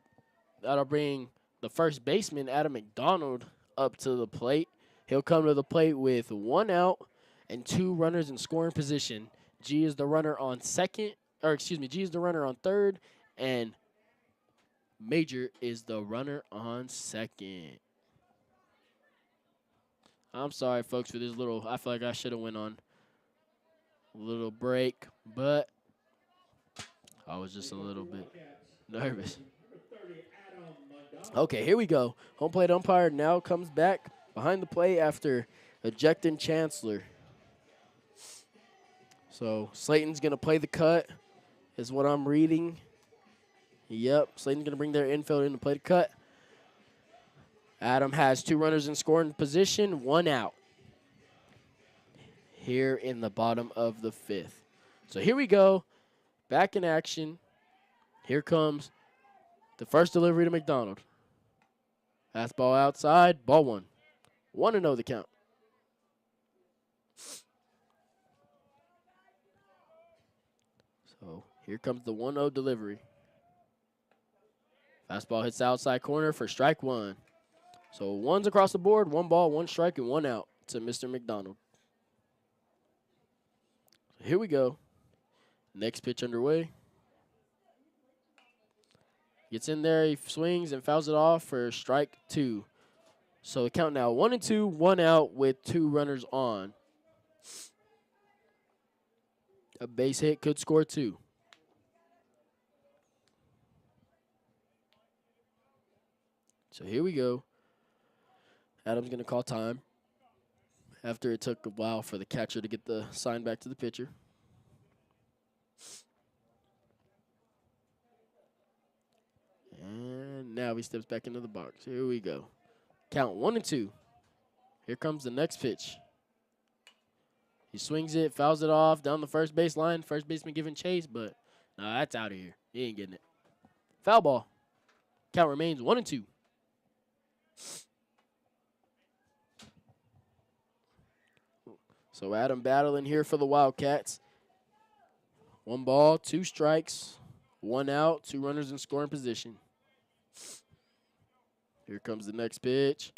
that'll bring the first baseman, Adam McDonald, up to the plate. He'll come to the plate with 1 out and 2 runners in scoring position. G is the runner on G is the runner on third, and Major is the runner on second. I'm sorry, folks, for this little, I feel like I should have went on a little break, but I was just a little bit nervous. Okay, here we go. Home plate umpire now comes back behind the plate after ejecting Chancellor. So Slaton's going to play the cut is what I'm reading. Yep, Slaton's going to bring their infield in to play the cut. Adam has 2 runners in scoring position, 1 out. Here in the bottom of the 5th. So here we go. Back in action. Here comes the first delivery to McDonald. Fastball outside, ball 1. 1-0 the count. So here comes the 1-0 delivery. Fastball hits the outside corner for strike 1. So 1's across the board, 1 ball, 1 strike, and 1 out to Mr. McDonald. So here we go. Next pitch underway. Gets in there, he swings and fouls it off for strike 2. So the count now 1-2, 1 out with 2 runners on. A base hit could score 2. So here we go. Adam's going to call time after it took a while for the catcher to get the sign back to the pitcher. And now he steps back into the box. Here we go. Count 1-2. Here comes the next pitch. He swings it, fouls it off down the first base line. First baseman giving chase, but no, that's out of here. He ain't getting it. Foul ball. Count remains 1-2. So Adam battling here for the Wildcats. 1 ball, 2 strikes, 1 out, 2 runners in scoring position. Here comes the next pitch.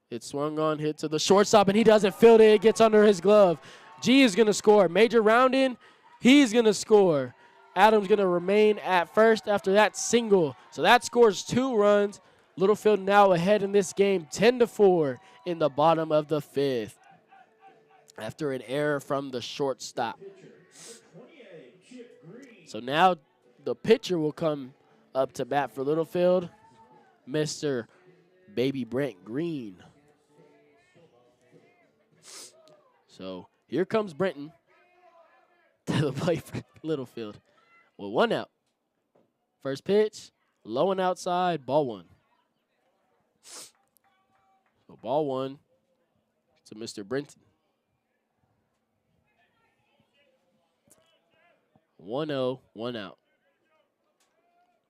It's swung on, hit to the shortstop, and he doesn't field it. It gets under his glove. G is going to score. Major Roundin, he's going to score. Adam's going to remain at first after that single. So that scores 2 runs. Littlefield now ahead in this game, 10-4 in the bottom of the 5th. After an error from the shortstop. So now the pitcher will come up to bat for Littlefield, Mr. Baby Brent Green. So here comes Brenton to the plate for Littlefield with 1 out. First pitch, low and outside, ball 1. So ball 1 to Mr. Brenton. 1-0, 1 out.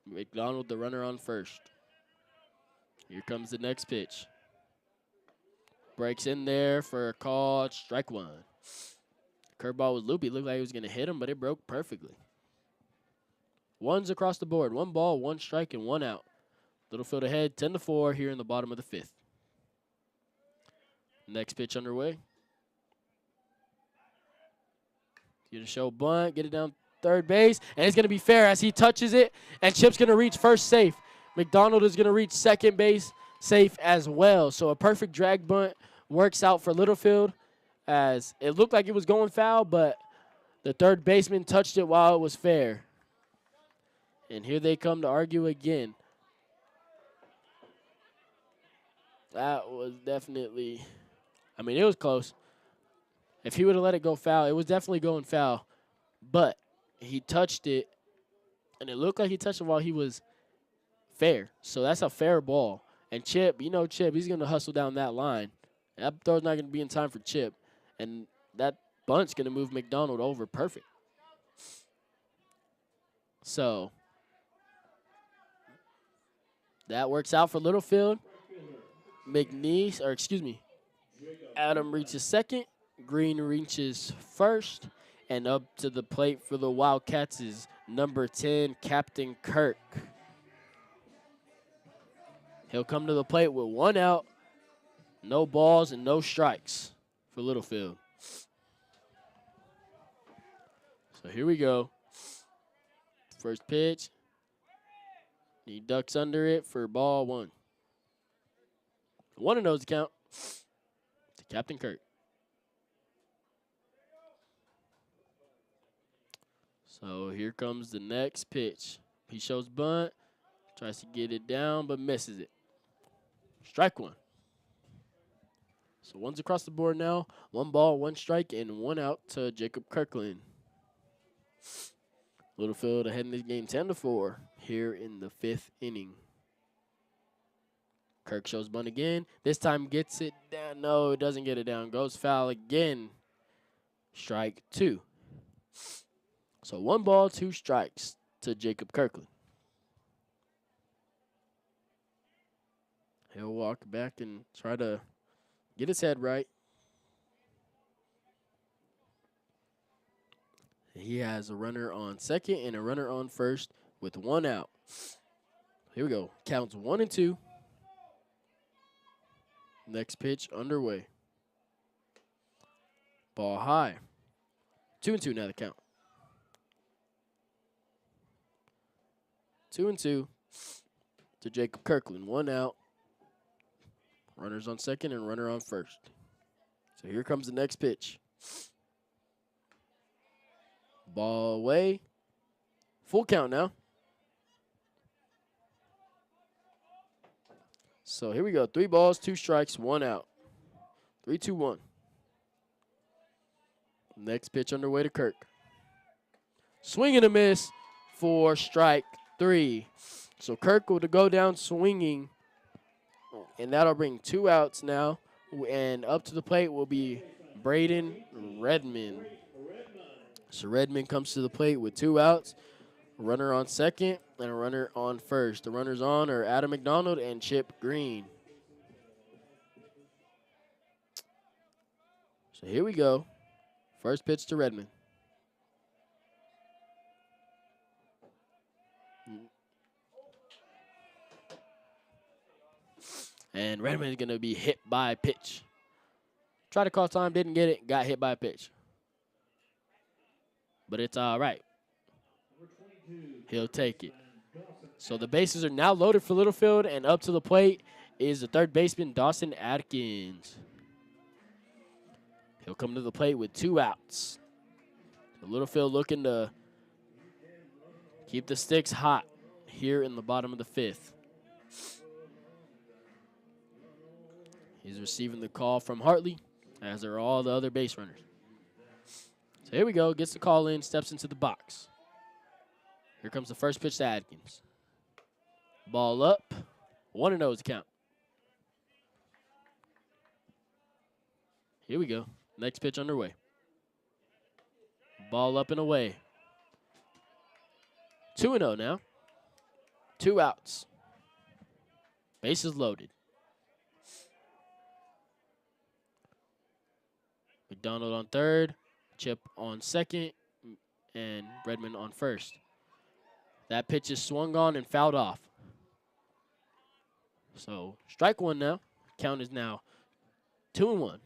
McDonald, the runner on first. Here comes the next pitch. Breaks in there for a call, strike 1. Curveball was loopy. Looked like he was going to hit him, but it broke perfectly. 1's across the board. 1 ball, 1 strike, and 1 out. Littlefield ahead, 10-4 here in the bottom of the 5th. Next pitch underway. Going to show bunt, get it down third base, and it's going to be fair as he touches it, and Chip's going to reach first safe. McDonald is going to reach second base safe as well. So a perfect drag bunt works out for Littlefield as it looked like it was going foul, but the third baseman touched it while it was fair. And here they come to argue again. That was definitely, I mean, it was close. If he would have let it go foul, it was definitely going foul. But he touched it, and it looked like he touched it while he was fair. So that's a fair ball. And Chip, you know Chip, he's going to hustle down that line. That throw's not going to be in time for Chip. And that bunt's going to move McDonald over perfect. So that works out for Littlefield. Adam reaches second. Green reaches first. And up to the plate for the Wildcats is number 10, Captain Kirk. He'll come to the plate with 1 out, no balls, and no strikes for Littlefield. So here we go. First pitch. He ducks under it for ball 1. 1-0 the count to Captain Kirk. So here comes the next pitch. He shows bunt, tries to get it down, but misses it. Strike 1. So 1's across the board now. 1 ball, 1 strike, and 1 out to Jacob Kirkland. Littlefield ahead in this game 10-4 here in the 5th inning. Kirk shows bunt again. This time gets it down. No, it doesn't get it down. Goes foul again. Strike 2. So 1 ball, 2 strikes to Jacob Kirkland. He'll walk back and try to get his head right. He has a runner on second and a runner on first with 1 out. Here we go. Counts 1-2. Next pitch underway. Ball high. 2-2 now the count. 2-2 to Jacob Kirkland. 1 out. Runners on second and runner on first. So here comes the next pitch. Ball away. Full count now. So here we go. 3 balls, 2 strikes, 1 out. 3-2-1. Next pitch underway to Kirk. Swing and a miss for strike 3. So Kirk will go down swinging, and that'll bring 2 outs now. And up to the plate will be Braden Redmond. So Redmond comes to the plate with 2 outs. A runner on second and a runner on first. The runners on are Adam McDonald and Chip Green. So here we go. First pitch to Redmond. And Redmond is going to be hit by a pitch. Tried to call time, didn't get it, got hit by a pitch. But it's all right. He'll take it. So the bases are now loaded for Littlefield, and up to the plate is the third baseman, Dawson Atkins. He'll come to the plate with 2 outs. So Littlefield looking to keep the sticks hot here in the bottom of the 5th. He's receiving the call from Hartley, as are all the other base runners. So here we go. Gets the call in, steps into the box. Here comes the first pitch to Atkins. Ball up. 1-0 is the count. Here we go. Next pitch underway. Ball up and away. 2-0 now. 2 outs. Bases loaded. McDonald on third, Chip on second, and Redmond on first. That pitch is swung on and fouled off. So strike 1 now. Count is now 2-1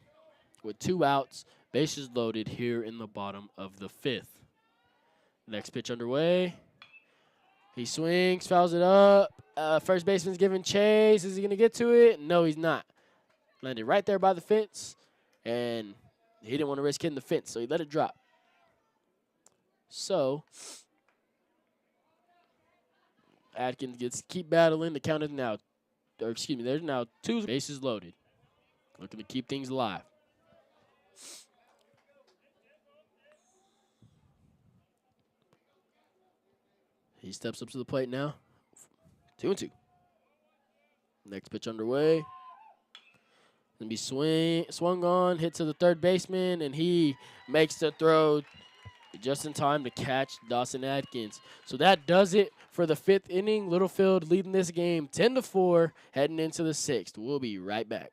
with 2 outs. Bases loaded here in the bottom of the 5th. Next pitch underway. He swings, fouls it up. First baseman's giving chase. Is he going to get to it? No, he's not. Landed right there by the fence, and he didn't want to risk hitting the fence, so he let it drop. So Atkins gets to keep battling. The count is now, or excuse me, there's now 2 bases loaded. Looking to keep things alive. He steps up to the plate now. 2-2. Next pitch underway. Gonna be swung on, hit to the third baseman, and he makes the throw just in time to catch Dawson Atkins. So that does it for the 5th inning. Littlefield leading this game 10-4, heading into the 6th. We'll be right back.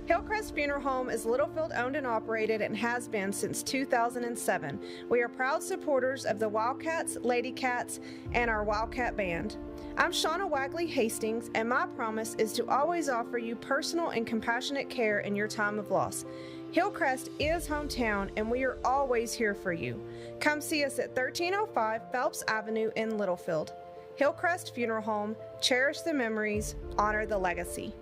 Hillcrest Funeral Home is Littlefield owned and operated and has been since 2007. We are proud supporters of the Wildcats, Lady Cats, and our Wildcat Band. I'm Shauna Wagley Hastings, and my promise is to always offer you personal and compassionate care in your time of loss. Hillcrest is hometown, and we are always here for you. Come see us at 1305 Phelps Avenue in Littlefield. Hillcrest Funeral Home, cherish the memories, honor the legacy.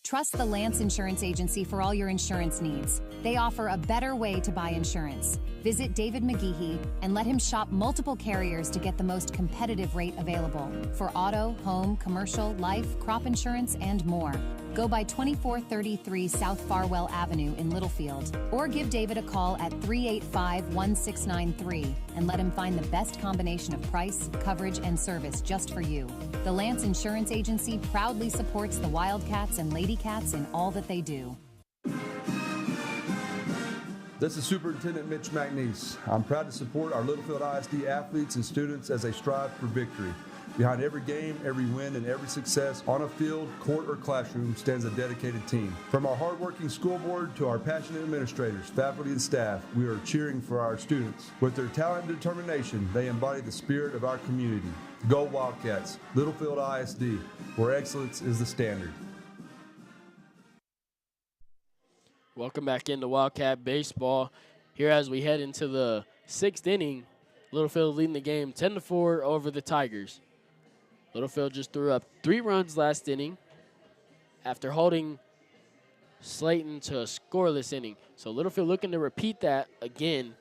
Trust the Lance Insurance Agency for all your insurance needs. They offer a better way to buy insurance. Visit David McGeehee and let him shop multiple carriers to get the most competitive rate available for auto, home, commercial, life, crop insurance, and more. Go by 2433 South Farwell Avenue in Littlefield, or give David a call at 385-1693 and let him find the best combination of price, coverage, and service just for you. The Lance Insurance Agency proudly supports the Wildcats and Lady Cats in all that they do. This is Superintendent Mitch McNeese. I'm proud to support our Littlefield ISD athletes and students as they strive for victory. Behind every game, every win, and every success on a field, court, or classroom stands a dedicated team. From our hardworking school board to our passionate administrators, faculty, and staff, we are cheering for our students. With their talent and determination, they embody the spirit of our community. Go Wildcats, Littlefield ISD, where excellence is the standard. Welcome back into Wildcat Baseball. Here as we head into the 6th inning, Littlefield leading the game 10-4 over the Tigers. Littlefield just threw up 3 runs last inning after holding Slaton to a scoreless inning. So Littlefield looking to repeat that again.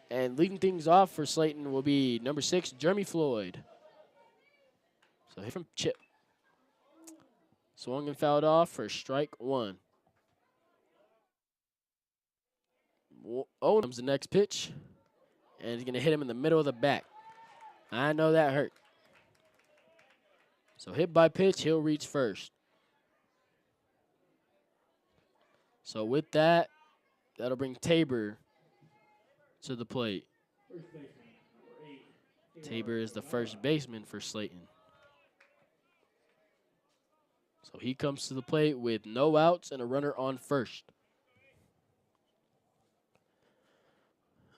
And leading things off for Slaton will be number 6, Jeremy Floyd. So hit from Chip. Swung and fouled off for strike 1. Oh, comes the next pitch, and he's going to hit him in the middle of the back. I know that hurt. So hit by pitch, he'll reach first. So with that, that'll bring Tabor to the plate. Tabor is the first baseman for Slaton. So he comes to the plate with no outs and a runner on first.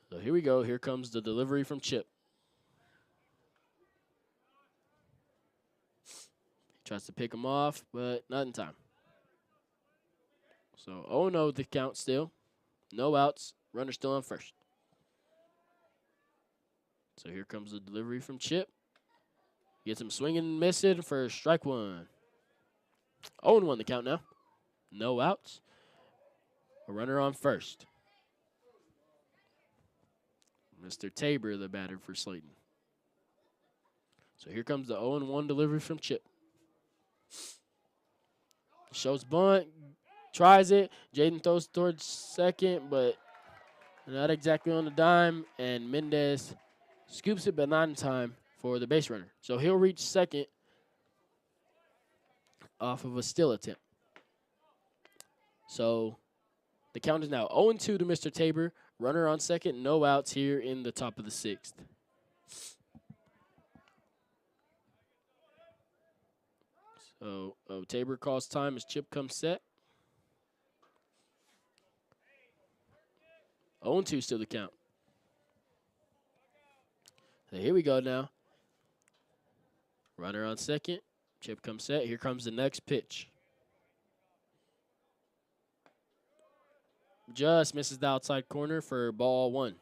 So here we go. Here comes the delivery from Chip. He tries to pick him off, but not in time. So 0-0 the count still. No outs. Runner still on first. So here comes the delivery from Chip. Gets him swinging and missing for strike 1. 0-1 the count now. No outs. A runner on first. Mr. Tabor, the batter for Slaton. So here comes the 0-1 delivery from Chip. Shows bunt, tries it. Jaden throws towards second, but not exactly on the dime. And Mendez scoops it, but not in time for the base runner. So he'll reach second off of a steal attempt. So the count is now 0-2 to Mr. Tabor. Runner on second, no outs here in the top of the 6th. So Tabor calls time as Chip comes set. 0-2 still the count. So here we go now. Runner on second. Chip comes set. Here comes the next pitch. Just misses the outside corner for ball 1.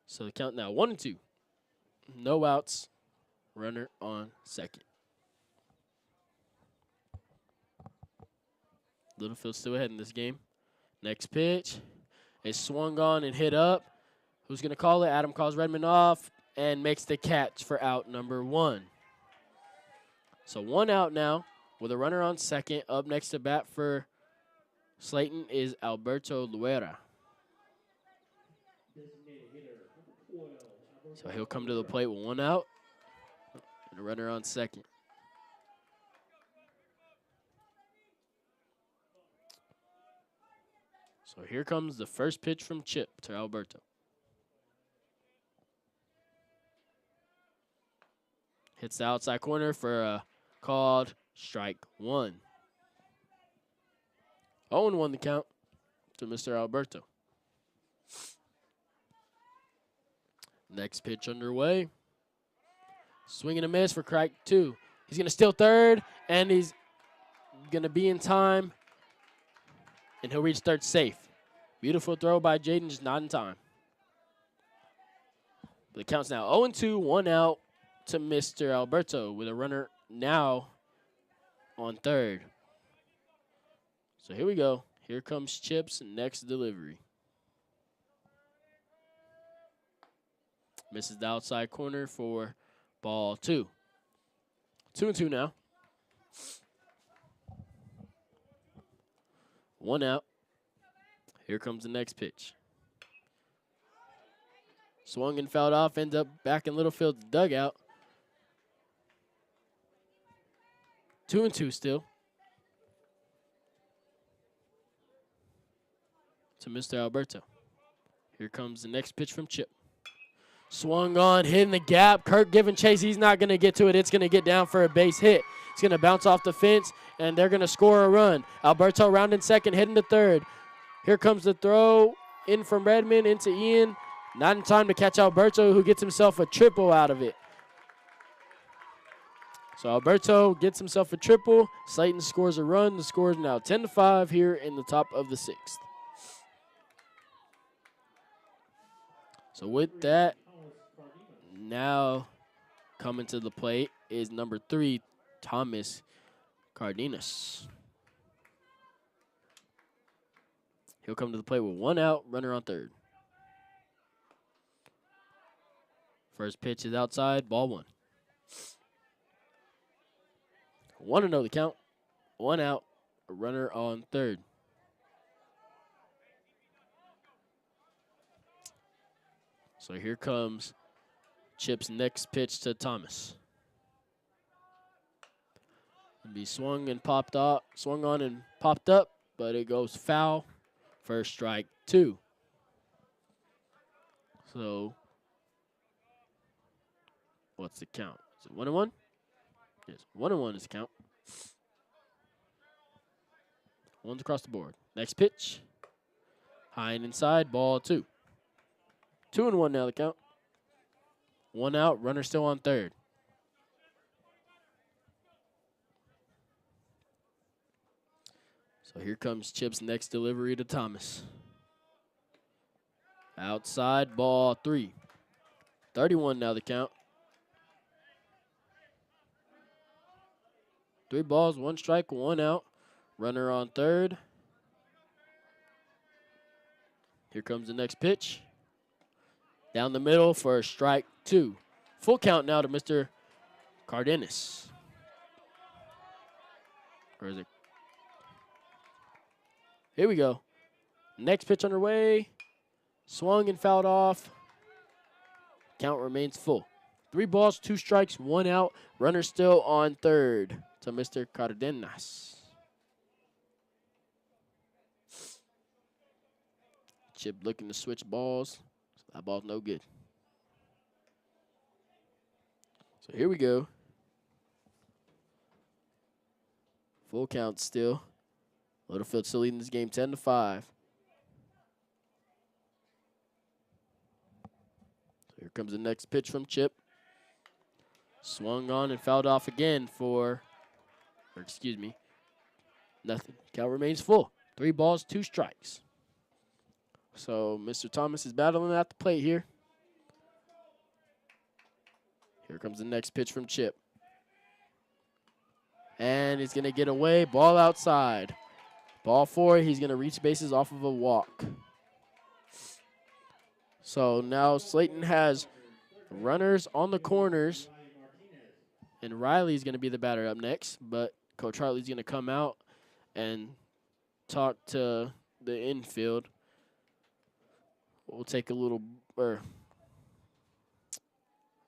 So the count now 1-2. No outs. Runner on second. Littlefield still ahead in this game. Next pitch is swung on and hit up. Who's going to call it? Adam calls Redmond off and makes the catch for out number 1. So 1 out now with a runner on second. Up next to bat for Slaton is Alberto Luera. So he'll come to the plate with 1 out and a runner on second. So here comes the first pitch from Chip to Alberto. Hits the outside corner for a called strike 1. 0-1 the count to Mr. Alberto. Next pitch underway. Swing and a miss for strike 2. He's going to steal third, and he's going to be in time, and he'll reach third safe. Beautiful throw by Jaden, just not in time. The count's now 0-2, 1 out to Mr. Alberto with a runner now on third. So here we go. Here comes Chip's next delivery. Misses the outside corner for ball 2. 2-2 now. 1 out. Here comes the next pitch. Swung and fouled off, ends up back in Littlefield's dugout. 2-2 still. To Mr. Alberto. Here comes the next pitch from Chip. Swung on, hitting the gap. Kirk giving chase. He's not going to get to it. It's going to get down for a base hit. It's going to bounce off the fence, and they're going to score a run. Alberto rounding second, heading to third. Here comes the throw in from Redmond into Ian. Not in time to catch Alberto, who gets himself a triple out of it. So Alberto gets himself a triple. Slaton scores a run. The score is now 10-5 here in the top of the 6th. So with that, now coming to the plate is number 3, Thomas Cardenas. He'll come to the plate with 1 out, runner on third. First pitch is outside, ball 1. 1-0 the count, 1 out, a runner on third. So here comes Chip's next pitch to Thomas. It'll be swung and popped up, swung on and popped up, but it goes foul. First strike, 2. So what's the count? Is it 1-1? Yes, 1-1 is the count. One's across the board. Next pitch. High and inside, ball 2. 2-1 now the count. 1 out, runner still on third. So here comes Chip's next delivery to Thomas. Outside, ball 3. 31 now the count. 3 balls, 1 strike, 1 out. Runner on third. Here comes the next pitch. Down the middle for strike 2. Full count now to Mr. Cardenas. Or is it? Here we go. Next pitch underway. Swung and fouled off. Count remains full. 3 balls, 2 strikes, 1 out. Runner still on third to Mr. Cardenas. Chip looking to switch balls. That ball's no good. So here we go. Full count still. Littlefield still leading this game 10-5. So here comes the next pitch from Chip. Swung on and fouled off again nothing. Count remains full. 3 balls, 2 strikes. So Mr. Thomas is battling at the plate here. Here comes the next pitch from Chip. And he's going to get away. Ball outside. Ball 4. He's going to reach bases off of a walk. So now Slaton has runners on the corners. And Riley's going to be the batter up next. But Coach Hartley's going to come out and talk to the infield. We'll take a little,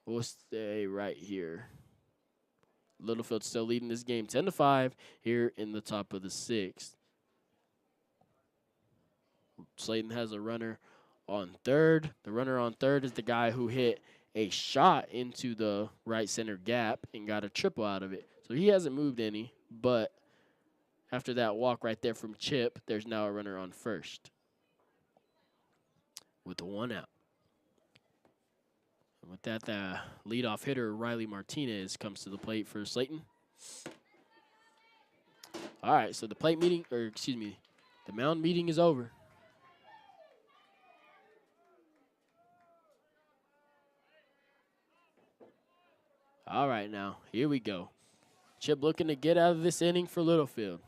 we'll stay right here. Littlefield still leading this game 10-5 here in the top of the 6th. Slaton has a runner on third. The runner on third is the guy who hit a shot into the right center gap and got a triple out of it. So he hasn't moved any, but after that walk right there from Chip, there's now a runner on first with the 1 out. And with that, the leadoff hitter, Riley Martinez, comes to the plate for Slaton. All right, so the the mound meeting is over. All right, now, here we go. Chip looking to get out of this inning for Littlefield.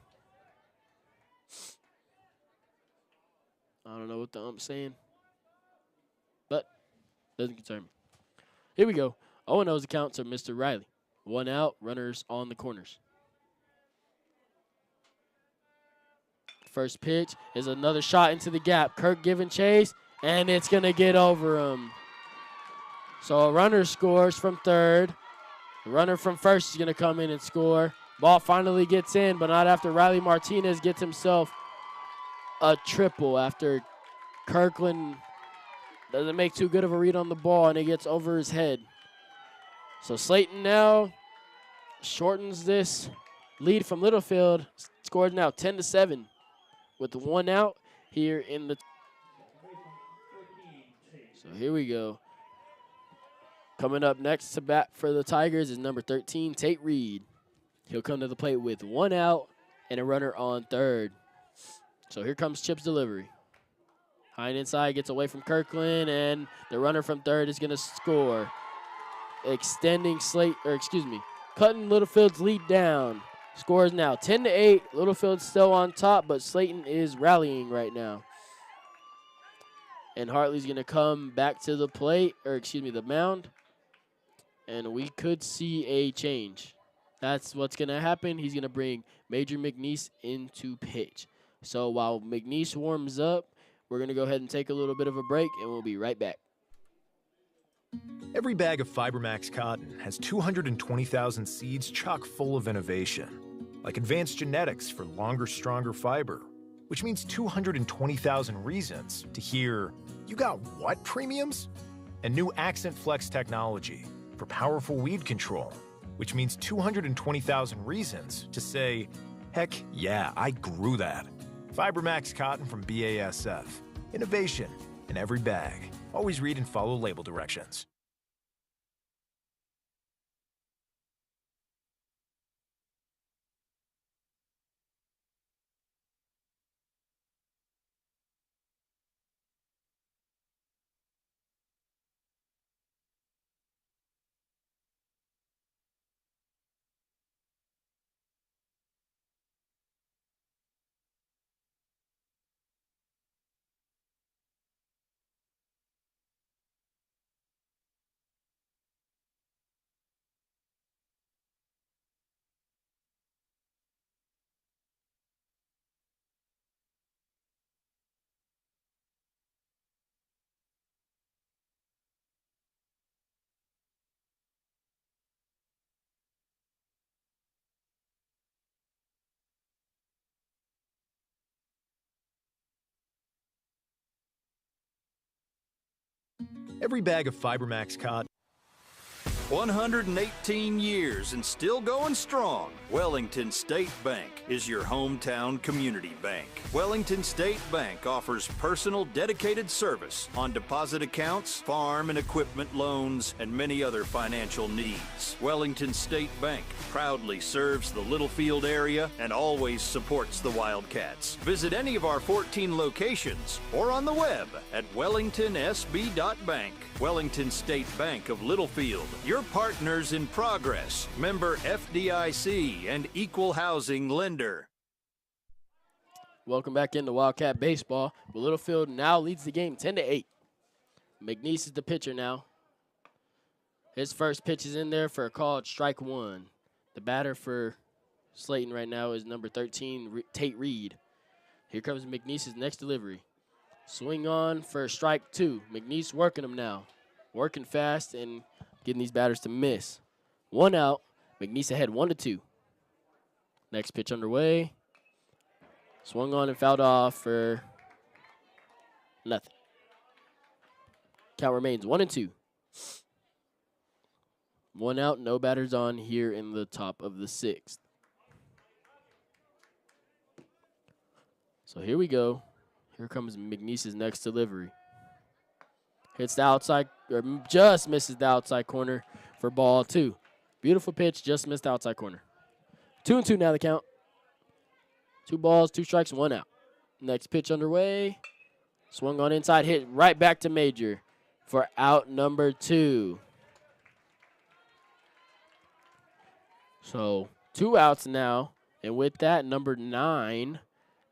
I don't know what the ump's saying, but doesn't concern me. Here we go. 0-0 is the count to Mr. Riley. 1 out, runners on the corners. First pitch is another shot into the gap. Kirk giving chase, and it's going to get over him. So a runner scores from third. The runner from first is going to come in and score. Ball finally gets in, but not after Riley Martinez gets himself a triple after Kirkland doesn't make too good of a read on the ball, and it gets over his head. So Slaton now shortens this lead from Littlefield. Scores now 10-7 with 1 out here in the. So here we go. Coming up next to bat for the Tigers is number 13, Tate Reed. He'll come to the plate with 1 out and a runner on third. So here comes Chip's delivery. High and inside, gets away from Kirkland, and the runner from third is going to score. Cutting Littlefield's lead down. Scores now 10-8. Littlefield's still on top, but Slaton is rallying right now. And Hartley's going to come back to the plate, the mound. And we could see a change. That's what's going to happen. He's going to bring Major McNeese into pitch. So while McNeese warms up, we're going to go ahead and take a little bit of a break, and we'll be right back. Every bag of FiberMax cotton has 220,000 seeds chock full of innovation, like advanced genetics for longer, stronger fiber, which means 220,000 reasons to hear, "You got what premiums?" And new Accent Flex technology for powerful weed control, which means 220,000 reasons to say, "Heck yeah, I grew that." FiberMax cotton from BASF. Innovation in every bag. Always read and follow label directions. Every bag of FiberMax cotton. 118 years and still going strong. Wellington State Bank is your hometown community bank. Wellington State Bank offers personal dedicated service on deposit accounts, farm and equipment loans, and many other financial needs. Wellington State Bank proudly serves the Littlefield area and always supports the Wildcats. Visit any of our 14 locations or on the web at wellingtonsb.bank. Wellington State Bank of Littlefield, your partners in progress, member FDIC and equal housing lender. Welcome back into Wildcat Baseball. Well, Littlefield now leads the game 10-8. McNeese is the pitcher now. His first pitch is in there for a called strike one. The batter for Slaton right now is number 13, Tate Reed. Here comes McNeese's next delivery. Swing on for strike two. McNeese working him now. Working fast and getting these batters to miss. 1 out. McNeese ahead 1-2. Next pitch underway. Swung on and fouled off for nothing. Count remains 1-2. 1 out, no batters on here in the top of the 6th. So here we go. Here comes McNeese's next delivery. Hits the outside, or just misses the outside corner for ball 2. Beautiful pitch, just missed the outside corner. 2-2 now the count. 2 balls, 2 strikes, 1 out. Next pitch underway. Swung on inside, hit right back to Major for out number 2. So 2 outs now, and with that, number 9,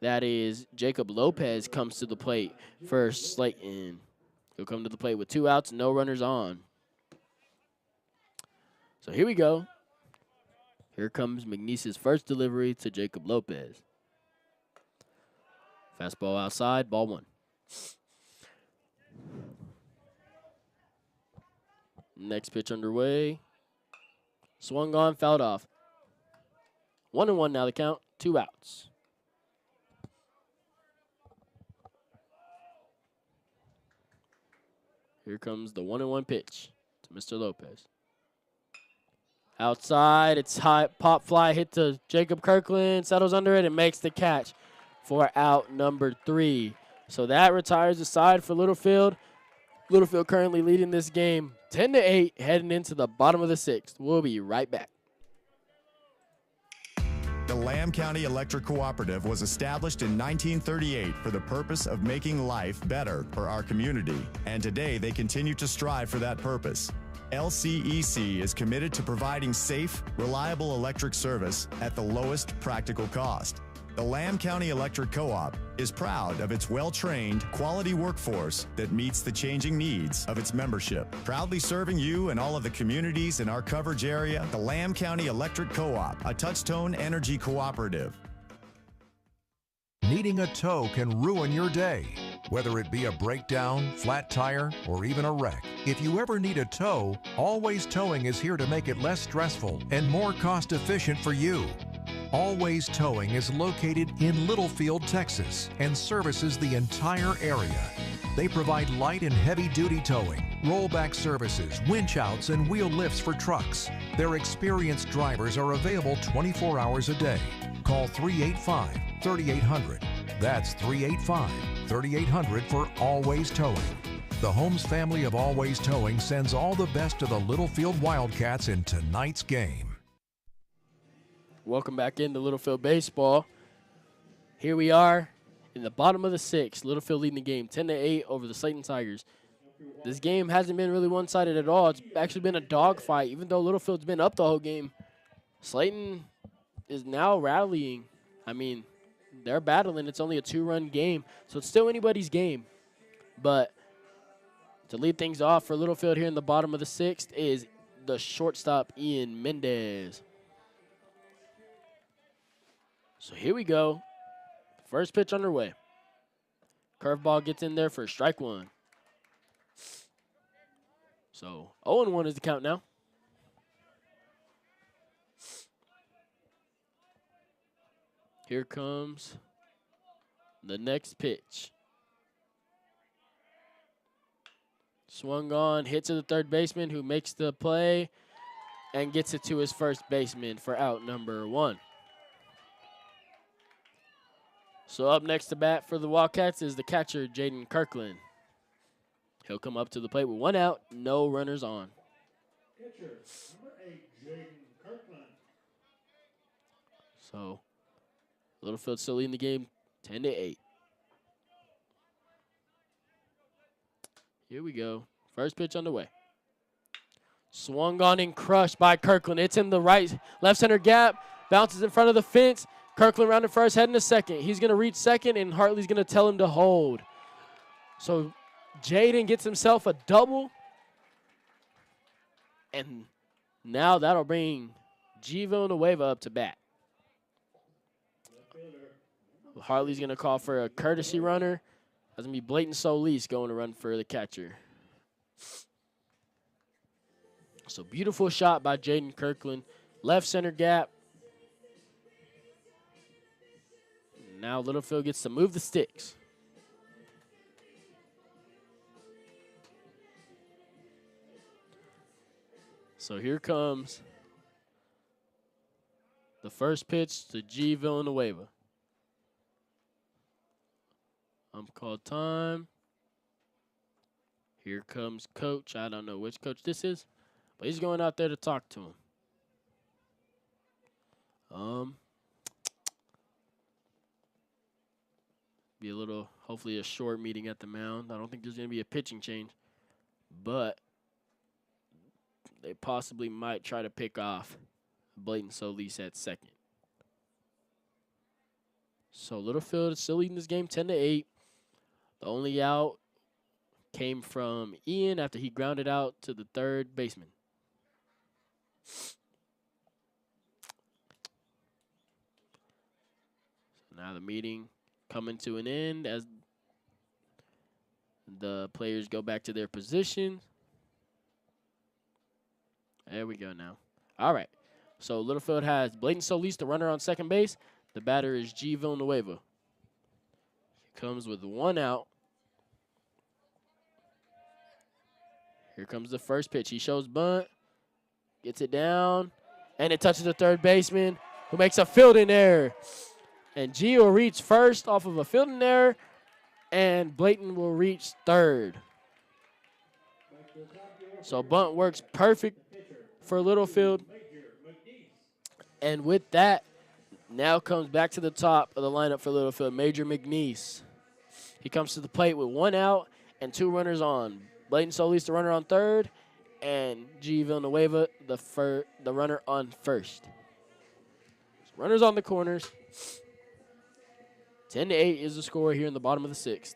that is Jacob Lopez, comes to the plate for Slaton. He'll come to the plate with 2 outs, no runners on. So here we go. Here comes McNeese's first delivery to Jacob Lopez. Fastball outside, ball 1. Next pitch underway. Swung on, fouled off. 1-1 now the count, 2 outs. Here comes the 1-1 pitch to Mr. Lopez. Outside, it's high, pop fly hit to Jacob Kirkland, settles under it and makes the catch for out number 3. So that retires the side for Littlefield. Littlefield currently leading this game 10-8, heading into the bottom of the 6th. We'll be right back. The Lamb County Electric Cooperative was established in 1938 for the purpose of making life better for our community, and today they continue to strive for that purpose. LCEC is committed to providing safe, reliable electric service at the lowest practical cost. The Lamb County Electric Co-op is proud of its well-trained, quality workforce that meets the changing needs of its membership. Proudly serving you and all of the communities in our coverage area, the Lamb County Electric Co-op, a touch-tone energy cooperative. Needing a tow can ruin your day, whether it be a breakdown, flat tire, or even a wreck. If you ever need a tow, Always Towing is here to make it less stressful and more cost-efficient for you. Always Towing is located in Littlefield, Texas, and services the entire area. They provide light and heavy-duty towing, rollback services, winch outs, and wheel lifts for trucks. Their experienced drivers are available 24 hours a day. Call 385-3800. That's 385-3800 for Always Towing. The Holmes family of Always Towing sends all the best to the Littlefield Wildcats in tonight's game. Welcome back into Littlefield baseball. Here we are in the bottom of the 6th. Littlefield leading the game 10-8 over the Slaton Tigers. This game hasn't been really one-sided at all. It's actually been a dogfight, even though Littlefield's been up the whole game. Slaton is now rallying. I mean, they're battling. It's only a 2-run game, so it's still anybody's game. But to lead things off for Littlefield here in the bottom of the 6th is the shortstop, Ian Mendez. So here we go. First pitch underway. Curveball gets in there for strike 1. So 0-1 is the count now. Here comes the next pitch. Swung on, hit to the third baseman who makes the play and gets it to his first baseman for out number 1. So up next to bat for the Wildcats is the catcher, Jaden Kirkland. He'll come up to the plate with 1 out, no runners on. Pitcher, number 8, Jaden Kirkland. So Littlefield still leading the game 10-8. Here we go. First pitch underway. Swung on and crushed by Kirkland. It's in the left center gap. Bounces in front of the fence. Kirkland rounded first, heading to second. He's going to reach second, and Hartley's going to tell him to hold. So Jaden gets himself a double. And now that'll bring G. Villanueva up to bat. Hartley's going to call for a courtesy runner. That's going to be Blatant Solis going to run for the catcher. So beautiful shot by Jaden Kirkland. Left center gap. Now Littlefield gets to move the sticks. So here comes the first pitch to G. Villanueva. Called time. Here comes coach. I don't know which coach this is, but he's going out there to talk to him. Be a little, hopefully a short meeting at the mound. I don't think there's going to be a pitching change, but they possibly might try to pick off Blatant Solis at second. So Littlefield is still leading this game 10-8. The only out came from Ian after he grounded out to the third baseman. So now the meeting coming to an end as the players go back to their position. There we go now. All right. So Littlefield has Bladen Solis, the runner on second base. The batter is G. Villanueva. He comes with 1 out. Here comes the first pitch. He shows bunt, gets it down, and it touches the third baseman, who makes a fielding error. And G will reach first off of a fielding error, and Bladen will reach third. So bunt works perfect for Littlefield. And with that, now comes back to the top of the lineup for Littlefield, Major McNeese. He comes to the plate with 1 out and 2 runners on. Bladen Solis, the runner on third, and G. Villanueva, the runner on first. So runners on the corners. 10-8 is the score here in the bottom of the 6th.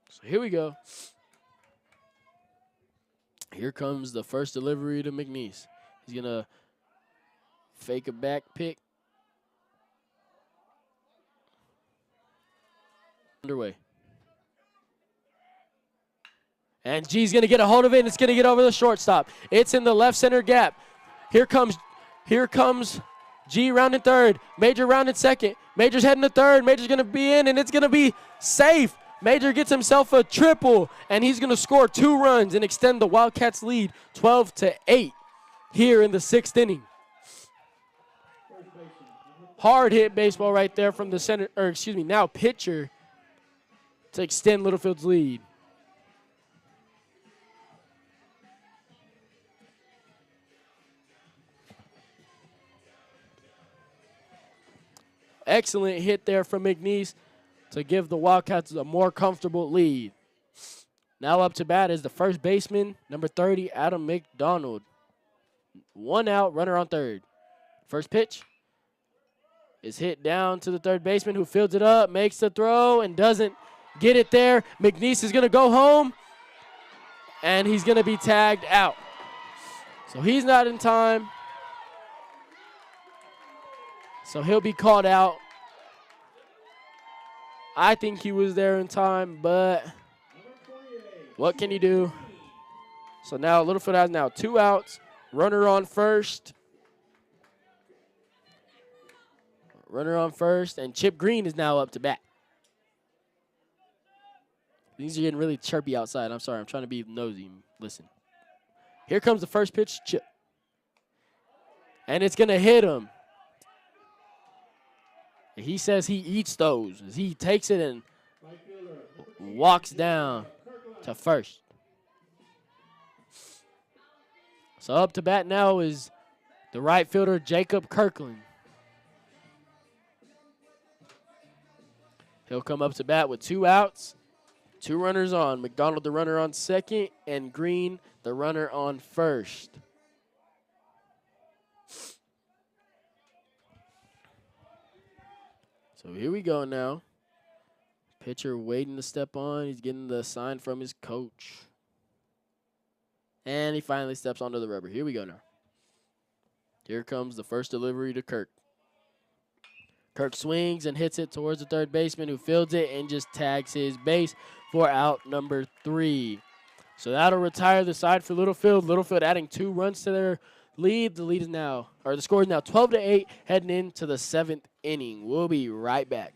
So here we go. Here comes the first delivery to McNeese. He's going to fake a back pick. Underway. And G's going to get a hold of it, and it's going to get over the shortstop. It's in the left center gap. Here comes G rounding third. Major rounding second. Major's heading to third. Major's going to be in, and it's going to be safe. Major gets himself a triple, and he's going to score 2 runs and extend the Wildcats' lead 12-8 here in the 6th inning. Hard hit baseball right there from the center, or excuse me, now pitcher to extend Littlefield's lead. Excellent hit there from McNeese to give the Wildcats a more comfortable lead. Now up to bat is the first baseman, number 30, Adam McDonald. 1 out, runner on third. First pitch is hit down to the third baseman, who fields it up, makes the throw, and doesn't get it there. McNeese is going to go home, and he's going to be tagged out. So he's not in time. So he'll be called out. I think he was there in time, but what can you do? So now Littlefield has now 2 outs, runner on first. Runner on first, and Chip Green is now up to bat. These are getting really chirpy outside. I'm sorry, I'm trying to be nosy. Listen. Here comes the first pitch, Chip. And it's going to hit him. He says he eats those. He takes it and walks down to first. So up to bat now is the right fielder, Jacob Kirkland. He'll come up to bat with 2 outs, 2 runners on. McDonald, the runner on second, and Green, the runner on first. So here we go now. Pitcher waiting to step on. He's getting the sign from his coach. And he finally steps onto the rubber. Here we go now. Here comes the first delivery to Kirk. Kirk swings and hits it towards the third baseman, who fields it and just tags his base for out number 3. So that'll retire the side for Littlefield. Littlefield adding 2 runs to their lead. The lead is now, or the score is now 12-8, heading into the 7th inning. We'll be right back.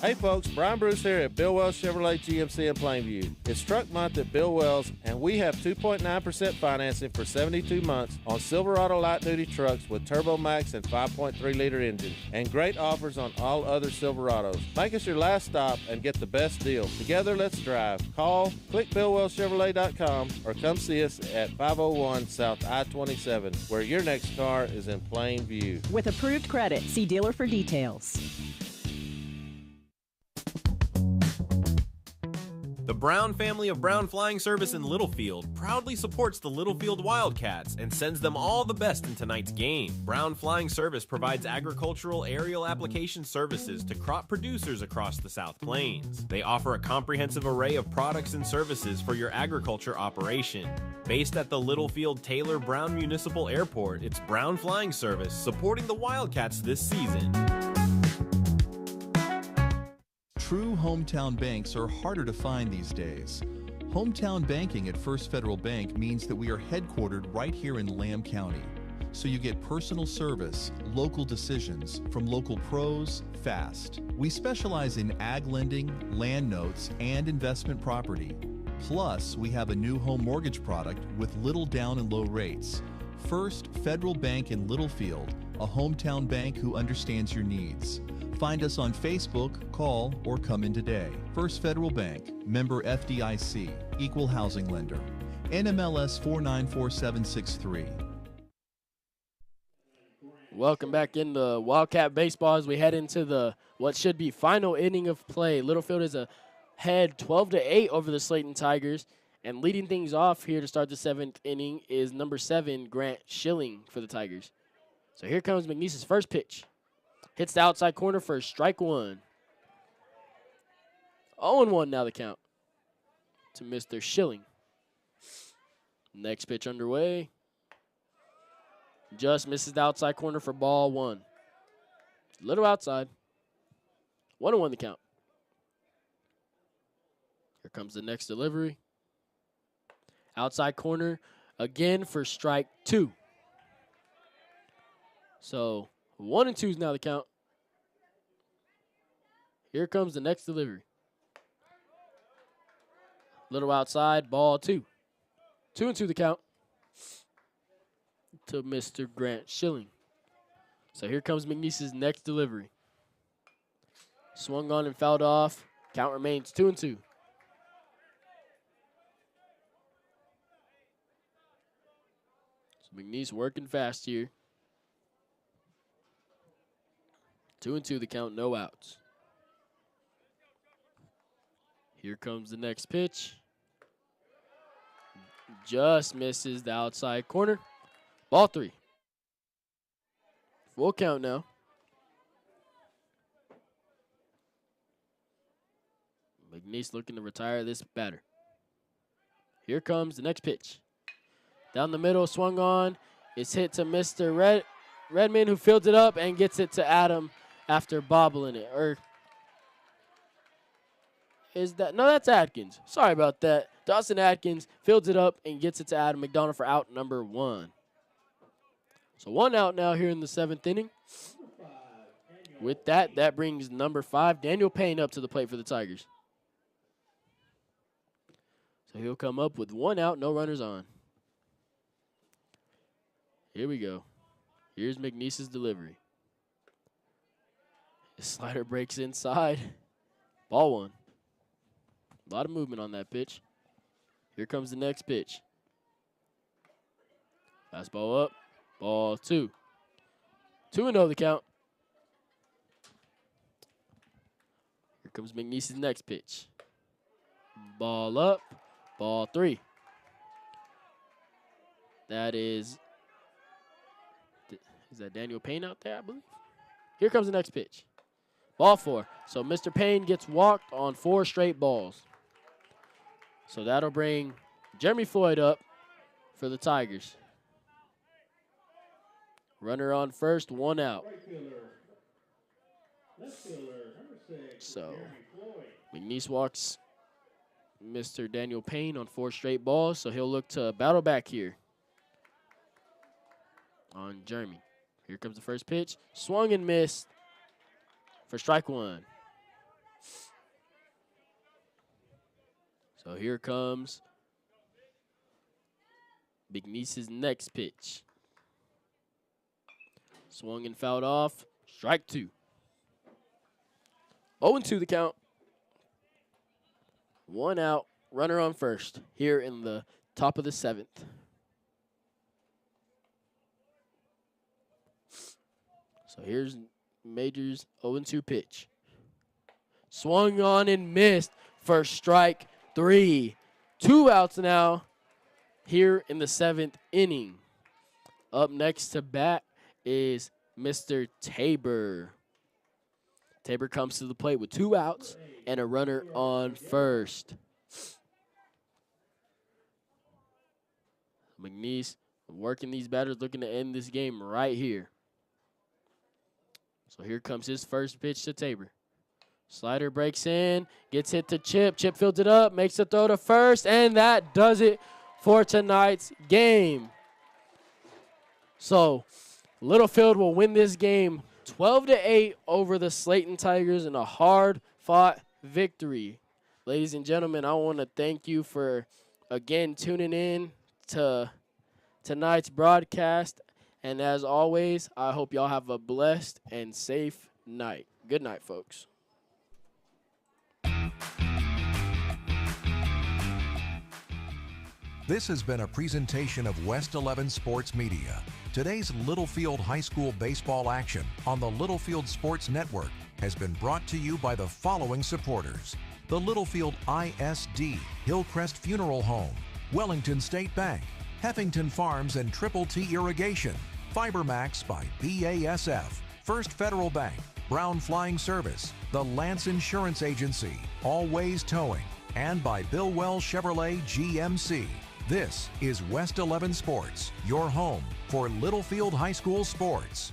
Hey folks, Brian Bruce here at Bill Wells Chevrolet GMC in Plainview. It's truck month at Bill Wells, and we have 2.9% financing for 72 months on Silverado light duty trucks with Turbo Max and 5.3-liter engines, and great offers on all other Silverados. Make us your last stop and get the best deal. Together, let's drive. Call, click BillWellsChevrolet.com, or come see us at 501 South I-27, where your next car is in plain view. With approved credit, see dealer for details. The Brown family of Brown Flying Service in Littlefield proudly supports the Littlefield Wildcats and sends them all the best in tonight's game. Brown Flying Service provides agricultural aerial application services to crop producers across the South Plains. They offer a comprehensive array of products and services for your agriculture operation. Based at the Littlefield Taylor Brown Municipal Airport, it's Brown Flying Service supporting the Wildcats this season. True hometown banks are harder to find these days. Hometown banking at First Federal Bank means that we are headquartered right here in Lamb County. So you get personal service, local decisions from local pros, fast. We specialize in ag lending, land notes, and investment property. Plus, we have a new home mortgage product with little down and low rates. First Federal Bank in Littlefield, a hometown bank who understands your needs. Find us on Facebook, call, or come in today. First Federal Bank, member FDIC, equal housing lender. NMLS 494763. Welcome back into Wildcat Baseball as we head into what should be final inning of play. Littlefield is ahead 12-8 over the Slaton Tigers. And leading things off here to start the 7th inning is number 7, Grant Schilling for the Tigers. So here comes McNeese's first pitch. Hits the outside corner for strike one. 0-1 now the count to Mr. Schilling. Next pitch underway. Just misses the outside corner for ball one. Little outside. 1-1 the count. Here comes the next delivery. Outside corner again for strike two. So 1-2 is now the count. Here comes the next delivery. Little outside, ball two. 2-2 the count to Mr. Grant Schilling. So here comes McNeese's next delivery. Swung on and fouled off. Count remains 2-2. So McNeese working fast here. 2-2 the count, no outs. Here comes the next pitch. Just misses the outside corner. Ball three. Full count now. McNeese looking to retire this batter. Here comes the next pitch. Down the middle, swung on. It's hit to Mr. Redman, who fields it up and gets it to Adam after bobbling it. No, that's Atkins. Sorry about that. Dawson Atkins fields it up and gets it to Adam McDonough for out number one. So one out now here in the 7th inning. With that brings number 5, Daniel Payne, up to the plate for the Tigers. So he'll come up with one out, no runners on. Here we go. Here's McNeese's delivery. His slider breaks inside. Ball one. A lot of movement on that pitch. Here comes the next pitch. Fastball up. Ball two. 2-0 the count. Here comes McNeese's next pitch. Ball up. Ball three. That is that Daniel Payne out there, I believe? Here comes the next pitch. Ball four. So Mr. Payne gets walked on 4 straight balls. So that'll bring Jeremy Floyd up for the Tigers. Runner on first, one out. So McNeese walks Mr. Daniel Payne on 4 straight balls, so he'll look to battle back here on Jeremy. Here comes the first pitch. Swung and missed for strike one. So here comes McNeese's next pitch. Swung and fouled off. Strike two. 0-2 the count. One out. Runner on first here in the top of the 7th. So here's Major's 0-2 pitch. Swung on and missed for strike 3. 2 outs now here in the 7th inning. Up next to bat is Mr. Tabor. Tabor comes to the plate with 2 outs and a runner on first. McNeese working these batters, looking to end this game right here. So here comes his first pitch to Tabor. Slider breaks in, gets hit to Chip. Chip fields it up, makes the throw to first, and that does it for tonight's game. So Littlefield will win this game 12-8 over the Slaton Tigers in a hard-fought victory. Ladies and gentlemen, I want to thank you for, again, tuning in to tonight's broadcast. And as always, I hope y'all have a blessed and safe night. Good night, folks. This has been a presentation of West 11 Sports Media. Today's Littlefield High School baseball action on the Littlefield Sports Network has been brought to you by the following supporters: the Littlefield ISD Hillcrest Funeral Home, Wellington State Bank, Heffington Farms and Triple T Irrigation, FiberMax by BASF, First Federal Bank, Brown Flying Service, the Lance Insurance Agency, Always Towing, and by Bill Wells Chevrolet GMC. This is West 11 Sports, your home for Littlefield High School sports.